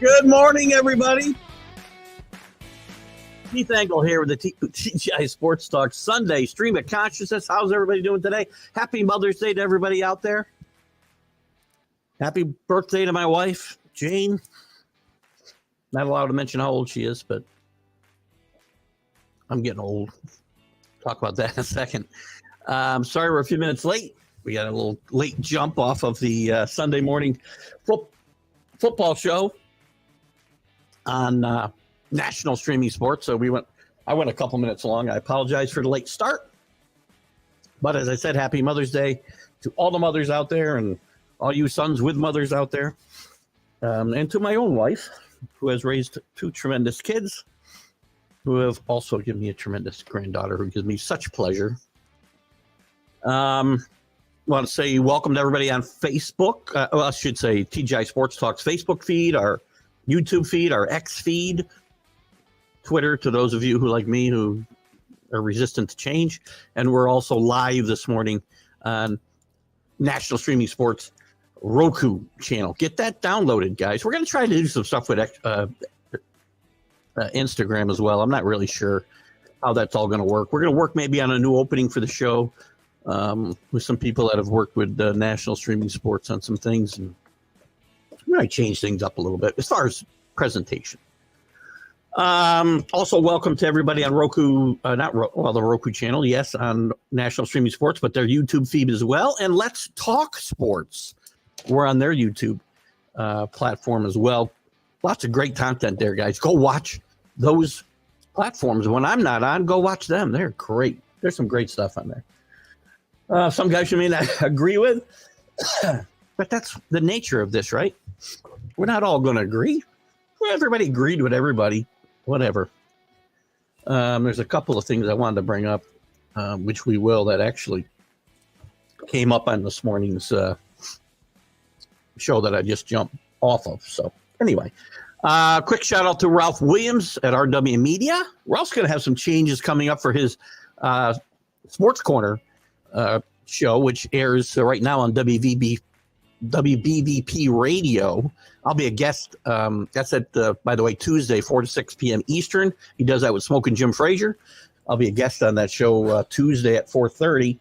Good morning, everybody. Keith Engle here with the TGI Sports Talk Sunday Stream of Consciousness. How's everybody doing today? Happy Mother's Day to everybody out there. Happy birthday to my wife, Jane. Not allowed to mention how old she is, but I'm getting old. Talk about that in a second. Sorry we're a few minutes late. We got a little late jump off of the Sunday morning football show on national streaming sports. So I went a couple minutes long. I apologize for the late start. But as I said, happy Mother's Day to all the mothers out there and all you sons with mothers out there. And to my own wife, who has raised two tremendous kids, who have also given me a tremendous granddaughter who gives me such pleasure. I want to say welcome to everybody on Facebook. I should say TGI Sports Talk's Facebook feed, our YouTube feed, our X feed, Twitter, to those of you who, like me, who are resistant to change. And we're also live this morning on National Streaming Sports Roku channel. Get that downloaded, guys. We're going to try to do some stuff with Instagram as well. I'm not really sure how that's all going to work. We're going to work maybe on a new opening for the show with some people that have worked with National Streaming Sports on some things, and we might change things up a little bit as far as presentation. Also, welcome to everybody on Roku, the Roku channel, yes, on National Streaming Sports, but their YouTube feed as well. And Let's Talk Sports. We're on their YouTube platform as well. Lots of great content there, guys. Go watch those platforms. When I'm not on, go watch them. They're great. There's some great stuff on there. Some guys you may not agree with, but that's the nature of this, right? We're not all going to agree. Well, everybody agreed with everybody. Whatever. There's a couple of things I wanted to bring up, which we will, that actually came up on this morning's show that I just jumped off of. So anyway, quick shout out to Ralph Williams at RW Media. Ralph's going to have some changes coming up for his Sports Corner show, which airs right now on WBVP Radio. I'll be a guest. That's at, by the way, Tuesday, 4 to 6 p.m. Eastern. He does that with Smoking Jim Frazier. I'll be a guest on that show Tuesday at 4:30.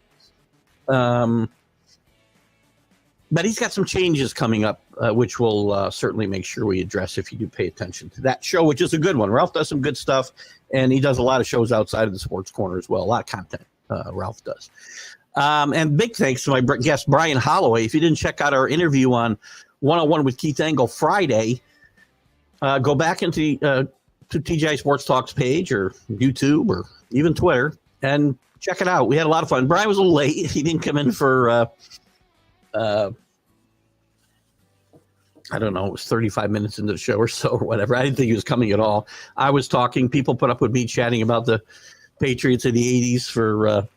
But he's got some changes coming up, which we'll certainly make sure we address if you do pay attention to that show, which is a good one. Ralph does some good stuff, and he does a lot of shows outside of the Sports Corner as well. A lot of content Ralph does. And big thanks to my guest, Brian Holloway. If you didn't check out our interview on 101 with Keith Engle Friday, go back into to TGI Sports Talk's page or YouTube or even Twitter and check it out. We had a lot of fun. Brian was a little late. He didn't come in for, I don't know, it was 35 minutes into the show or so or whatever. I didn't think he was coming at all. I was talking. People put up with me chatting about the Patriots in the 80s for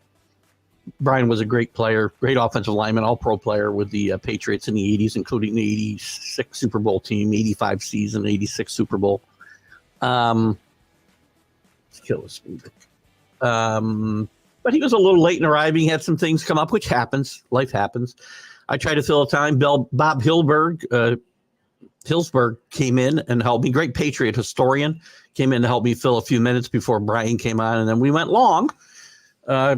Brian was a great player, great offensive lineman, all-pro player with the Patriots in the 80s, including the 86 Super Bowl team, 85 season, 86 Super Bowl. Kill us. But he was a little late in arriving. He had some things come up, which happens. Life happens. I tried to fill a time. Bob Hillsberg came in and helped me. Great Patriot historian. Came in to help me fill a few minutes before Brian came on, and then we went long.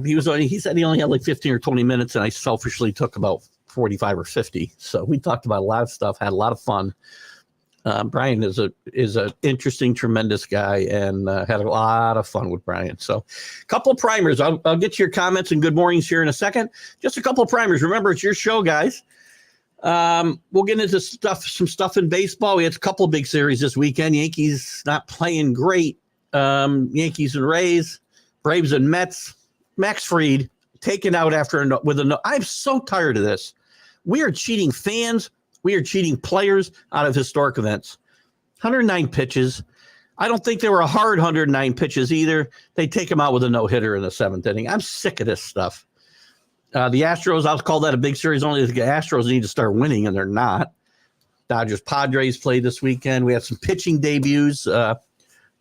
He said he only had like 15 or 20 minutes, and I selfishly took about 45 or 50. So we talked about a lot of stuff, had a lot of fun. Brian is a interesting, tremendous guy, and had a lot of fun with Brian. So a couple of primers. I'll get to your comments and good mornings here in a second. Just a couple of primers. Remember, it's your show, guys. We'll get into some stuff in baseball. We had a couple of big series this weekend. Yankees not playing great. Yankees and Rays, Braves and Mets. Max Fried taken out I'm so tired of this. We are cheating fans. We are cheating players out of historic events. 109 pitches. I don't think they were a hard 109 pitches either. They take him out with a no-hitter in the seventh inning. I'm sick of this stuff. The Astros, I'll call that a big series. Only the Astros need to start winning, and they're not. Dodgers Padres played this weekend. We had some pitching debuts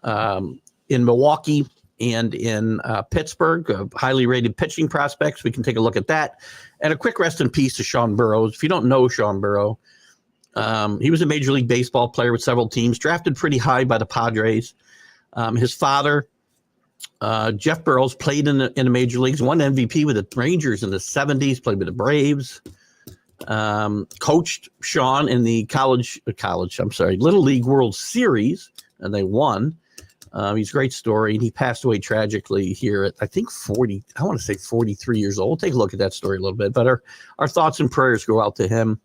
in Milwaukee and in Pittsburgh, highly rated pitching prospects. We can take a look at that. And a quick rest in peace to Sean Burrows. If you don't know Sean Burrow, He was a Major League Baseball player with several teams, drafted pretty high by the Padres. His father, Jeff Burrows, played in the major leagues, won MVP with the Rangers in the 70s, played with the Braves, coached Sean in the Little League World Series, and they won. He's a great story, and he passed away tragically here at, I think, 43 years old. Take a look at that story a little bit, but our thoughts and prayers go out to him.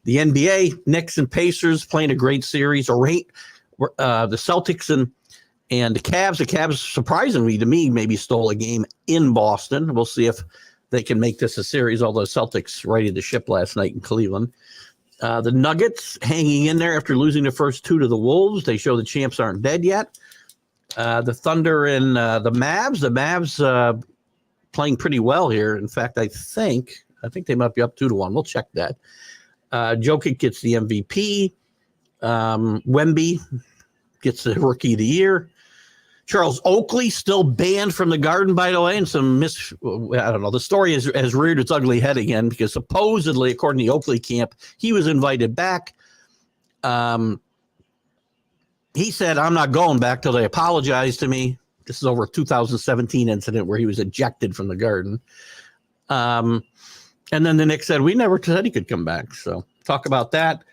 The NBA, Knicks and Pacers playing a great series. The Celtics and the Cavs. The Cavs, surprisingly to me, maybe stole a game in Boston. We'll see if they can make this a series, although Celtics righted the ship last night in Cleveland. The Nuggets hanging in there after losing the first 2 to the Wolves. They show the champs aren't dead yet. The Thunder and the Mavs. The Mavs playing pretty well here. In fact, I think they might be up 2-1. We'll check that. Jokic gets the MVP. Wemby gets the Rookie of the Year. Charles Oakley still banned from the Garden, by the way, and I don't know. The story has reared its ugly head again because supposedly, according to the Oakley camp, he was invited back. He said, "I'm not going back till they apologize to me." This is over a 2017 incident where he was ejected from the Garden. And then the Knicks said, "We never said he could come back." So talk about that.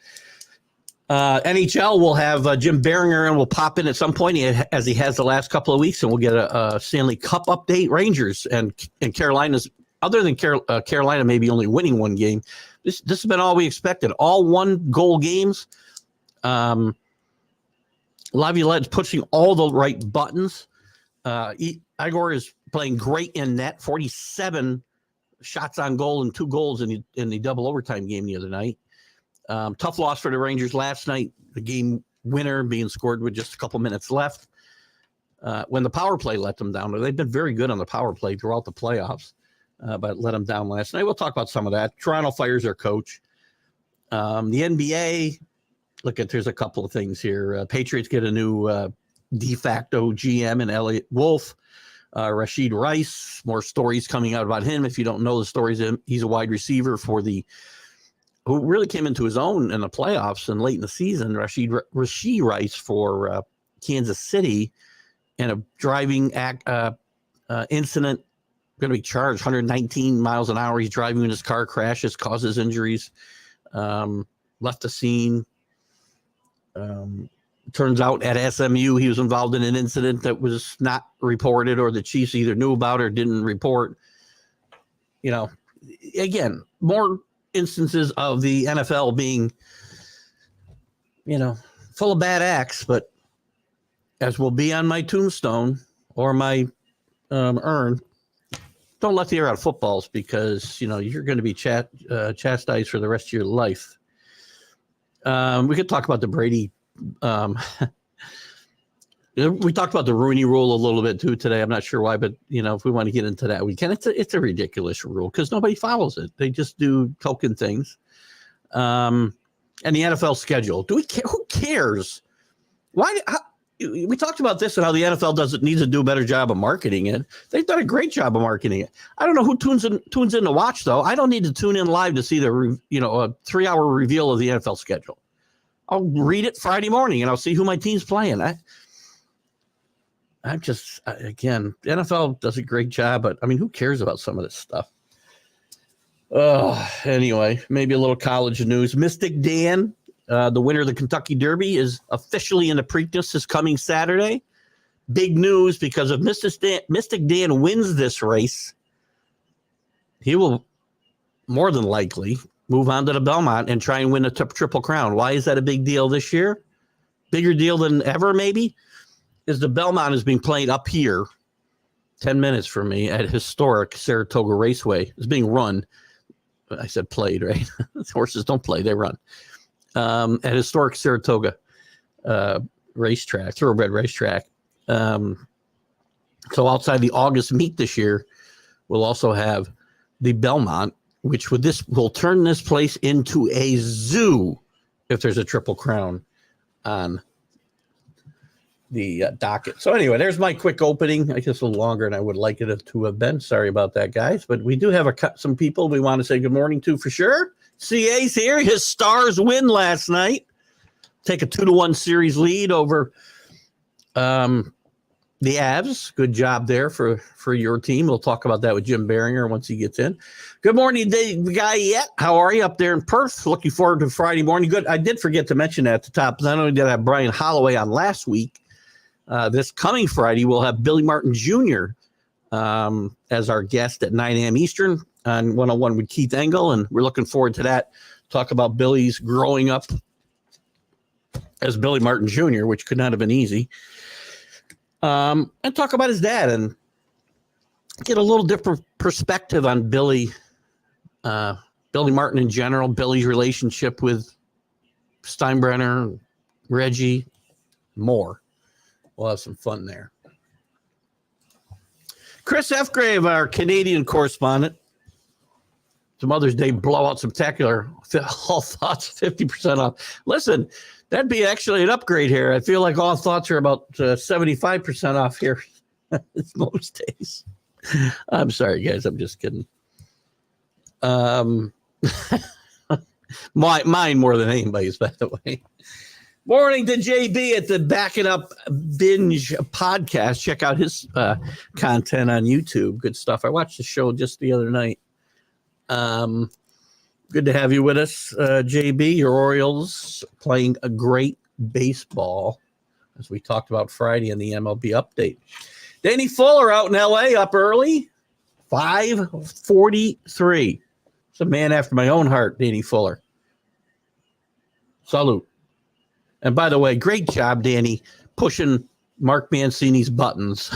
NHL will have Jim Biringer and will pop in at some point as he has the last couple of weeks, and we'll get a Stanley Cup update. Rangers and Carolina's, other than Carolina maybe only winning one game, this has been all we expected. All 1-goal games. Laviolette's pushing all the right buttons. Igor is playing great in net, 47 shots on goal and 2 goals in the double overtime game the other night. Tough loss for the Rangers last night, the game winner being scored with just a couple minutes left. When the power play let them down, they've been very good on the power play throughout the playoffs, but let them down last night. We'll talk about some of that. Toronto fires their coach. The NBA, there's a couple of things here. Patriots get a new de facto GM in Elliott Wolf. Rashid Rice, more stories coming out about him. If you don't know the stories, he's a wide receiver who really came into his own in the playoffs and late in the season. Rashid Rice for Kansas City, and a driving incident, going to be charged 119 miles an hour. He's driving when his car crashes, causes injuries, left the scene. Turns out at SMU, he was involved in an incident that was not reported, or the Chiefs either knew about or didn't report. Again, more instances of the NFL being, full of bad acts, but as will be on my tombstone or my urn, don't let the air out of footballs, because, you're going to be chastised for the rest of your life. We could talk about the Brady. We talked about the Rooney Rule a little bit too today. I'm not sure why, but if we want to get into that, we can. It's a ridiculous rule because nobody follows it. They just do token things. And the NFL schedule. Do we care? Who cares? We talked about this and how the NFL needs to do a better job of marketing it. They've done a great job of marketing it. I don't know who tunes in to watch though. I don't need to tune in live to see the a 3-hour reveal of the NFL schedule. I'll read it Friday morning and I'll see who my team's playing. Again, the NFL does a great job, but who cares about some of this stuff? Anyway, maybe a little college news. Mystik Dan, the winner of the Kentucky Derby, is officially in the Preakness this coming Saturday. Big news, because if Mystik Dan wins this race, he will more than likely move on to the Belmont and try and win a Triple Crown. Why is that a big deal this year? Bigger deal than ever, maybe, is the Belmont is being played up here, 10 minutes from me, at historic Saratoga Raceway. It's being run. I said played, right? Horses don't play, they run. At historic Saratoga racetrack, thoroughbred racetrack. So outside the August meet this year, we'll also have the Belmont, which will turn this place into a zoo if there's a Triple Crown on the docket. So anyway, there's my quick opening. I guess a little longer than I would like it to have been. Sorry about that, guys. But we do have some people we want to say good morning to for sure. CA's here. His Stars win last night. Take a 2-1 series lead over the Avs. Good job there for your team. We'll talk about that with Jim Biringer once he gets in. Good morning, Guy Yet. How are you up there in Perth? Looking forward to Friday morning. Good. I did forget to mention that at the top. Not only did I have Brian Holloway on last week, this coming Friday, we'll have Billy Martin Jr. As our guest at 9 a.m. Eastern on 101 with Keith Engle, and we're looking forward to that. Talk about Billy's growing up as Billy Martin Jr., which could not have been easy. And talk about his dad and get a little different perspective on Billy Martin in general, Billy's relationship with Steinbrenner, Reggie, more. We'll have some fun there. Chris Fgrave, our Canadian correspondent. It's Mother's Day blowout spectacular. All thoughts 50% off. Listen, that'd be actually an upgrade here. I feel like all thoughts are about 75% off here most days. I'm sorry, guys. I'm just kidding. Mine more than anybody's, by the way. Morning to JB at the Backing Up Binge podcast. Check out his content on YouTube. Good stuff. I watched the show just the other night. Good to have you with us, JB. Your Orioles playing a great baseball, as we talked about Friday in the MLB update. Danny Fuller out in L.A. up early, 5:43. It's a man after my own heart, Danny Fuller. Salute. And by the way, great job, Danny, pushing Mark Mancini's buttons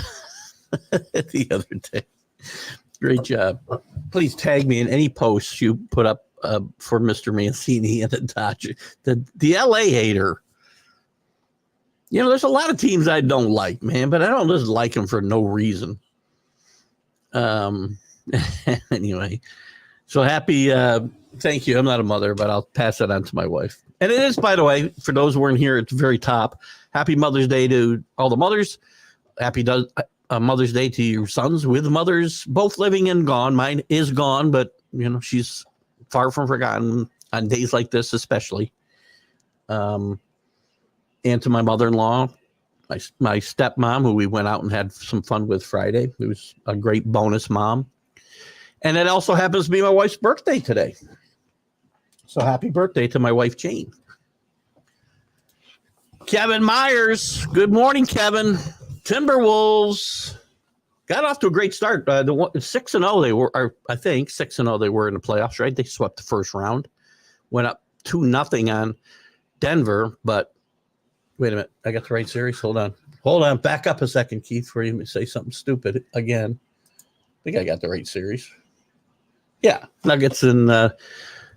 the other day. Great job. Please tag me in any posts you put up for Mr. Mancini and the Dodgers. The LA hater. You know, there's a lot of teams I don't like, man, but I don't just like them for no reason. Anyway, so happy. Thank you. I'm not a mother, but I'll pass that on to my wife. And it is, by the way, for those who weren't here at the very top, happy Mother's Day to all the mothers. Happy Mother's Day to your sons with mothers, both living and gone. Mine is gone, but, you know, she's far from forgotten on days like this, especially. And to my mother-in-law, my stepmom, who we went out and had some fun with Friday. It was a great bonus mom. And it also happens to be my wife's birthday today. So happy birthday to my wife, Jane. Kevin Myers. Good morning, Kevin. Timberwolves got off to a great start. 6-0 they were, or I think 6-0 they were in the playoffs, right? They swept the first round, went up 2-0 on Denver. But wait a minute, I got the right series. Hold on, back up a second, Keith, before you say something stupid again. I think I got the right series. Yeah, Nuggets and.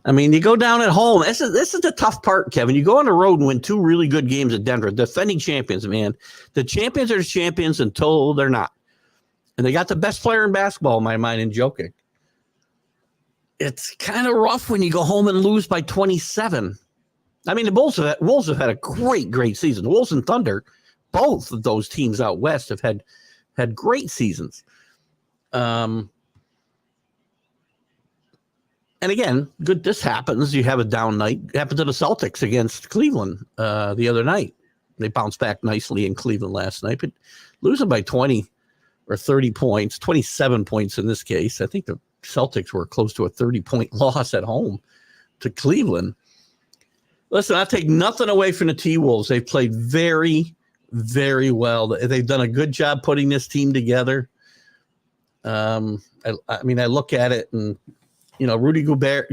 I mean, you go down at home. This is the tough part, Kevin. You go on the road and win two really good games at Denver. Defending champions, man. The champions are the champions until they're not. And they got the best player in basketball, in my mind, in Jokic. It's kind of rough when you go home and lose by 27. I mean, the Wolves have had a great season. The Wolves and Thunder, both of those teams out west have had great seasons. And again, good. This happens. You have a down night. It happened to the Celtics against Cleveland the other night. They bounced back nicely in Cleveland last night, but losing by 20 or 30 points, 27 points in this case. I think the Celtics were close to a 30-point loss at home to Cleveland. Listen, I take nothing away from the T-Wolves. They've played very, very well. They've done a good job putting this team together. I mean, I look at it and, you know, Rudy Gobert,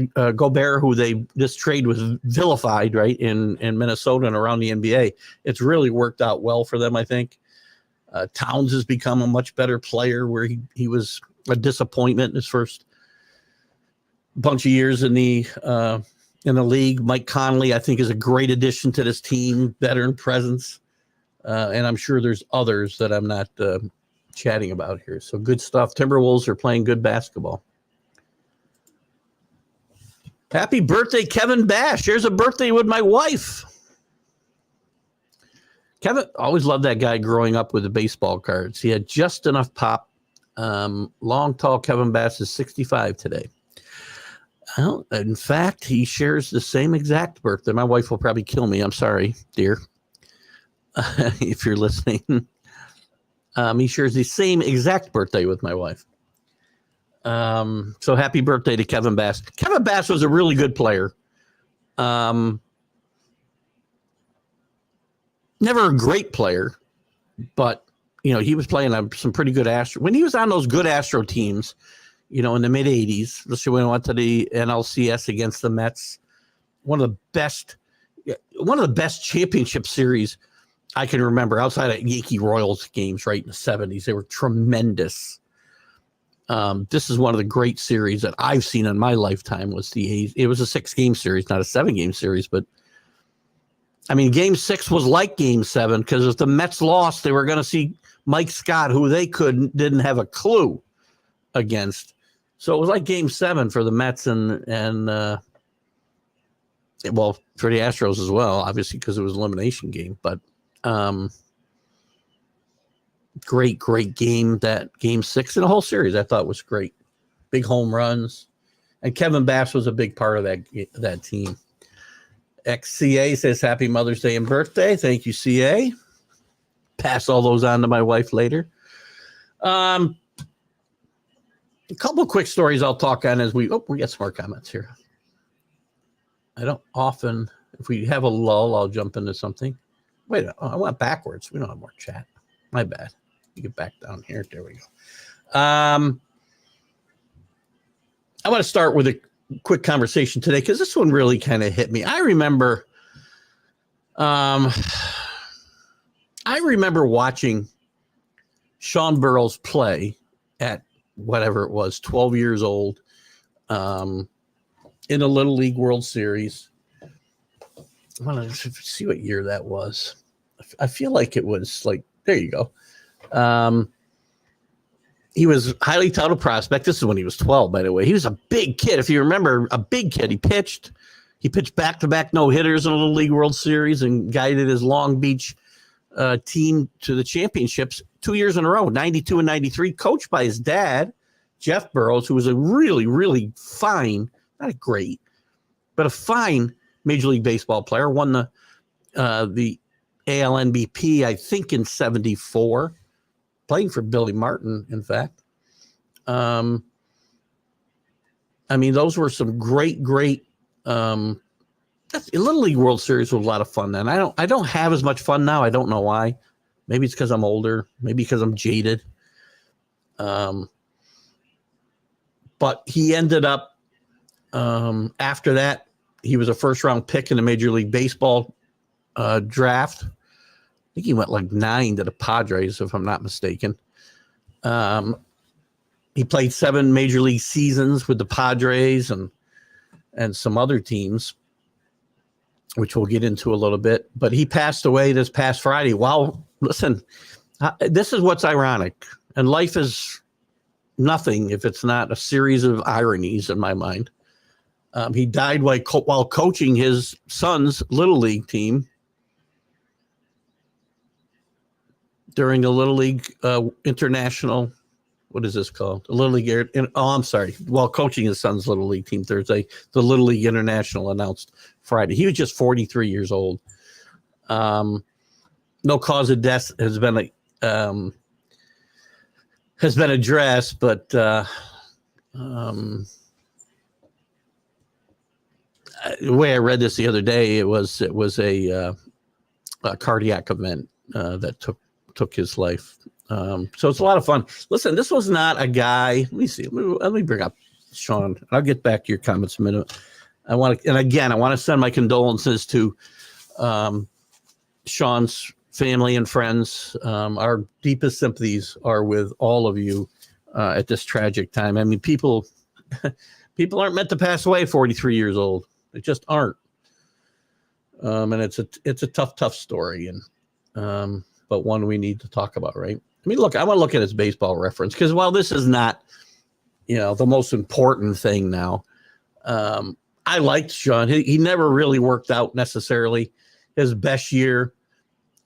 who this trade was vilified, right, in Minnesota and around the NBA. It's really worked out well for them, I think. Towns has become a much better player, where he was a disappointment in his first bunch of years in the league. Mike Conley, I think, is a great addition to this team, veteran presence. And I'm sure there's others that I'm not chatting about here. So good stuff. Timberwolves are playing good basketball. Happy birthday, Kevin Bash. Here's a birthday with my wife. Kevin, always loved that guy growing up with the baseball cards. He had just enough pop. Long, tall Kevin Bash is 65 today. Well, in fact, he shares the same exact birthday. My wife will probably kill me. I'm sorry, dear, if you're listening. He shares the same exact birthday with my wife. So happy birthday to Kevin Bass. Kevin Bass was a really good player. Never a great player, but he was playing on some pretty good Astro. When he was on those good Astro teams, in the mid '80s, especially when he went to the NLCS against the Mets, one of the best championship series I can remember outside of Yankee Royals games, right in the '70s. They were tremendous. This is one of the great series that I've seen in my lifetime. It was a 6-game series, not a 7-game series, but I mean, Game 6 was like Game 7 because if the Mets lost, they were going to see Mike Scott, who they didn't have a clue against. So it was like Game 7 for the Mets and well, for the Astros as well, obviously because it was an elimination game. But great game, that Game 6 and the whole series I thought was great. Big home runs, and Kevin Bass was a big part of that team. XCA says happy Mother's Day and birthday. Thank you, CA. Pass all those on to my wife later. A couple of quick stories I'll talk on as we get some more comments here. I don't often, if we have a lull, I'll jump into something. Wait, I went backwards. We don't have more chat. My bad. You get back down here. There we go. I want to start with a quick conversation today because this one really kind of hit me. I remember watching Sean Burroughs play at whatever it was, 12 years old, in a Little League World Series. I want to see what year that was. I feel like it was like, there you go. He was highly touted prospect. This is when he was 12, by the way. He was a big kid. If you remember, a big kid. He pitched back-to-back no-hitters in a Little League World Series and guided his Long Beach team to the championships 2 years in a row, 92 and 93, coached by his dad, Jeff Burroughs, who was a really, really fine, not a great, but a fine Major League Baseball player. Won the AL MVP, I think, in '74. Playing for Billy Martin, in fact. I mean, those were some great. Little League World Series was a lot of fun then. I don't have as much fun now. I don't know why. Maybe it's because I'm older. Maybe because I'm jaded. But he ended up after that. He was a first-round pick in the Major League Baseball draft. I think he went like 9 to the Padres, if I'm not mistaken. He played 7 Major League seasons with the Padres and some other teams, which we'll get into a little bit. But he passed away this past Friday. Wow. Listen, this is what's ironic. And life is nothing if it's not a series of ironies in my mind. He died while coaching his son's Little League team during the Little League International. What is this called? The Little League. I'm sorry. While coaching his son's Little League team Thursday, the Little League International announced Friday. He was just 43 years old. No cause of death has been addressed, but the way I read this the other day, it was a cardiac event that took his life. So it's a lot of fun. Listen, this was not a guy. Let me see. Let me bring up Sean. I'll get back to your comments in a minute. I want to send my condolences to Sean's family and friends. Our deepest sympathies are with all of you at this tragic time. I mean, people aren't meant to pass away 43 years old. They just aren't. And it's a tough story, and but one we need to talk about, right? I mean, look, I want to look at his baseball reference because while this is not, the most important thing now, I liked Sean. He never really worked out necessarily. His best year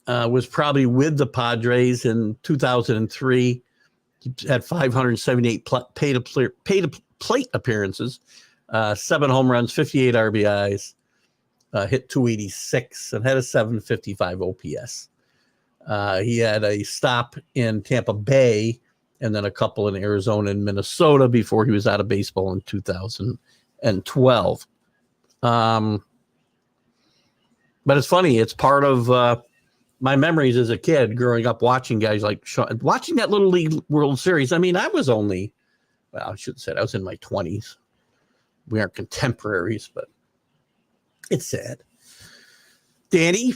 was probably with the Padres in 2003. He had 578 pay to plate appearances. 7 home runs, 58 RBIs, hit 286, and had a 755 OPS. He had a stop in Tampa Bay and then a couple in Arizona and Minnesota before he was out of baseball in 2012. But it's funny. It's part of my memories as a kid growing up watching guys like Sean, watching that Little League World Series. I mean, I was only, well, I should have said I was in my 20s. We aren't contemporaries, but it's sad. Danny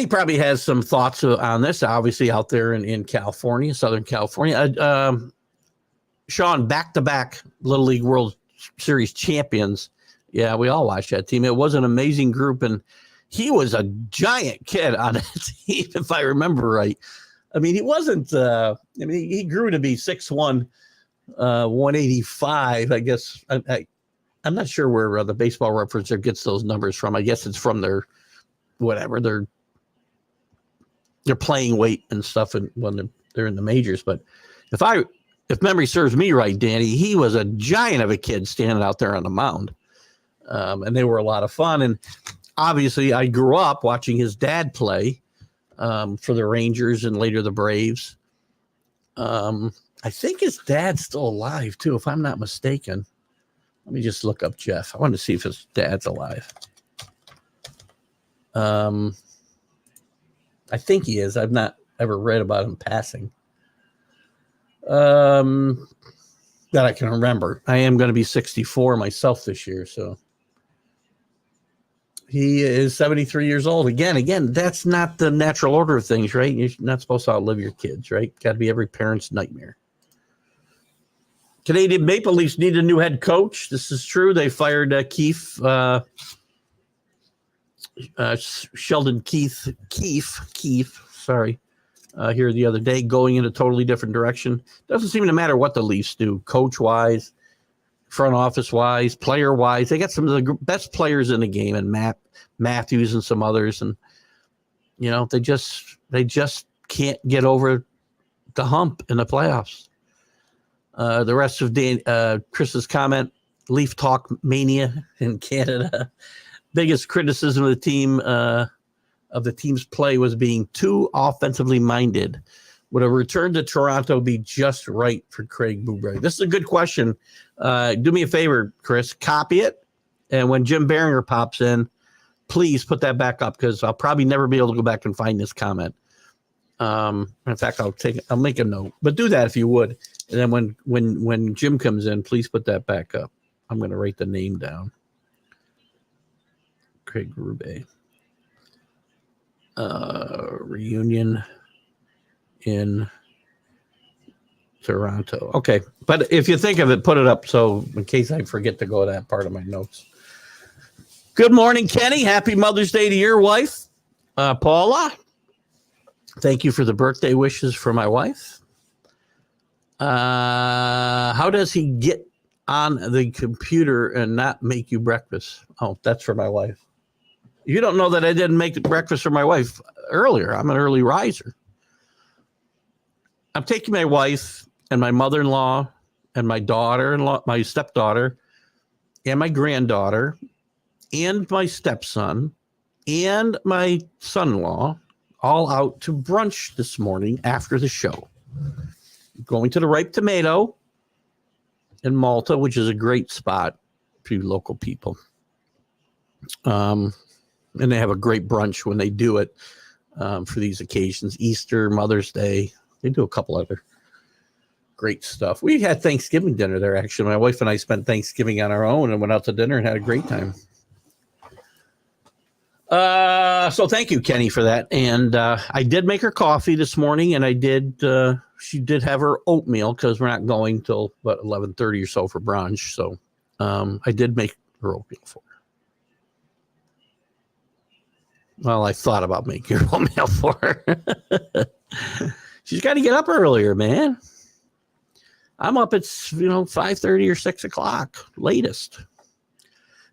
probably has some thoughts on this, obviously out there in California, Southern California. Sean, back-to-back Little League World Series champions. Yeah, we all watched that team. It was an amazing group, and he was a giant kid on that team, if I remember right. I mean, he wasn't he grew to be 6'1", 185, I guess. I'm not sure where the Baseball Reference gets those numbers from. I guess it's from their playing weight and stuff when they're in the majors. But if memory serves me right, Danny, he was a giant of a kid standing out there on the mound. And they were a lot of fun. And obviously I grew up watching his dad play for the Rangers and later the Braves. I think his dad's still alive too, if I'm not mistaken. Let me just look up Jeff. I want to see if his dad's alive. I think he is. I've not ever read about him passing. That I can remember. I am going to be 64 myself this year, so he is 73 years old. Again, that's not the natural order of things, right? You're not supposed to outlive your kids, right? Got to be every parent's nightmare. Canadian Maple Leafs need a new head coach. This is true. They fired Sheldon Keefe, sorry, here the other day, going in a totally different direction. Doesn't seem to matter what the Leafs do, coach-wise, front office-wise, player-wise. They got some of the best players in the game, and Matthews and some others, and they just can't get over the hump in the playoffs. The rest of Chris's comment, Leaf talk mania in Canada. Biggest criticism of the team, of the team's play, was being too offensively minded. Would a return to Toronto be just right for Craig Bubray? This is a good question. Do me a favor, Chris, copy it. And when Jim Biringer pops in, please put that back up, because I'll probably never be able to go back and find this comment. In fact, I'll make a note, but do that if you would. And then when Jim comes in, please put that back up. I'm going to write the name down. Craig Berube. Reunion in Toronto. Okay. But if you think of it, put it up, so in case I forget to go to that part of my notes. Good morning, Kenny. Happy Mother's Day to your wife, Paula. Thank you for the birthday wishes for my wife. How does he get on the computer and not make you breakfast? Oh, that's for my wife. You don't know that I didn't make the breakfast for my wife earlier. I'm an early riser. I'm taking my wife and my mother-in-law and my daughter-in-law, my stepdaughter, and my granddaughter, and my stepson, and my son-in-law all out to brunch this morning after the show. Going to the Ripe Tomato in Malta, which is a great spot for you local people. And they have a great brunch when they do it for these occasions. Easter, Mother's Day. They do a couple other great stuff. We had Thanksgiving dinner there, actually. My wife and I spent Thanksgiving on our own and went out to dinner and had a great time. So thank you, Kenny, for that. And I did make her coffee this morning, and she did have her oatmeal, because we're not going till about 11:30 or so for brunch. So I did make her oatmeal for her. Well, I thought about making her oatmeal for her. She's got to get up earlier, man. I'm up at 5:30 or 6 o'clock latest.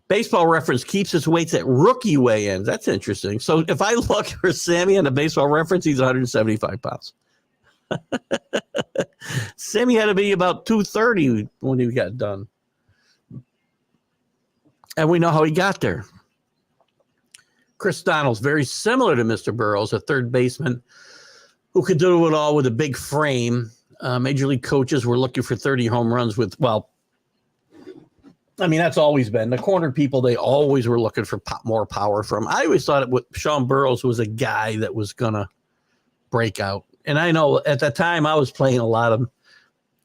Baseball Reference keeps its weights at rookie weigh-ins. That's interesting. So if I look for Sammy on the Baseball Reference, he's 175 pounds. Sammy had to be about 230 when he got done. And we know how he got there. Chris Donald's very similar to Mr. Burroughs, a third baseman who could do it all with a big frame. Major league coaches were looking for 30 home runs with, well, I mean, that's always been. The corner people, they always were looking for more power from. I always thought Sean Burroughs was a guy that was going to break out. And I know at that time I was playing a lot of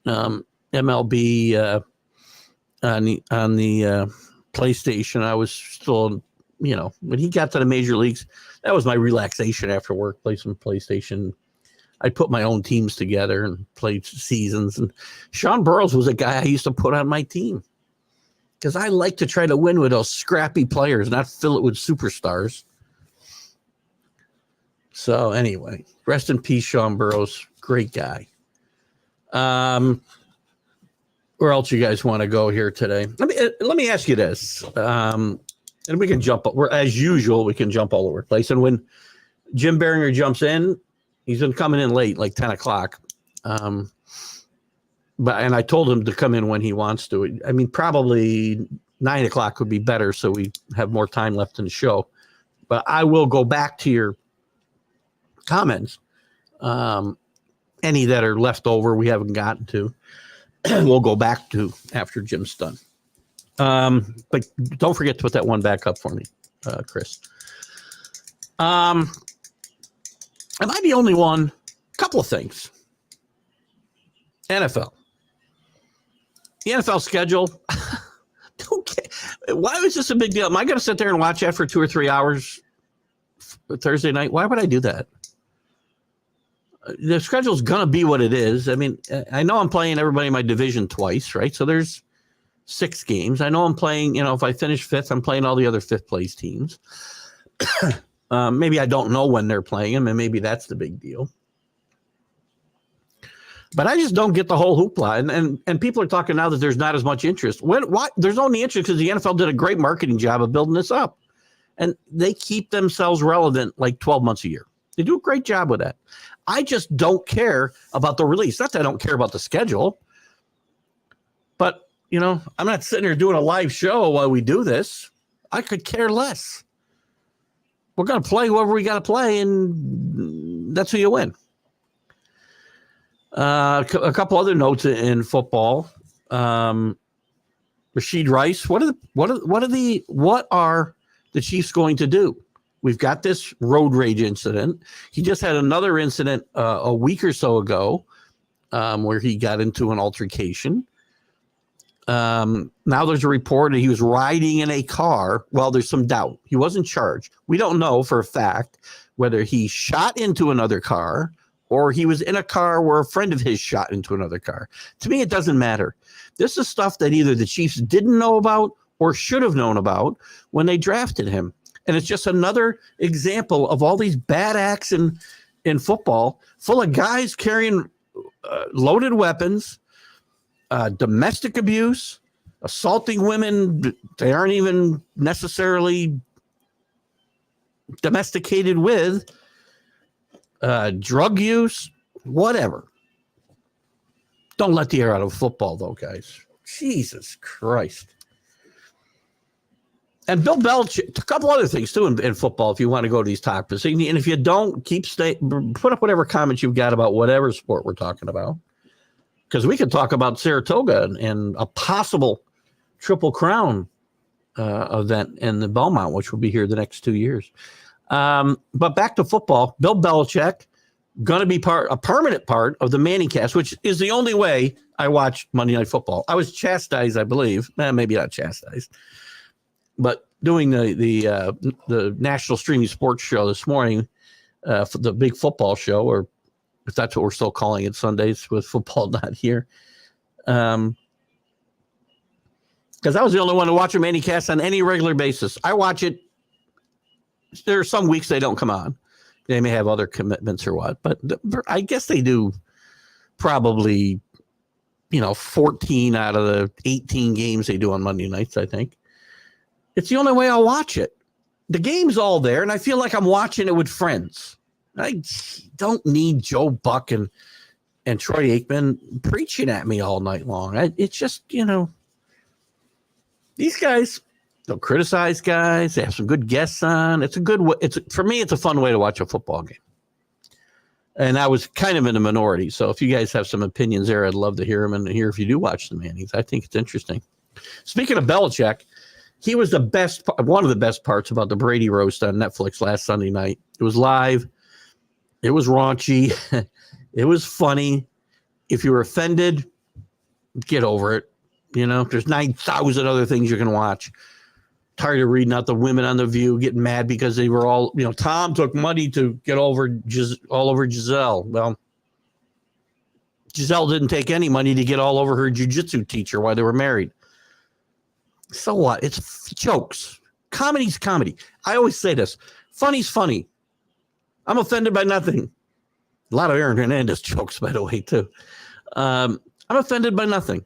MLB on the PlayStation. I was still, when he got to the major leagues, that was my relaxation after work, play some PlayStation. I put my own teams together and played seasons. And Sean Burroughs was a guy I used to put on my team because I like to try to win with those scrappy players, not fill it with superstars. So anyway, rest in peace, Sean Burroughs. Great guy. Where else you guys want to go here today? Let me ask you this, and we can jump. As usual, we can jump all over the place. And when Jim Biringer jumps in, he's been coming in late, like 10 o'clock. And I told him to come in when he wants to. I mean, probably 9 o'clock would be better, so we have more time left in the show. But I will go back to your comments, any that are left over we haven't gotten to. We'll go back to after Jim's done. But don't forget to put that one back up for me, Chris. Am I the only one? A couple of things. NFL. The NFL schedule. Okay. Why was this a big deal? Am I going to sit there and watch that for 2 or 3 hours Thursday night? Why would I do that? The schedule's going to be what it is. I mean, I know I'm playing everybody in my division twice, right? So there's 6 games. I know I'm playing, if I finish 5th, I'm playing all the other 5th place teams. Maybe I don't know when they're playing them, and maybe that's the big deal. But I just don't get the whole hoopla. And people are talking now that there's not as much interest. Why? There's only interest because the NFL did a great marketing job of building this up. And they keep themselves relevant like 12 months a year. They do a great job with that. I just don't care about the release. Not that I don't care about the schedule. But, I'm not sitting here doing a live show while we do this. I could care less. We're going to play whoever we got to play, and that's who you win. A couple other notes in football. Rashid Rice. What are the Chiefs going to do? We've got this road rage incident. He just had another incident a week or so ago where he got into an altercation. Now there's a report that he was riding in a car. Well, there's some doubt. He wasn't charged. We don't know for a fact whether he shot into another car or he was in a car where a friend of his shot into another car. To me, it doesn't matter. This is stuff that either the Chiefs didn't know about or should have known about when they drafted him. And it's just another example of all these bad acts in football, full of guys carrying loaded weapons, domestic abuse, assaulting women they aren't even necessarily domesticated with, drug use, whatever. Don't let the air out of football, though, guys. Jesus Christ. And Bill Belichick, a couple other things, too, in football, if you want to go to these topics. And if you don't, put up whatever comments you've got about whatever sport we're talking about. Because we could talk about Saratoga and a possible Triple Crown event in the Belmont, which will be here the next 2 years. But back to football, Bill Belichick, going to be a permanent part of the Manning cast, which is the only way I watch Monday Night Football. I was chastised, I believe. Maybe not chastised. But doing the national streaming sports show this morning, for the big football show, or if that's what we're still calling it, Sundays with football not here, because I was the only one to watch a Manny cast on any regular basis. I watch it. There are some weeks they don't come on. They may have other commitments or what, but I guess they do probably, 14 out of the 18 games they do on Monday nights, I think. It's the only way I'll watch it. The game's all there, and I feel like I'm watching it with friends. I don't need Joe Buck and Troy Aikman preaching at me all night long. It's just, these guys, They'll criticize guys. They have some good guests on. It's a good way. For me, it's a fun way to watch a football game. And I was kind of in the minority. So if you guys have some opinions there, I'd love to hear them and hear if you do watch the Mannings. I think it's interesting. Speaking of Belichick, he was one of the best parts about the Brady roast on Netflix last Sunday night. It was live. It was raunchy. It was funny. If you were offended, get over it. There's 9,000 other things you can watch. Tired of reading out the women on The View getting mad because they were all, Tom took money to get all over Giselle. Well, Giselle didn't take any money to get all over her jiu-jitsu teacher while they were married. So what? It's jokes. Comedy's comedy. I always say this. Funny's funny. I'm offended by nothing. A lot of Aaron Hernandez jokes, by the way, too. I'm offended by nothing,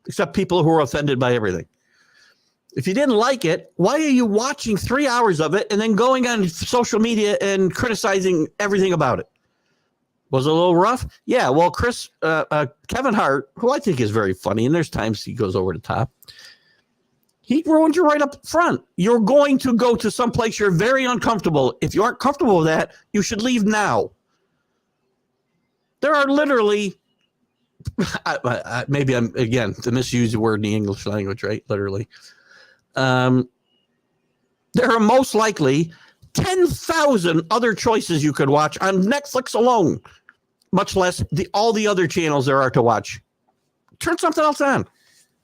except people who are offended by everything. If you didn't like it, why are you watching 3 hours of it and then going on social media and criticizing everything about it? Was it a little rough? Yeah, well, Kevin Hart, who I think is very funny, and there's times he goes over the top, he ruined you right up front. You're going to go to some place you're very uncomfortable. If you aren't comfortable with that, you should leave now. There are literally, maybe I'm, again, to misuse the word in the English language, right? Literally. There are most likely 10,000 other choices you could watch on Netflix alone, much less all the other channels there are to watch. Turn something else on.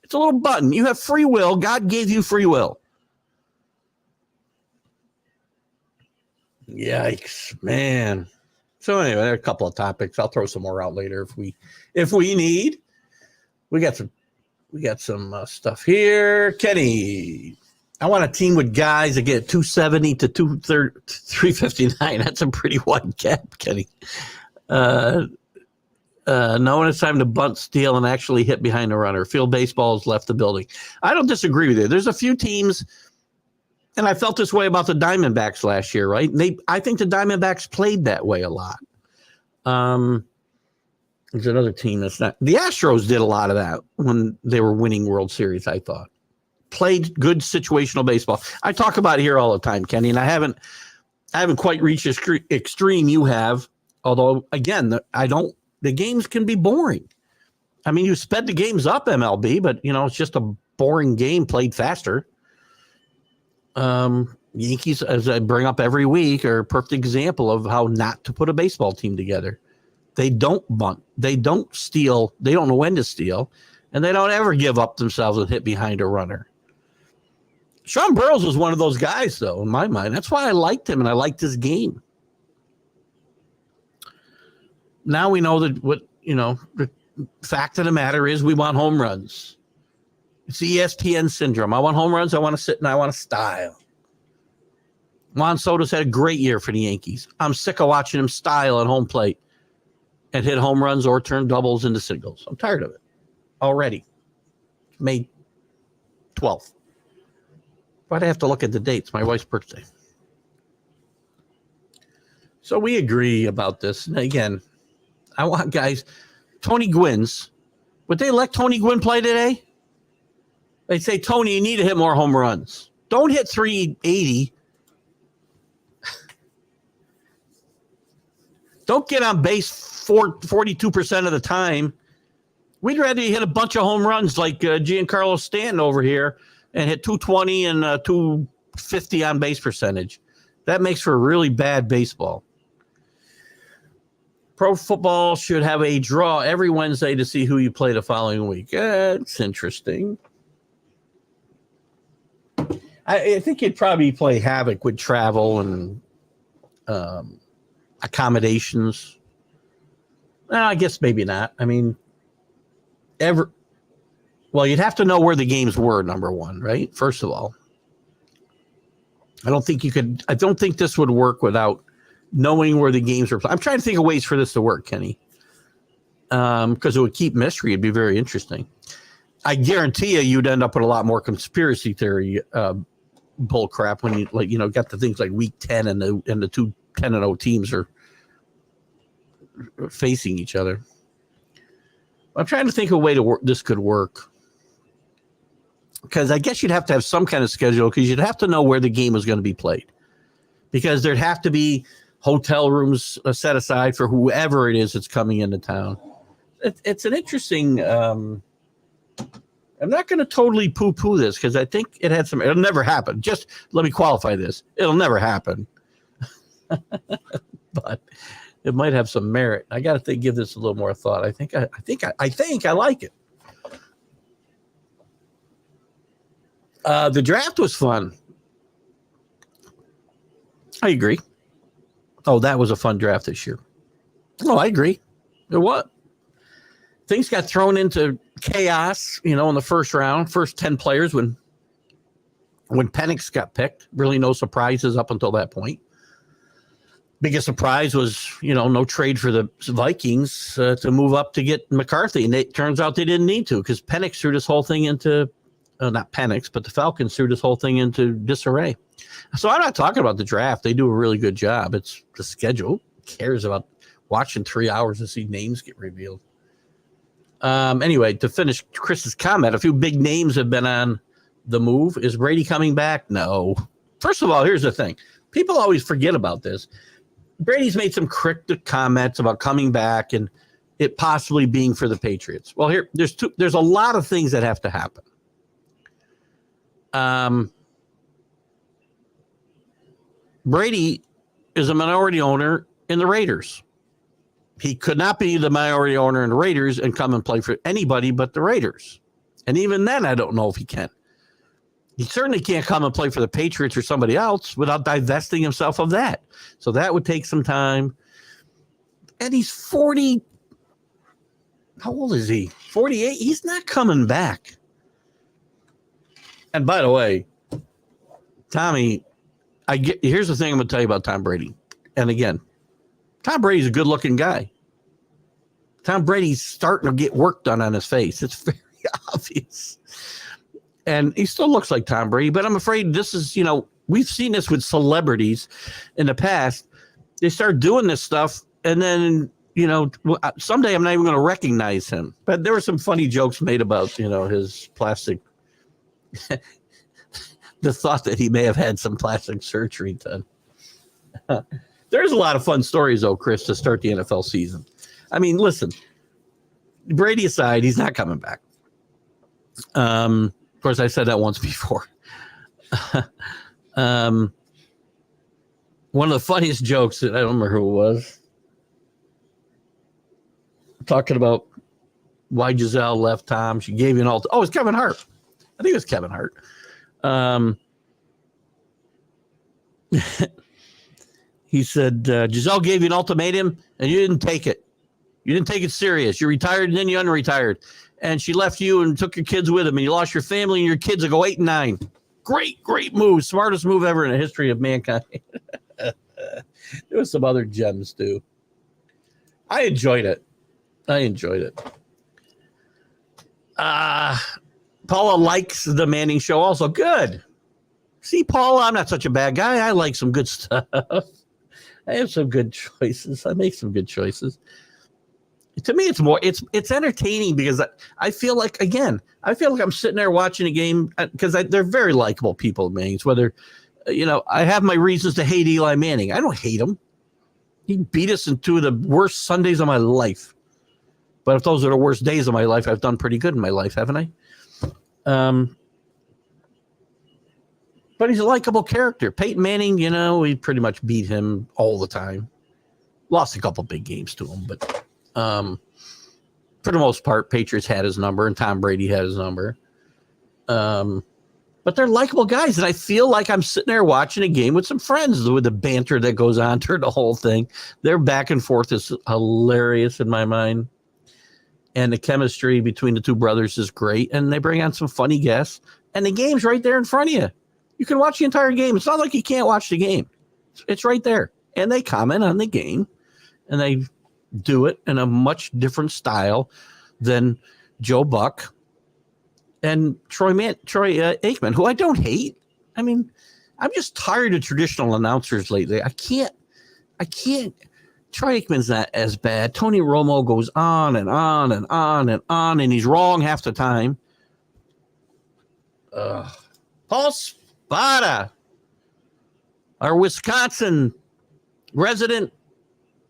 It's a little button. You have free will. God gave you free will. Yikes, man. So anyway, there are a couple of topics. I'll throw some more out later if we need. We got some stuff here. Kenny, I want a team with guys that get 270 to 359. That's a pretty wide gap, Kenny. Knowing it's time to bunt, steal, and actually hit behind the runner. Field baseball has left the building. I don't disagree with you. There's a few teams, and I felt this way about the Diamondbacks last year, right? I think the Diamondbacks played that way a lot. There's another team that's not. The Astros did a lot of that when they were winning World Series, I thought. Played good situational baseball. I talk about it here all the time, Kenny, and I haven't quite reached the extreme you have. Although, again, the games can be boring. I mean, you sped the games up, MLB, but, it's just a boring game played faster. Yankees, as I bring up every week, are a perfect example of how not to put a baseball team together. They don't bunt. They don't steal. They don't know when to steal. And they don't ever give up themselves and hit behind a runner. Sean Burroughs was one of those guys, though, in my mind. That's why I liked him, and I liked his game. Now we know that the fact of the matter is we want home runs. It's the ESPN syndrome. I want home runs. I want to sit and I want to style. Juan Soto's had a great year for the Yankees. I'm sick of watching him style at home plate and hit home runs or turn doubles into singles. I'm tired of it already. May 12th. Why'd I have to look at the dates? My wife's birthday. So we agree about this. And again, I want guys. Tony Gwynn's. Would they let Tony Gwynn play today? They'd say, Tony, you need to hit more home runs. Don't hit 380. Don't get on base 42% of the time. We'd rather you hit a bunch of home runs like Giancarlo Stanton over here and hit 220 and 250 on base percentage. That makes for a really bad baseball. Pro football should have a draw every Wednesday to see who you play the following week. It's interesting. I think you'd probably play havoc with travel and accommodations. I guess maybe not. I mean, you'd have to know where the games were, number one, right? First of all. I don't think this would work without knowing where the games were played. I'm trying to think of ways for this to work, Kenny. Because it would keep mystery. It'd be very interesting. I guarantee you'd end up with a lot more conspiracy theory bull crap when you got the things like week 10 and the two 10-0 teams are facing each other. I'm trying to think of a way this could work. because I guess you'd have to have some kind of schedule because you'd have to know where the game was going to be played, because there'd have to be hotel rooms set aside for whoever it is that's coming into town. It's an interesting. I'm not going to totally poo-poo this because I think it had some. It'll never happen. Just let me qualify this. It'll never happen, but it might have some merit. I got to give this a little more thought. I think I like it. The draft was fun. I agree. Oh, that was a fun draft this year. Oh, I agree. It was. Things got thrown into chaos, in the first round, first 10 players when Penix got picked. Really no surprises up until that point. Biggest surprise was, no trade for the Vikings to move up to get McCarthy. And it turns out they didn't need to because Penix threw this whole thing into, not Penix, but the Falcons threw this whole thing into disarray. So I'm not talking about the draft. They do a really good job. It's the schedule. Who cares about watching 3 hours to see names get revealed? Anyway, to finish Chris's comment, a few big names have been on the move. Is Brady coming back? No. First of all, here's the thing. People always forget about this. Brady's made some cryptic comments about coming back and it possibly being for the Patriots. Well, there's a lot of things that have to happen. Brady is a minority owner in the Raiders. He could not be the minority owner in the Raiders and come and play for anybody but the Raiders. And even then, I don't know if he can. He certainly can't come and play for the Patriots or somebody else without divesting himself of that. So that would take some time. And he's 40. How old is he? 48. He's not coming back. And by the way, Tommy, here's the thing I'm going to tell you about Tom Brady. And again, Tom Brady's a good-looking guy. Tom Brady's starting to get work done on his face. It's very obvious. And he still looks like Tom Brady, but I'm afraid this is, we've seen this with celebrities in the past. They start doing this stuff, and then, someday I'm not even going to recognize him. But there were some funny jokes made about, his plastic, the thought that he may have had some plastic surgery done. There's a lot of fun stories, though, Chris, to start the NFL season. I mean, listen, Brady aside, he's not coming back. Of course, I said that once before. One of the funniest jokes, that I don't remember who it was, talking about why Giselle left Tom. She gave you an ultimatum. Oh, it's Kevin Hart. I think it was Kevin Hart. He said, Giselle gave you an ultimatum and you didn't take it. You didn't take it serious. You retired and then you unretired. And she left you and took your kids with him and you lost your family and your kids will go 8 and 9. Great move. Smartest move ever in the history of mankind. There was some other gems too. I enjoyed it. Paula likes the Manning show also. Good. See, Paula, I'm not such a bad guy. I like some good stuff. I have some good choices. I make some good choices. To me, it's entertaining because I feel like I'm sitting there watching a game because they're very likable people, Mannings. Whether, I have my reasons to hate Eli Manning. I don't hate him. He beat us in 2 of the worst Sundays of my life. But if those are the worst days of my life, I've done pretty good in my life, haven't I? But he's a likable character. Peyton Manning, we pretty much beat him all the time. Lost a couple big games to him, but for the most part, Patriots had his number and Tom Brady had his number. But they're likable guys, and I feel like I'm sitting there watching a game with some friends with the banter that goes on through the whole thing. Their back and forth is hilarious in my mind. And the chemistry between the two brothers is great, and they bring on some funny guests, and the game's right there in front of you. You can watch the entire game. It's not like you can't watch the game. It's right there. And they comment on the game, and they do it in a much different style than Joe Buck and Troy Aikman, who I don't hate. I mean, I'm just tired of traditional announcers lately. I can't. Troy Aikman's not as bad. Tony Romo goes on and on and on and on, and he's wrong half the time. Paul Spada, our Wisconsin resident,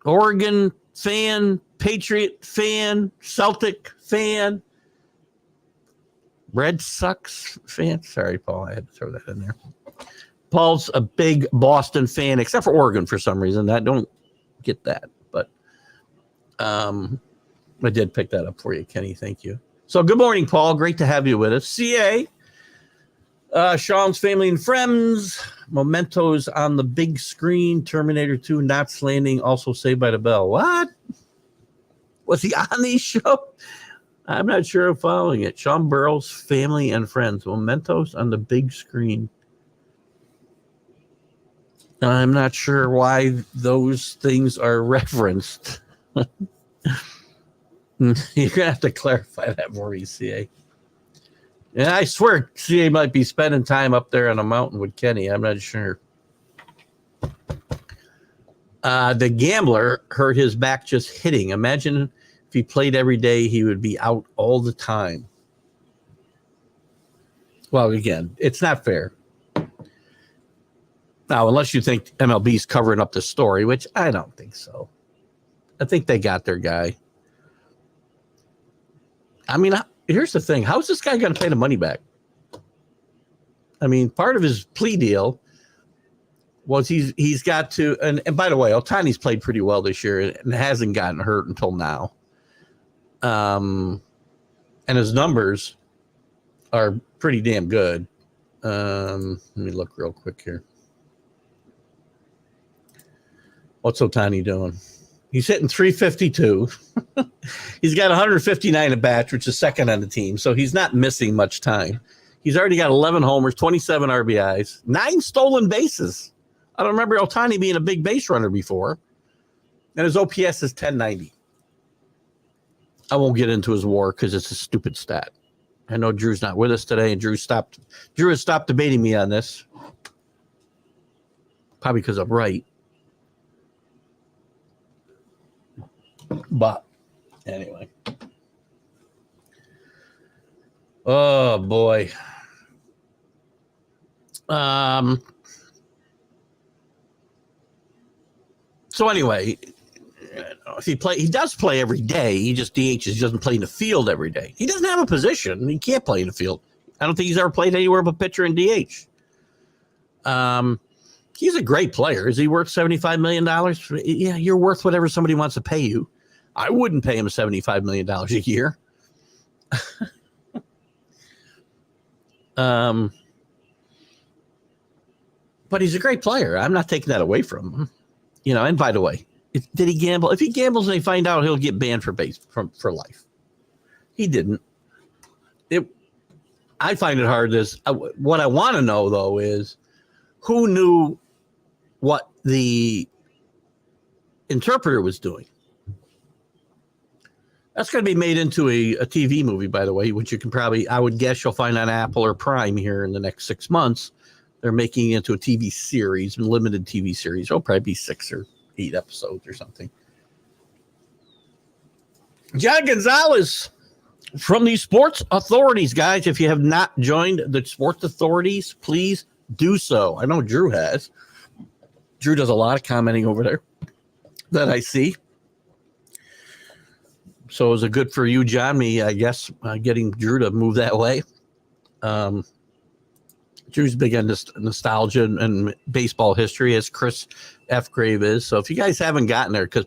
Oregon fan, Patriot fan, Celtic fan, Red Sox fan. Sorry, Paul, I had to throw that in there. Paul's a big Boston fan, except for Oregon for some reason. I don't get that, but I did pick that up for you, Kenny. Thank you. So good morning, Paul. Great to have you with us. CA, Sean's family and friends, Mementos on the big screen, Terminator 2, Knots Landing, also Saved by the Bell. What? Was he on these shows? I'm not sure of following it. Sean Burrow's family and friends, Mementos on the big screen. I'm not sure why those things are referenced. You're going to have to clarify that for me, CA. And I swear CA might be spending time up there on a mountain with Kenny. I'm not sure. The gambler hurt his back just hitting. Imagine if he played every day, he would be out all the time. Well, again, it's not fair. Now, unless you think MLB's covering up the story, which I don't think so. I think they got their guy. I mean, here's the thing. How's this guy going to pay the money back? I mean, part of his plea deal was he's got to, and by the way, Ohtani's played pretty well this year and hasn't gotten hurt until now. And his numbers are pretty damn good. Let me look real quick here. What's Ohtani doing? He's hitting 352. He's got 159 at bats, which is second on the team. So he's not missing much time. He's already got 11 homers, 27 RBIs, 9 stolen bases. I don't remember Ohtani being a big base runner before. And his OPS is 1090. I won't get into his WAR because it's a stupid stat. I know Drew's not with us today, and Drew has stopped debating me on this. Probably because I'm right. But anyway. Oh boy. So anyway, if he does play every day. He just DHs. He doesn't play in the field every day. He doesn't have a position. He can't play in the field. I don't think he's ever played anywhere but pitcher and DH. He's a great player. Is he worth $75 million? Yeah, you're worth whatever somebody wants to pay you. I wouldn't pay him $75 million a year. But he's a great player. I'm not taking that away from him. You know, and by the way, did he gamble? If he gambles and they find out, he'll get banned for life. He didn't. I find it hard. What I want to know, though, is who knew what the interpreter was doing. That's going to be made into a TV movie, by the way, which you can probably, I would guess you'll find on Apple or Prime here in the next 6 months. They're making it into a TV series, a limited TV series. It'll probably be 6 or 8 episodes or something. John Gonzalez from the Sports Authorities, guys. If you have not joined the Sports Authorities, please do so. I know Drew has. Drew does a lot of commenting over there that I see. So is it good for you, John? Me, I guess, getting Drew to move that way. Drew's big on nostalgia and baseball history, as Chris F. Grave is. So if you guys haven't gotten there, because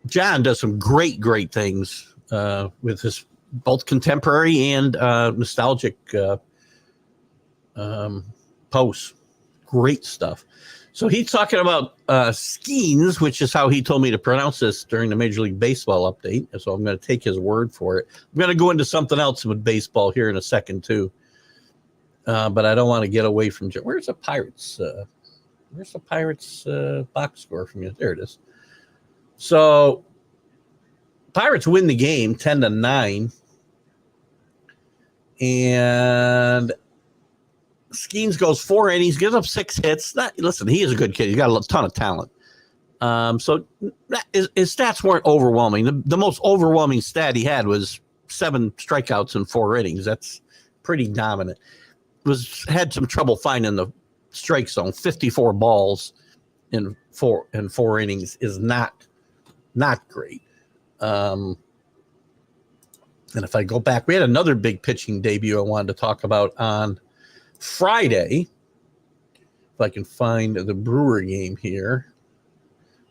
John does some great things with his both contemporary and nostalgic posts. Great stuff. So he's talking about Skeens, which is how he told me to pronounce this during the Major League Baseball update. So I'm going to take his word for it. I'm going to go into something else with baseball here in a second, too. But I don't want to get away from – where's the Pirates? Box score from you? There it is. So Pirates win the game 10-9. And – Skeens goes 4 innings, gives up 6 hits. Listen, he is a good kid. He's got a ton of talent. So his stats weren't overwhelming. The most overwhelming stat he had was 7 strikeouts in 4 innings. That's pretty dominant. Had some trouble finding the strike zone. 54 balls in four innings is not great. And if I go back, we had another big pitching debut I wanted to talk about on Friday. If I can find the Brewer game here,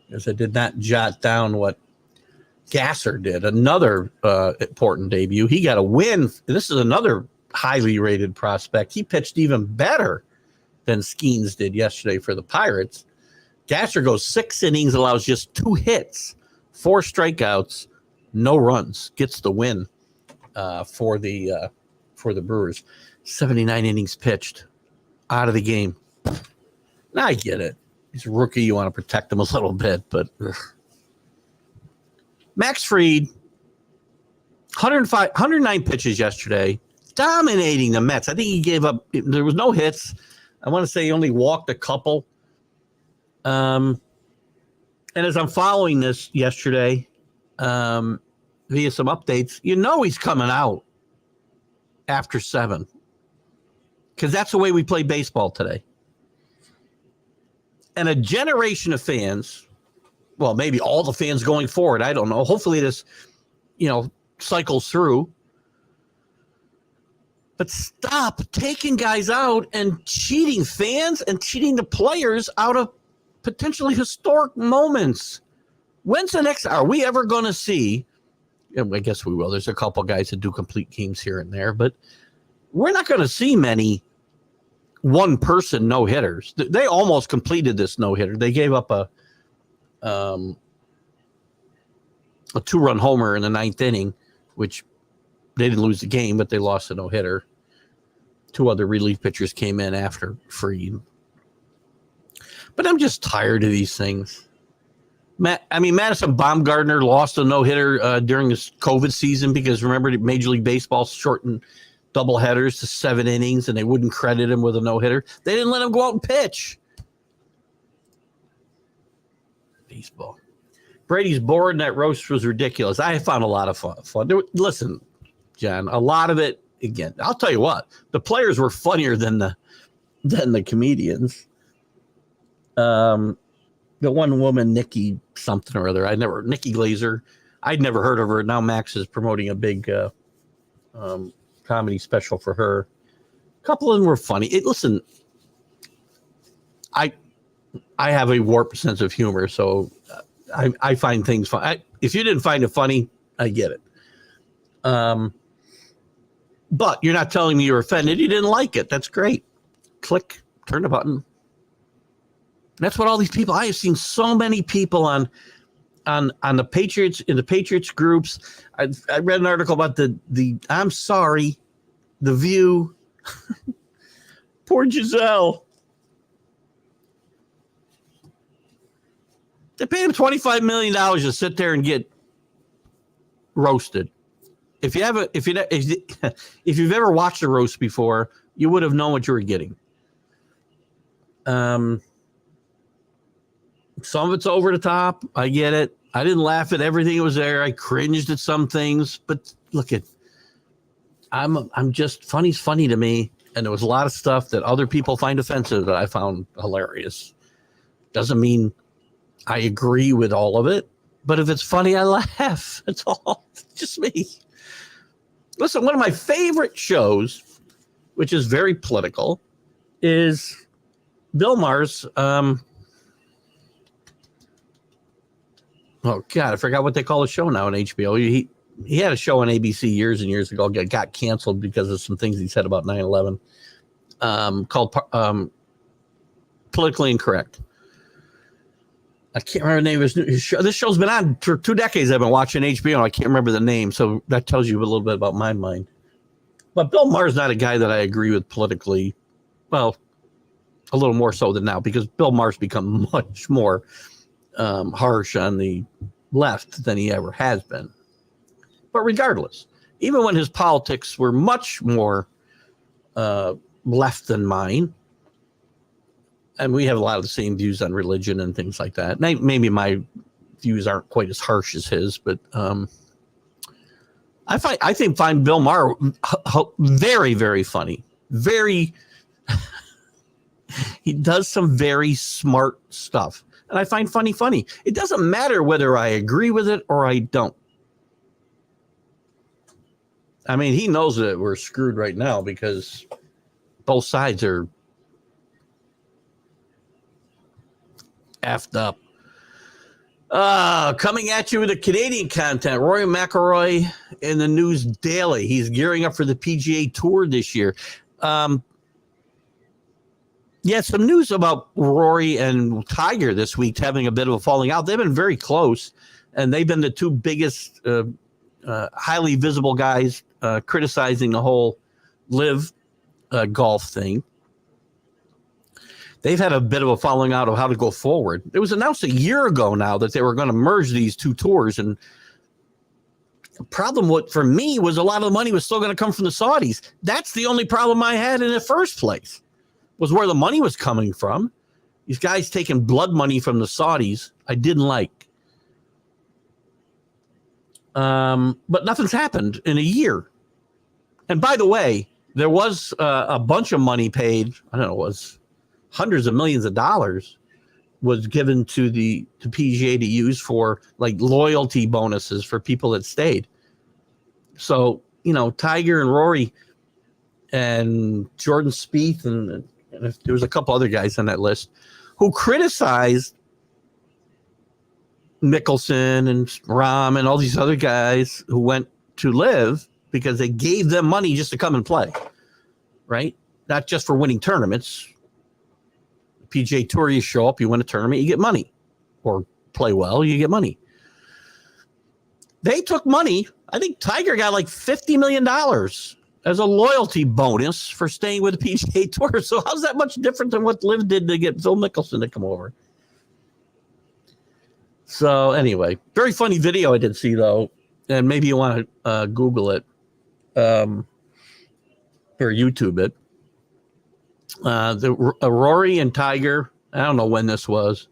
because I did not jot down what Gasser did. Another important debut. He got a win. This is another highly rated prospect. He pitched even better than Skeens did yesterday for the Pirates. Gasser goes 6 innings, allows just 2 hits, 4 strikeouts, no runs, gets the win for the Brewers. 79 innings pitched, out of the game. Now I get it. He's a rookie. You want to protect him a little bit, but Max Fried, 109 pitches yesterday, dominating the Mets. I think he gave up. There was no hits. I want to say he only walked a couple. And as I'm following this yesterday, via some updates, he's coming out after 7, because that's the way we play baseball today. And a generation of fans, well, maybe all the fans going forward, I don't know. Hopefully this, cycles through. But stop taking guys out and cheating fans and cheating the players out of potentially historic moments. When's the next? Are we ever going to see? I guess we will. There's a couple guys that do complete games here and there, but we're not going to see many one-person no-hitters. They almost completed this no-hitter. They gave up a 2-run homer in the 9th inning, which they didn't lose the game, but they lost a no-hitter. 2 other relief pitchers came in after Fried. But I'm just tired of these things. Madison Bumgarner lost a no-hitter during this COVID season because, remember, Major League Baseball shortened doubleheaders to 7 innings, and they wouldn't credit him with a no-hitter. They didn't let him go out and pitch. Baseball. Brady's bored, and that roast was ridiculous. I found a lot of fun. Listen, John, a lot of it, again, I'll tell you what, the players were funnier than the comedians. The one woman, Nikki something or other, Nikki Glazer, I'd never heard of her. Now Max is promoting a big comedy special for her. A couple of them were funny. Listen, I have a warped sense of humor, so I find things fun. If you didn't find it funny, I get it. But you're not telling me you're offended. You didn't like it. That's great. Click, turn the button. That's what all these people. I have seen so many people on the Patriots, in the Patriots groups. I read an article about the I'm sorry, The View. Poor Giselle. They paid him $25 million to sit there and get roasted. If you've ever watched a roast before, you would have known what you were getting. Some of it's over the top. I get it. I didn't laugh at everything that was there. I cringed at some things, but look at, I'm just, funny's funny to me. And there was a lot of stuff that other people find offensive that I found hilarious. Doesn't mean I agree with all of it, but if it's funny, I laugh. That's all. It's just me. Listen, one of my favorite shows, which is very political, is Bill Maher's, oh God, I forgot what they call the show now on HBO. He had a show on ABC years and years ago, got canceled because of some things he said about 9/11, called Politically Incorrect. I can't remember the name of his show. This show's been on for 2 decades. I've been watching HBO, and I can't remember the name, so that tells you a little bit about my mind. But Bill Maher's not a guy that I agree with politically. Well, a little more so than now, because Bill Maher's become much more harsh on the left than he ever has been. But regardless, even when his politics were much more left than mine, and we have a lot of the same views on religion and things like that. Maybe my views aren't quite as harsh as his, but I find Bill Maher very, very funny. Very, he does some very smart stuff, and I find funny. It doesn't matter whether I agree with it or I don't. I mean, he knows that we're screwed right now because both sides are effed up. Coming at you with the Canadian content, Rory McIlroy in the news daily. He's gearing up for the PGA Tour this year. Some news about Rory and Tiger this week having a bit of a falling out. They've been very close, and they've been the two biggest highly visible guys criticizing the whole live golf thing. They've had a bit of a falling out of how to go forward. It was announced a year ago now that they were going to merge these two tours. And the problem for me was a lot of the money was still going to come from the Saudis. That's the only problem I had in the first place, was where the money was coming from. These guys taking blood money from the Saudis, I didn't like. But nothing's happened in a year. And by the way, there was a bunch of money paid. I don't know, it was hundreds of millions of dollars was given to the PGA to use for like loyalty bonuses for people that stayed. So, Tiger and Rory and Jordan Spieth and there was a couple other guys on that list who criticized Mickelson and Rahm and all these other guys who went to live because they gave them money just to come and play, right? Not just for winning tournaments. PGA Tour, you show up, you win a tournament, you get money. Or play well, you get money. They took money. I think Tiger got like $50 million as a loyalty bonus for staying with the PGA Tour. So how's that much different than what Liv did to get Phil Mickelson to come over? So anyway, very funny video I did see, though. And maybe you want to Google it or YouTube it. Rory and Tiger, I don't know when this was.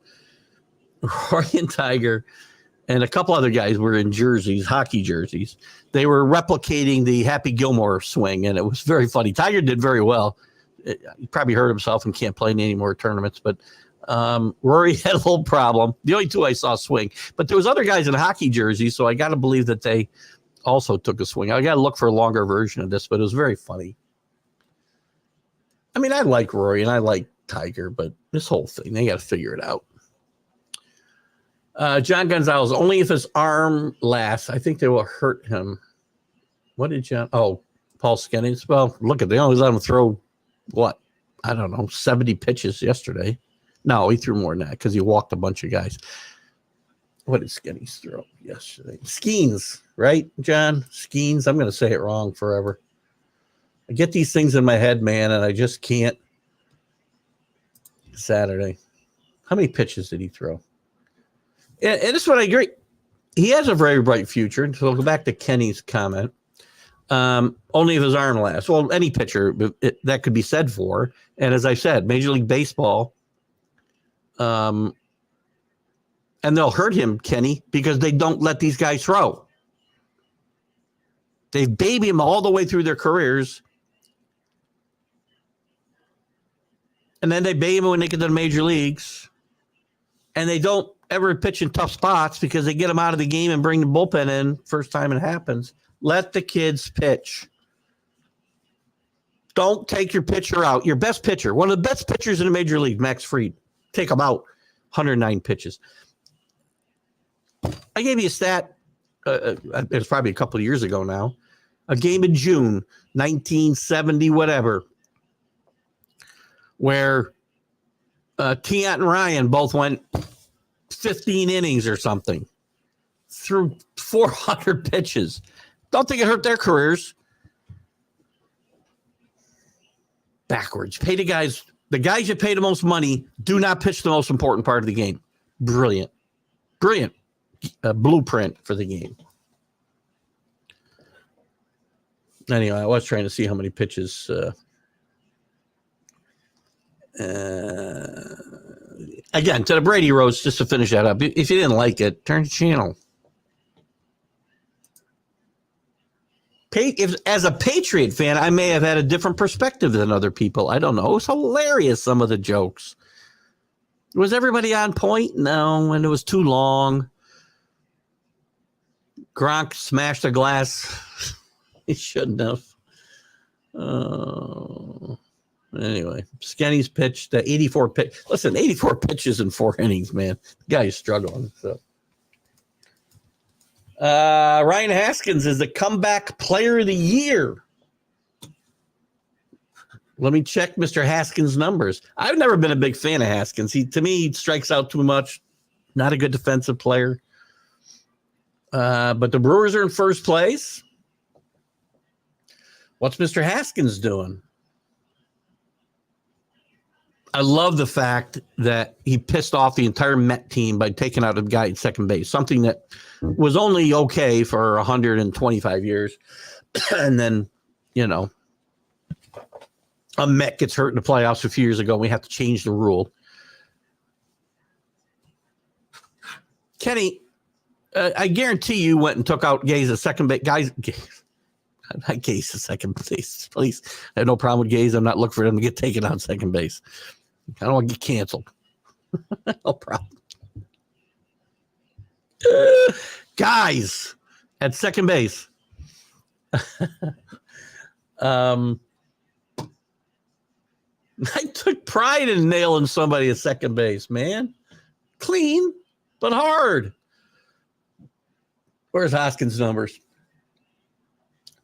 Rory and Tiger and a couple other guys were in jerseys, hockey jerseys. They were replicating the Happy Gilmore swing, and it was very funny. Tiger did very well. He probably hurt himself and can't play in any more tournaments, but Rory had a little problem. The only two I saw swing. But there was other guys in hockey jerseys, so I got to believe that they also took a swing. I got to look for a longer version of this, but it was very funny. I mean, I like Rory and I like Tiger, but this whole thing, they got to figure it out. John Gonzalez, only if his arm lasts. I think they will hurt him. What did John? Oh, Paul Skennings. Well, look at they always let him throw, what? I don't know, 70 pitches yesterday. No, he threw more than that because he walked a bunch of guys. What did Skennings throw yesterday? Skeens, right, John? Skeens. I'm going to say it wrong forever. I get these things in my head, man, and I just can't. Saturday. How many pitches did he throw? And this is what I agree. He has a very bright future. So we'll go back to Kenny's comment. Only if his arm lasts. Well, any pitcher, that could be said for. And as I said, Major League Baseball, and they'll hurt him, Kenny, because they don't let these guys throw. They baby him all the way through their careers. And then they baby him when they get to the major leagues. And they don't ever pitch in tough spots because they get them out of the game and bring the bullpen in first time it happens. Let the kids pitch. Don't take your pitcher out. Your best pitcher, one of the best pitchers in the major league, Max Fried. Take him out. 109 pitches. I gave you a stat. It's probably a couple of years ago now. A game in June, 1970, whatever, where Tiant and Ryan both went 15 innings or something, threw 400 pitches. Don't think it hurt their careers. Backwards. Pay the guys you pay the most money, do not pitch the most important part of the game. Brilliant. Brilliant blueprint for the game. Anyway, I was trying to see how many pitches. Again, to the Brady Roast, just to finish that up. If you didn't like it, turn the channel. If, as a Patriot fan, I may have had a different perspective than other people. I don't know. It was hilarious, some of the jokes. Was everybody on point? No, and it was too long. Gronk smashed a glass. He shouldn't have. Anyway, Skenny's pitched 84 pitch. Listen, 84 pitches in 4 innings, man. The guy is struggling. So, Ryan Haskins is the comeback player of the year. Let me check Mr. Haskins' numbers. I've never been a big fan of Haskins. To me, he strikes out too much. Not a good defensive player. But the Brewers are in first place. What's Mr. Haskins doing? I love the fact that he pissed off the entire Met team by taking out a guy at second base, something that was only okay for 125 years. And then, a Met gets hurt in the playoffs a few years ago. We have to change the rule. Kenny, I guarantee you went and took out Gaze at second base. Not Gaze at second base, please. I have no problem with Gaze. I'm not looking for them to get taken out second base. I don't want to get canceled. No problem. Guys at second base. I took pride in nailing somebody at second base, man. Clean, but hard. Where's Hoskins' numbers?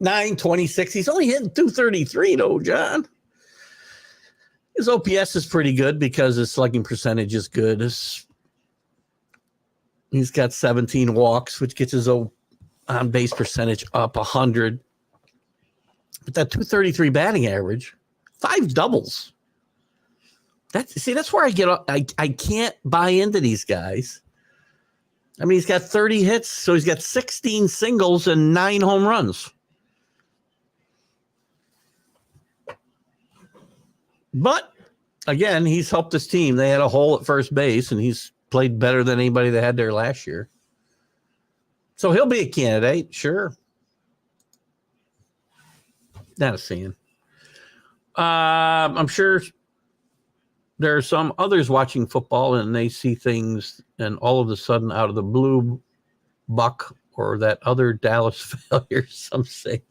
926. He's only hitting 233, though, John. His OPS is pretty good because his slugging percentage is good. He's got 17 walks, which gets his on-base percentage up 100. But that 233 batting average, 5 doubles. That's where I can't buy into these guys. I mean, he's got 30 hits, so he's got 16 singles and 9 home runs. But, again, he's helped his team. They had a hole at first base, and he's played better than anybody they had there last year. So he'll be a candidate, sure. Not a fan. I'm sure there are some others watching football, and they see things, and all of a sudden, out of the blue, Buck or that other Dallas failure, some say,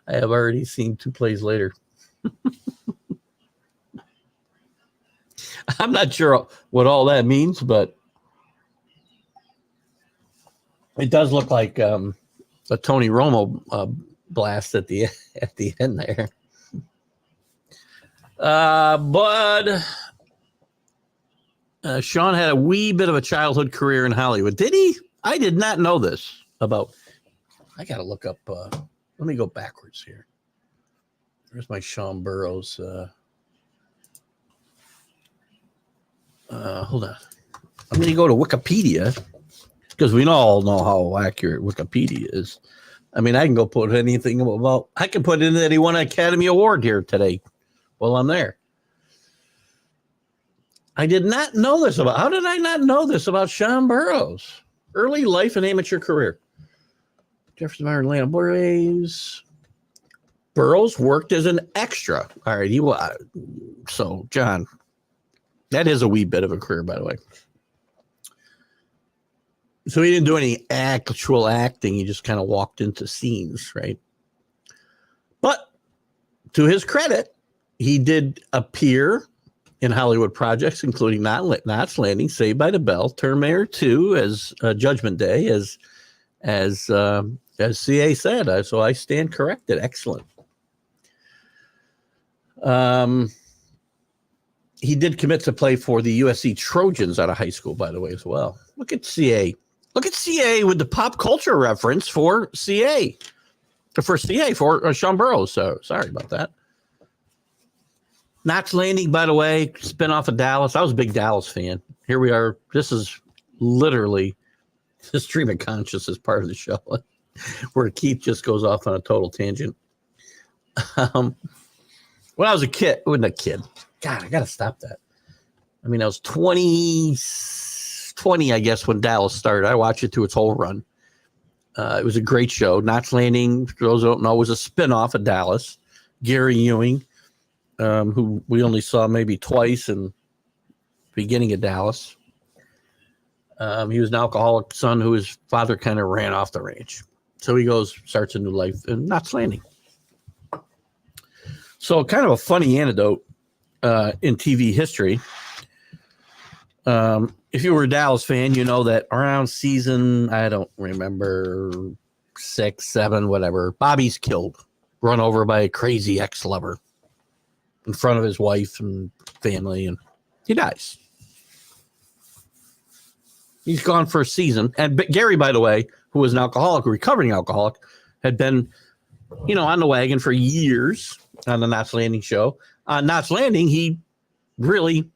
I have already seen 2 plays later. I'm not sure what all that means, but it does look like a Tony Romo blast at the end there. But Sean had a wee bit of a childhood career in Hollywood. Did he? I did not know this about. I got to look up. Let me go backwards here. There's my Sean Burrows. Hold on. I'm going to go to Wikipedia because we all know how accurate Wikipedia is. I mean, I can go put anything about. I can put in that he won an Academy Award here today while I'm there. I did not know this about. How did I not know this about Sean Burrows? Early life and amateur career. Jefferson Atlanta Braves. Burrows worked as an extra. All right, so John. That is a wee bit of a career, by the way. So he didn't do any actual acting. He just kind of walked into scenes, right? But to his credit, he did appear in Hollywood projects, including Knots Landing, Saved by the Bell, Terminator 2, as Judgment Day, as CA said. So I stand corrected. Excellent. He did commit to play for the USC Trojans out of high school, by the way, as well. Look at CA. Look at CA with the pop culture reference for CA. For Sean Burrows. So sorry about that. Knots Landing, by the way, spinoff of Dallas. I was a big Dallas fan. Here we are. This is literally the stream of consciousness part of the show where Keith just goes off on a total tangent. When I was a kid, I wasn't a kid. God, I got to stop that. I mean, I was 20, I guess, when Dallas started. I watched it through its whole run. It was a great show. Knots Landing, for those who don't know, was a spinoff of Dallas. Gary Ewing, who we only saw maybe twice in the beginning of Dallas. He was an alcoholic son who his father kind of ran off the ranch. So he starts a new life in Knots Landing. So kind of a funny anecdote in TV history. If you were a Dallas fan, you know that around season, I don't remember, 6, 7, whatever, Bobby's killed, run over by a crazy ex-lover in front of his wife and family, and he dies. He's gone for a season. And Gary, by the way, who was an alcoholic, a recovering alcoholic, had been, on the wagon for years on the Knots Landing show. On Knots Landing, he really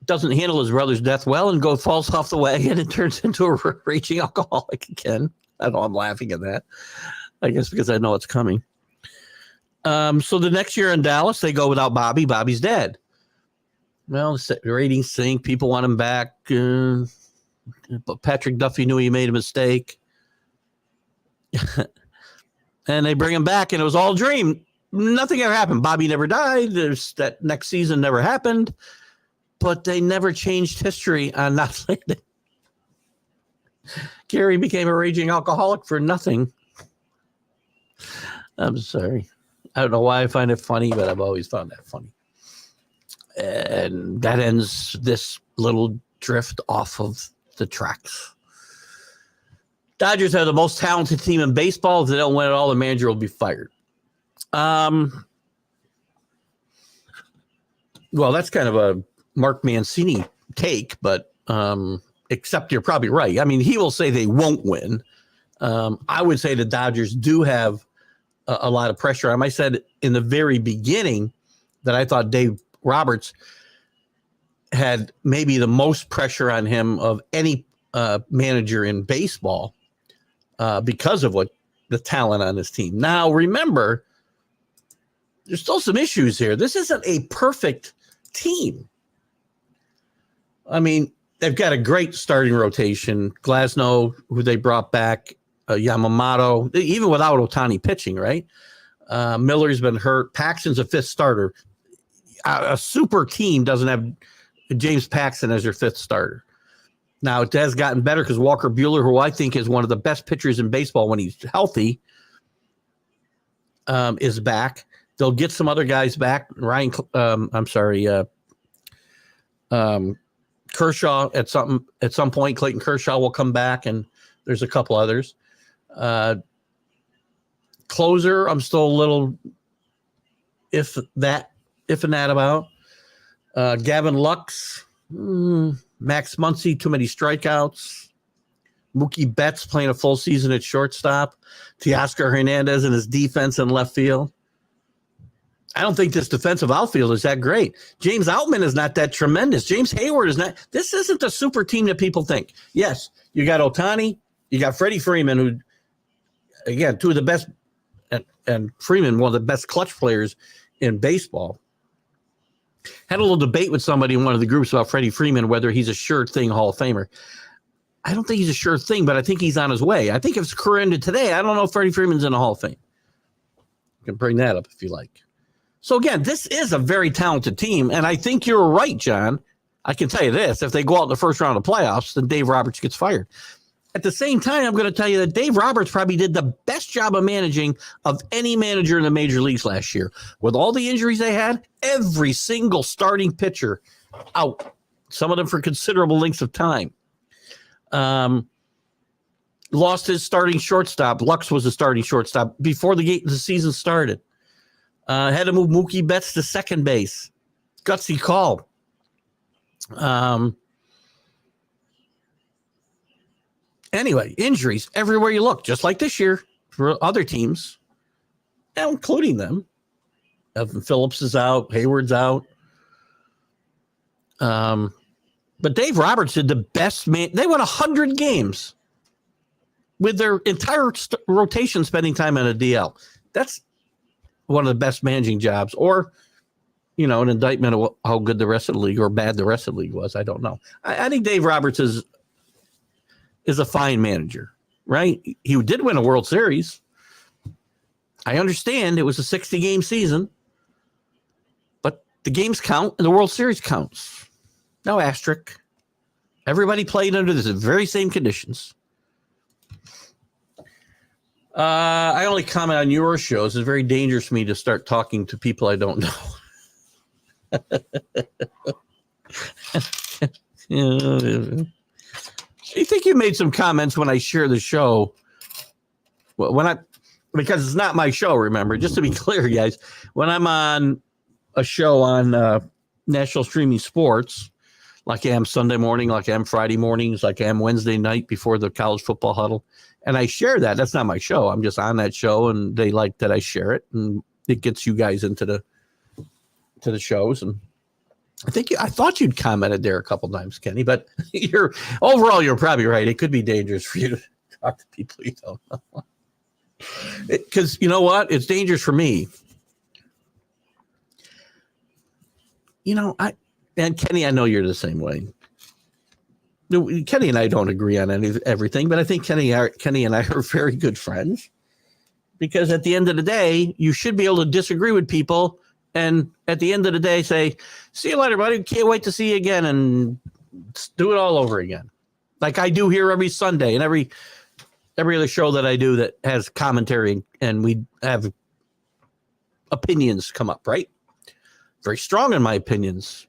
doesn't handle his brother's death well and falls off the wagon and turns into a raging alcoholic again. I know I'm laughing at that, I guess, because I know it's coming. So the next year in Dallas, they go without Bobby. Bobby's dead. Well, the ratings sink. People want him back. But Patrick Duffy knew he made a mistake. And they bring him back, and it was all a dream. Nothing ever happened. Bobby never died. That next season never happened. But they never changed history on Knots Landing. Gary became a raging alcoholic for nothing. I'm sorry. I don't know why I find it funny, but I've always found that funny. And that ends this little drift off of the tracks. Dodgers have the most talented team in baseball. If they don't win it all, the manager will be fired. Well, that's kind of a Mark Mancini take, but except you're probably right. I mean, he will say they won't win. I would say the Dodgers do have a lot of pressure. I said in the very beginning that I thought Dave Roberts had maybe the most pressure on him of any manager in baseball because of the talent on his team. Now, remember, there's still some issues here. This isn't a perfect team. I mean, they've got a great starting rotation. Glasnow, who they brought back, Yamamoto, even without Ohtani pitching, right? Miller's been hurt. Paxton's a fifth starter. A super team doesn't have James Paxton as their fifth starter. Now, it has gotten better because Walker Buehler, who I think is one of the best pitchers in baseball when he's healthy, is back. They'll get some other guys back. Kershaw at some point. Clayton Kershaw will come back, and there's a couple others. Closer, I'm still a little if and that about. Gavin Lux, Max Muncy, too many strikeouts. Mookie Betts playing a full season at shortstop. Teoscar Hernandez and his defense in left field. I don't think this defensive outfield is that great. James Outman is not that tremendous. James Hayward is not. This isn't the super team that people think. Yes, you got Ohtani. You got Freddie Freeman, who, again, two of the best, and Freeman, one of the best clutch players in baseball. Had a little debate with somebody in one of the groups about Freddie Freeman, whether he's a sure thing Hall of Famer. I don't think he's a sure thing, but I think he's on his way. I think if his career ended today, I don't know if Freddie Freeman's in the Hall of Fame. You can bring that up if you like. So, again, this is a very talented team, and I think you're right, John. I can tell you this. If they go out in the first round of playoffs, then Dave Roberts gets fired. At the same time, I'm going to tell you that Dave Roberts probably did the best job of managing of any manager in the major leagues last year. With all the injuries they had, every single starting pitcher out, some of them for considerable lengths of time. Lost his starting shortstop. Lux was the starting shortstop before the season started. Had to move Mookie Betts to second base. Gutsy call. Anyway, injuries everywhere you look, just like this year for other teams, including them. Evan Phillips is out. Hayward's out. But Dave Roberts did the best man. They won 100 games with their entire rotation spending time on a DL. That's one of the best managing jobs, or, an indictment of how good the rest of the league or bad the rest of the league was. I don't know. I think Dave Roberts is a fine manager. right? He did win a World Series. I understand it was a 60-game season, but the games count and the World Series counts. No asterisk. Everybody played under the very same conditions. I only comment on your shows. It's very dangerous for me to start talking to people I don't know. You think you made some comments when I share the show? Well, because it's not my show, remember, just to be clear, guys, when I'm on a show on National Streaming Sports, like I am Sunday morning, like I am Friday mornings, like I am Wednesday night before the college football huddle, and I share that. That's not my show. I'm just on that show, and they like that I share it, and it gets you guys into the shows. And I thought you'd commented there a couple times, Kenny, but you're probably right. It could be dangerous for you to talk to people you don't know. Because you know what? It's dangerous for me. And Kenny, I know you're the same way. Kenny and I don't agree on everything, but I think Kenny and I are very good friends, because at the end of the day, you should be able to disagree with people, and at the end of the day, say, "See you later, buddy. Can't wait to see you again," and do it all over again, like I do here every Sunday and every other show that I do that has commentary, and we have opinions come up, right? Very strong in my opinions.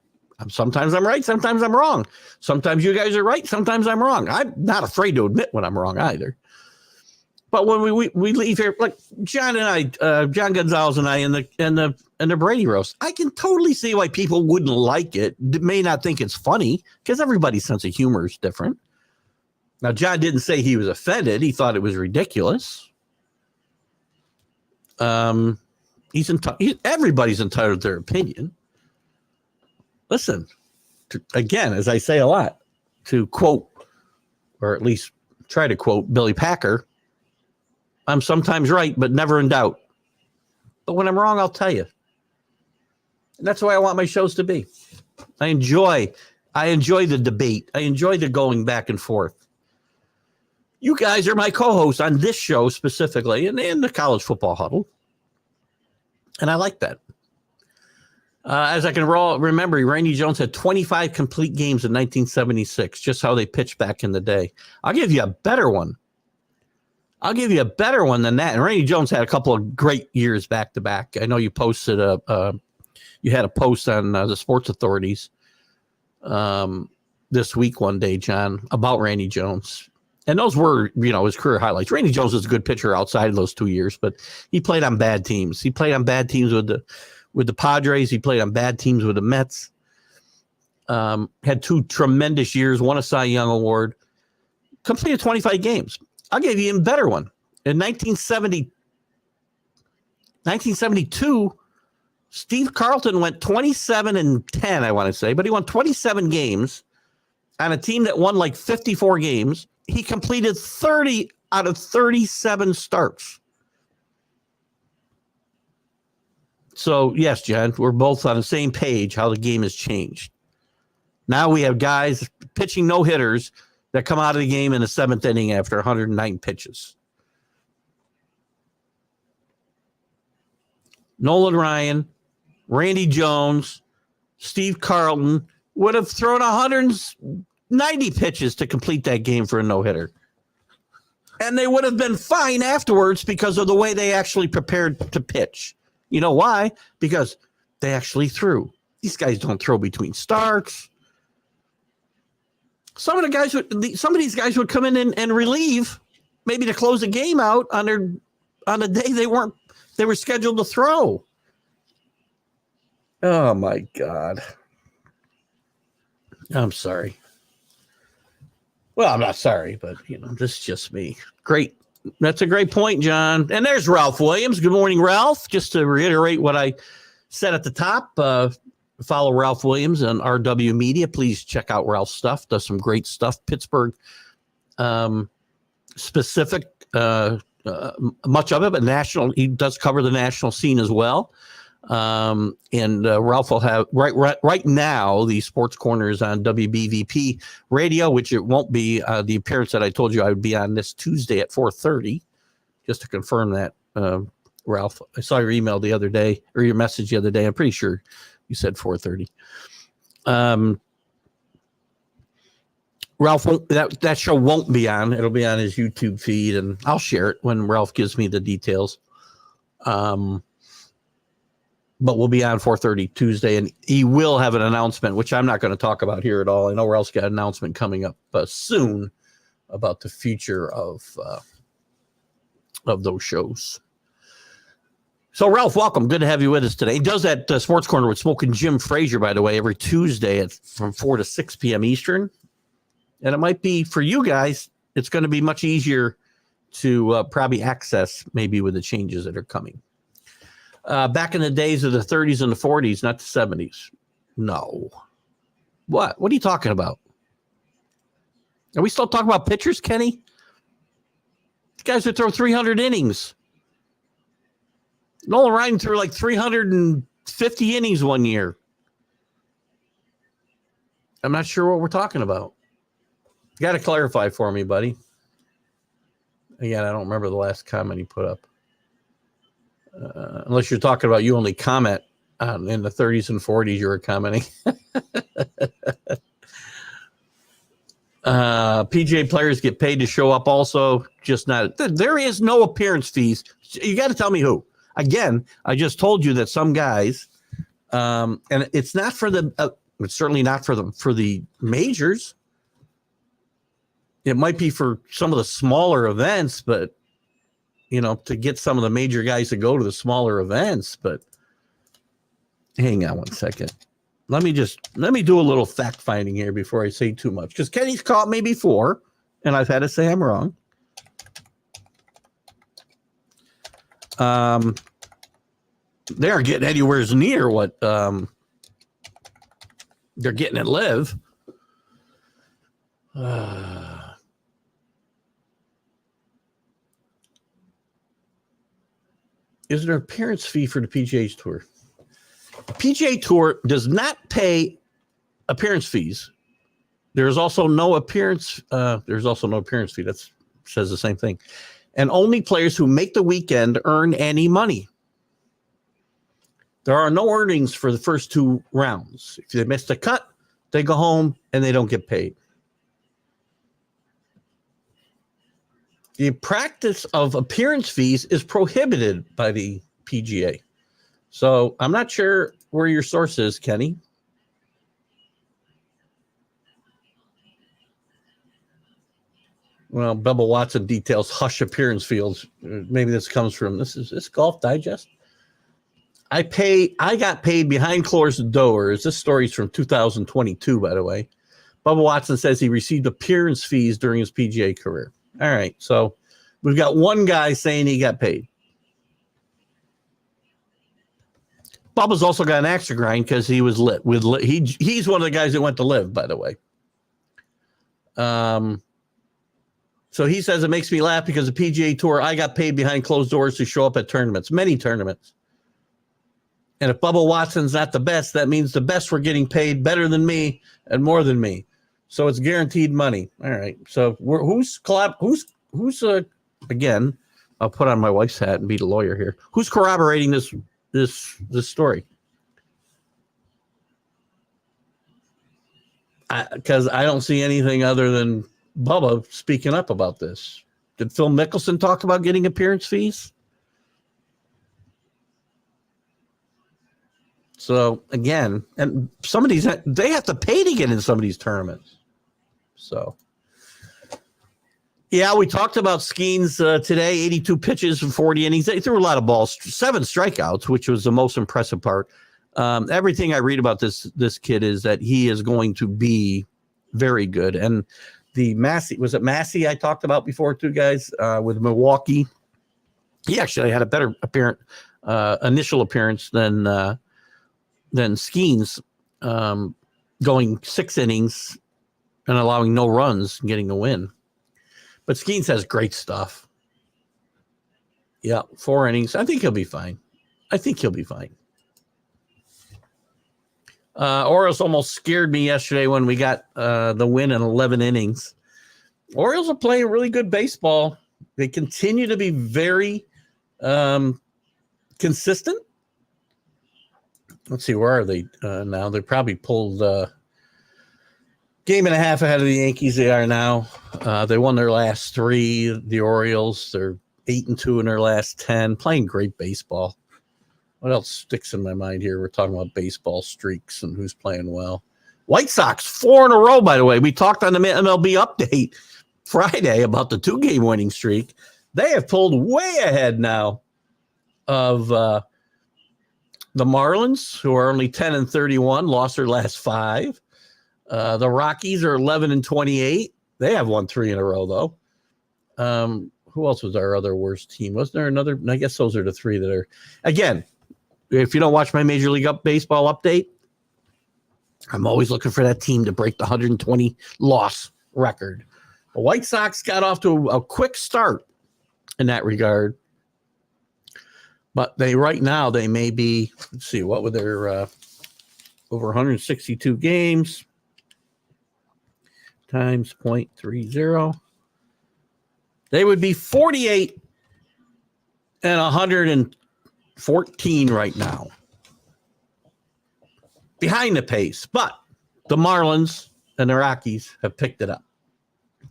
Sometimes I'm right, sometimes I'm wrong. Sometimes you guys are right, sometimes I'm wrong. I'm not afraid to admit when I'm wrong either. But when we leave here, like John and I, John Gonzalez and I, in the Brady roast, I can totally see why people wouldn't like it. May not think it's funny, because everybody's sense of humor is different. Now, John didn't say he was offended; he thought it was ridiculous. Everybody's entitled to their opinion. Listen, again, as I say a lot, to quote, or at least try to quote Billy Packer, I'm sometimes right, but never in doubt. But when I'm wrong, I'll tell you. And that's the way I want my shows to be. I enjoy the debate. I enjoy the going back and forth. You guys are my co-hosts on this show specifically, and in the college football huddle. And I like that. As I can remember, Randy Jones had 25 complete games in 1976, just how they pitched back in the day. I'll give you a better one. Than that. And Randy Jones had a couple of great years back to back. I know you posted you had a post on the Sports Authorities this week one day, John, about Randy Jones. And those were, his career highlights. Randy Jones is a good pitcher outside of those 2 years, but he played on bad teams. He played on bad teams with the Padres. He played on bad teams with the Mets. Had 2 tremendous years, won a Cy Young Award, completed 25 games. I'll give you an even better one. In 1972, Steve Carlton went 27-10, I want to say, but he won 27 games on a team that won like 54 games. He completed 30 out of 37 starts. So, yes, Jen, we're both on the same page how the game has changed. Now we have guys pitching no-hitters that come out of the game in the 7th inning after 109 pitches. Nolan Ryan, Randy Jones, Steve Carlton would have thrown 190 pitches to complete that game for a no-hitter. And they would have been fine afterwards because of the way they actually prepared to pitch. You know why? Because they actually threw. These guys don't throw between starts. Some of these guys would come in and relieve, maybe to close the game out on a day they were scheduled to throw. Oh my God. I'm sorry. Well, I'm not sorry, but this is just me. Great. That's a great point, John. And there's Ralph Williams. Good morning, Ralph. Just to reiterate what I said at the top, follow Ralph Williams on RW Media. Please check out Ralph's stuff. Does some great stuff. Pittsburgh specific, much of it, but national. He does cover the national scene as well. And Ralph will have right now the Sports Corner is on WBVP radio, which it won't be the appearance that I told you I would be on this Tuesday at 4:30. Just to confirm that, Ralph, I saw your email the other day or your message the other day. I'm pretty sure you said 4:30. Ralph, that show won't be on. It'll be on his YouTube feed, and I'll share it when Ralph gives me the details. But we'll be on 4:30 Tuesday, and he will have an announcement, which I'm not going to talk about here at all. I know Ralph's got an announcement coming up soon about the future of those shows. So, Ralph, welcome. Good to have you with us today. He does that Sports Corner with Smoking Jim Frazier, by the way, every Tuesday from 4 to 6 p.m. Eastern. And it might be, for you guys, it's going to be much easier to probably access maybe with the changes that are coming. Back in the days of the 30s and the 40s, not the 70s. No. What? What are you talking about? Are we still talking about pitchers, Kenny? These guys would throw 300 innings. Nolan Ryan threw like 350 innings one year. I'm not sure what we're talking about. You got to clarify for me, buddy. Again, I don't remember the last comment he put up. Unless you're talking about you only comment in the 30s and 40s, you were commenting. PGA players get paid to show up also, just not. There is no appearance fees. You got to tell me who. Again, I just told you that some guys, and it's not for the, it's certainly not for the majors. It might be for some of the smaller events, but to get some of the major guys to go to the smaller events. But hang on one second. Let me do a little fact finding here before I say too much, because Kenny's caught me before, and I've had to say I'm wrong. They aren't getting anywhere near what they're getting at Live. Is there an appearance fee for the PGA Tour? The PGA Tour does not pay appearance fees. There's also no appearance fee. That says the same thing. And only players who make the weekend earn any money. There are no earnings for the first two rounds. If they miss the cut, they go home and they don't get paid. The practice of appearance fees is prohibited by the PGA. So I'm not sure where your source is, Kenny. Well, Bubba Watson details hush appearance fields. Maybe this comes from this Golf Digest. I got paid behind closed doors. This story's from 2022, by the way. Bubba Watson says he received appearance fees during his PGA career. All right, so we've got one guy saying he got paid. Bubba's also got an axe to grind because he was lit. He's one of the guys that went to Live, by the way. So he says it makes me laugh because the PGA Tour, I got paid behind closed doors to show up at tournaments, many tournaments. And if Bubba Watson's not the best, that means the best were getting paid better than me and more than me. So it's guaranteed money. All right. So who's again, I'll put on my wife's hat and be the lawyer here. Who's corroborating this story? Because I don't see anything other than Bubba speaking up about this. Did Phil Mickelson talk about getting appearance fees? So again, and some of these, they have to pay to get in some of these tournaments. So, yeah, we talked about Skeens today, 82 pitches and 40 innings. They threw a lot of balls, 7 strikeouts, which was the most impressive part. Everything I read about this kid is that he is going to be very good. And the Massey, was it Massey I talked about before too, guys, with Milwaukee? He actually had a better initial appearance than Skeens, going 6 innings and allowing no runs and getting a win. But Skeens has great stuff. Yeah, 4 innings. I think he'll be fine. Orioles almost scared me yesterday when we got the win in 11 innings. Orioles are playing really good baseball. They continue to be very consistent. Let's see, where are they now? They probably pulled game and a half ahead of the Yankees. They are now. They won their last 3. The Orioles, they're 8-2 in their last 10. Playing great baseball. What else sticks in my mind here? We're talking about baseball streaks and who's playing well. White Sox, 4 in a row, by the way. We talked on the MLB update Friday about the 2-game winning streak. They have pulled way ahead now of the Marlins, who are only 10-31, lost their last 5. The Rockies are 11-28. They have won 3 in a row, though. Who else was our other worst team? Wasn't there another? I guess those are the 3 that are, again, if you don't watch my Major League Baseball update, I'm always looking for that team to break the 120 loss record. The White Sox got off to a quick start in that regard. But right now they may be, let's see, what were their over 162 games times 0.30. They would be 48 and 114 right now. Behind the pace. But the Marlins and the Rockies have picked it up.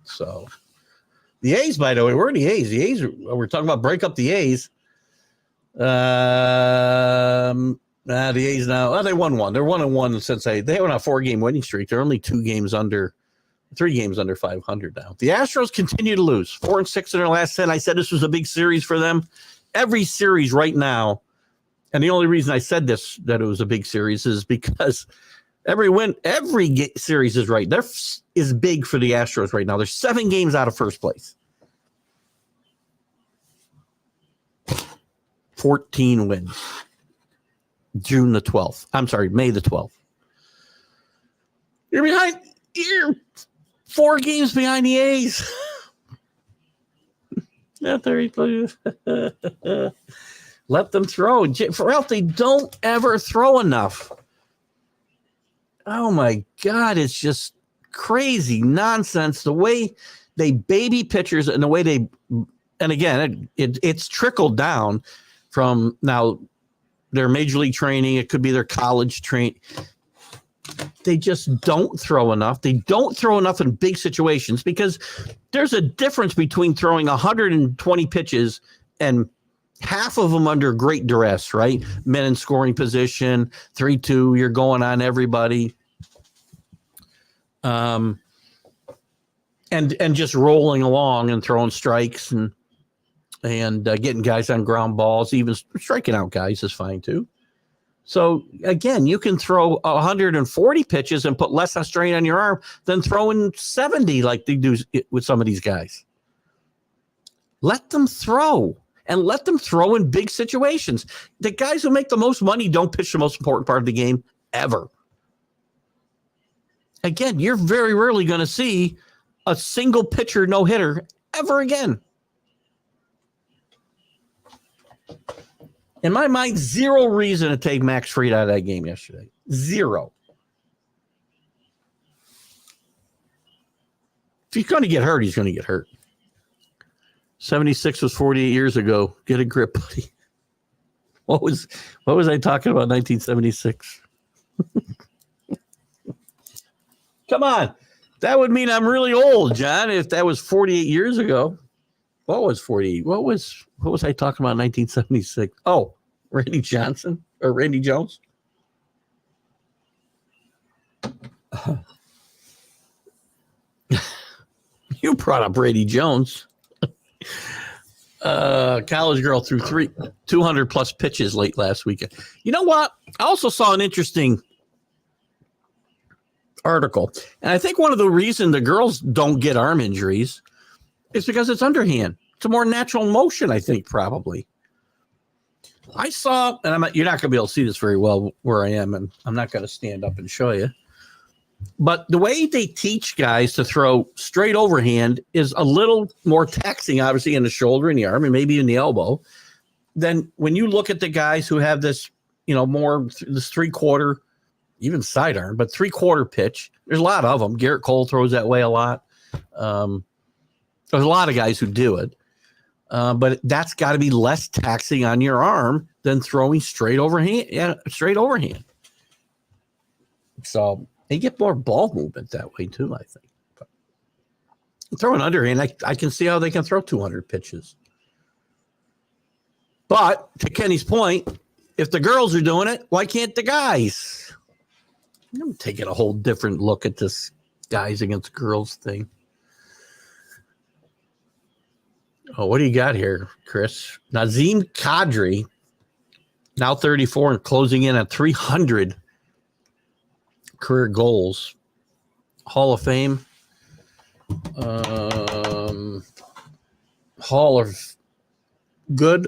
So the A's, by the way, we're in the A's. The A's, we're talking about break up the A's. The A's now, well, they won 1. They're 1-1 since they went on a 4-game winning streak. They're only 3 games under 500 now. The Astros continue to lose 4-6 in their last 10. I said this was a big series for them. Every series right now, and the only reason I said this, that it was a big series, is because every series is right. There is big for the Astros right now. They're 7 games out of first place. 14 wins. May the 12th. You're 4 games behind the A's. Let them throw. For else they don't ever throw enough. Oh my God, it's just crazy nonsense. The way they baby pitchers and the way they, and again, it's trickled down from now their major league training. It could be their college training. They just don't throw enough. They don't throw enough in big situations because there's a difference between throwing 120 pitches and half of them under great duress, right? Men in scoring position, 3-2, you're going on everybody. And just rolling along and throwing strikes and getting guys on ground balls, even striking out guys is fine too. So again, you can throw 140 pitches and put less strain on your arm than throwing 70 like they do with some of these guys. Let them throw, and let them throw in big situations. The guys who make the most money don't pitch the most important part of the game ever. Again, you're very rarely going to see a single pitcher no-hitter ever again. In my mind, 0 reason to take Max Fried out of that game yesterday. 0. If he's going to get hurt, he's going to get hurt. 76 was 48 years ago. Get a grip, buddy. What was I talking about? 1976. Come on. That would mean I'm really old, John, if that was 48 years ago. What was 48? What was I talking about in 1976? Oh, Randy Johnson or Randy Jones? You brought up Randy Jones. College girl threw 200 plus pitches late last weekend. You know what? I also saw an interesting article, and I think one of the reasons the girls don't get arm injuries is because it's underhand. It's a more natural motion, I think, probably. I saw, and you're not going to be able to see this very well where I am, and I'm not going to stand up and show you. But the way they teach guys to throw straight overhand is a little more taxing, obviously, in the shoulder and the arm and maybe in the elbow than when you look at the guys who have this, more this 3/4 even sidearm, but 3/4 pitch. There's a lot of them. Garrett Cole throws that way a lot. There's a lot of guys who do it. But that's got to be less taxing on your arm than throwing straight overhand. Yeah, straight overhand. So they get more ball movement that way too, I think. But throwing underhand, I can see how they can throw 200 pitches. But to Kenny's point, if the girls are doing it, why can't the guys? I'm taking a whole different look at this guys against girls thing. Oh, what do you got here, Chris? Nazem Kadri, now 34 and closing in at 300 career goals. Hall of Fame. Hall of Good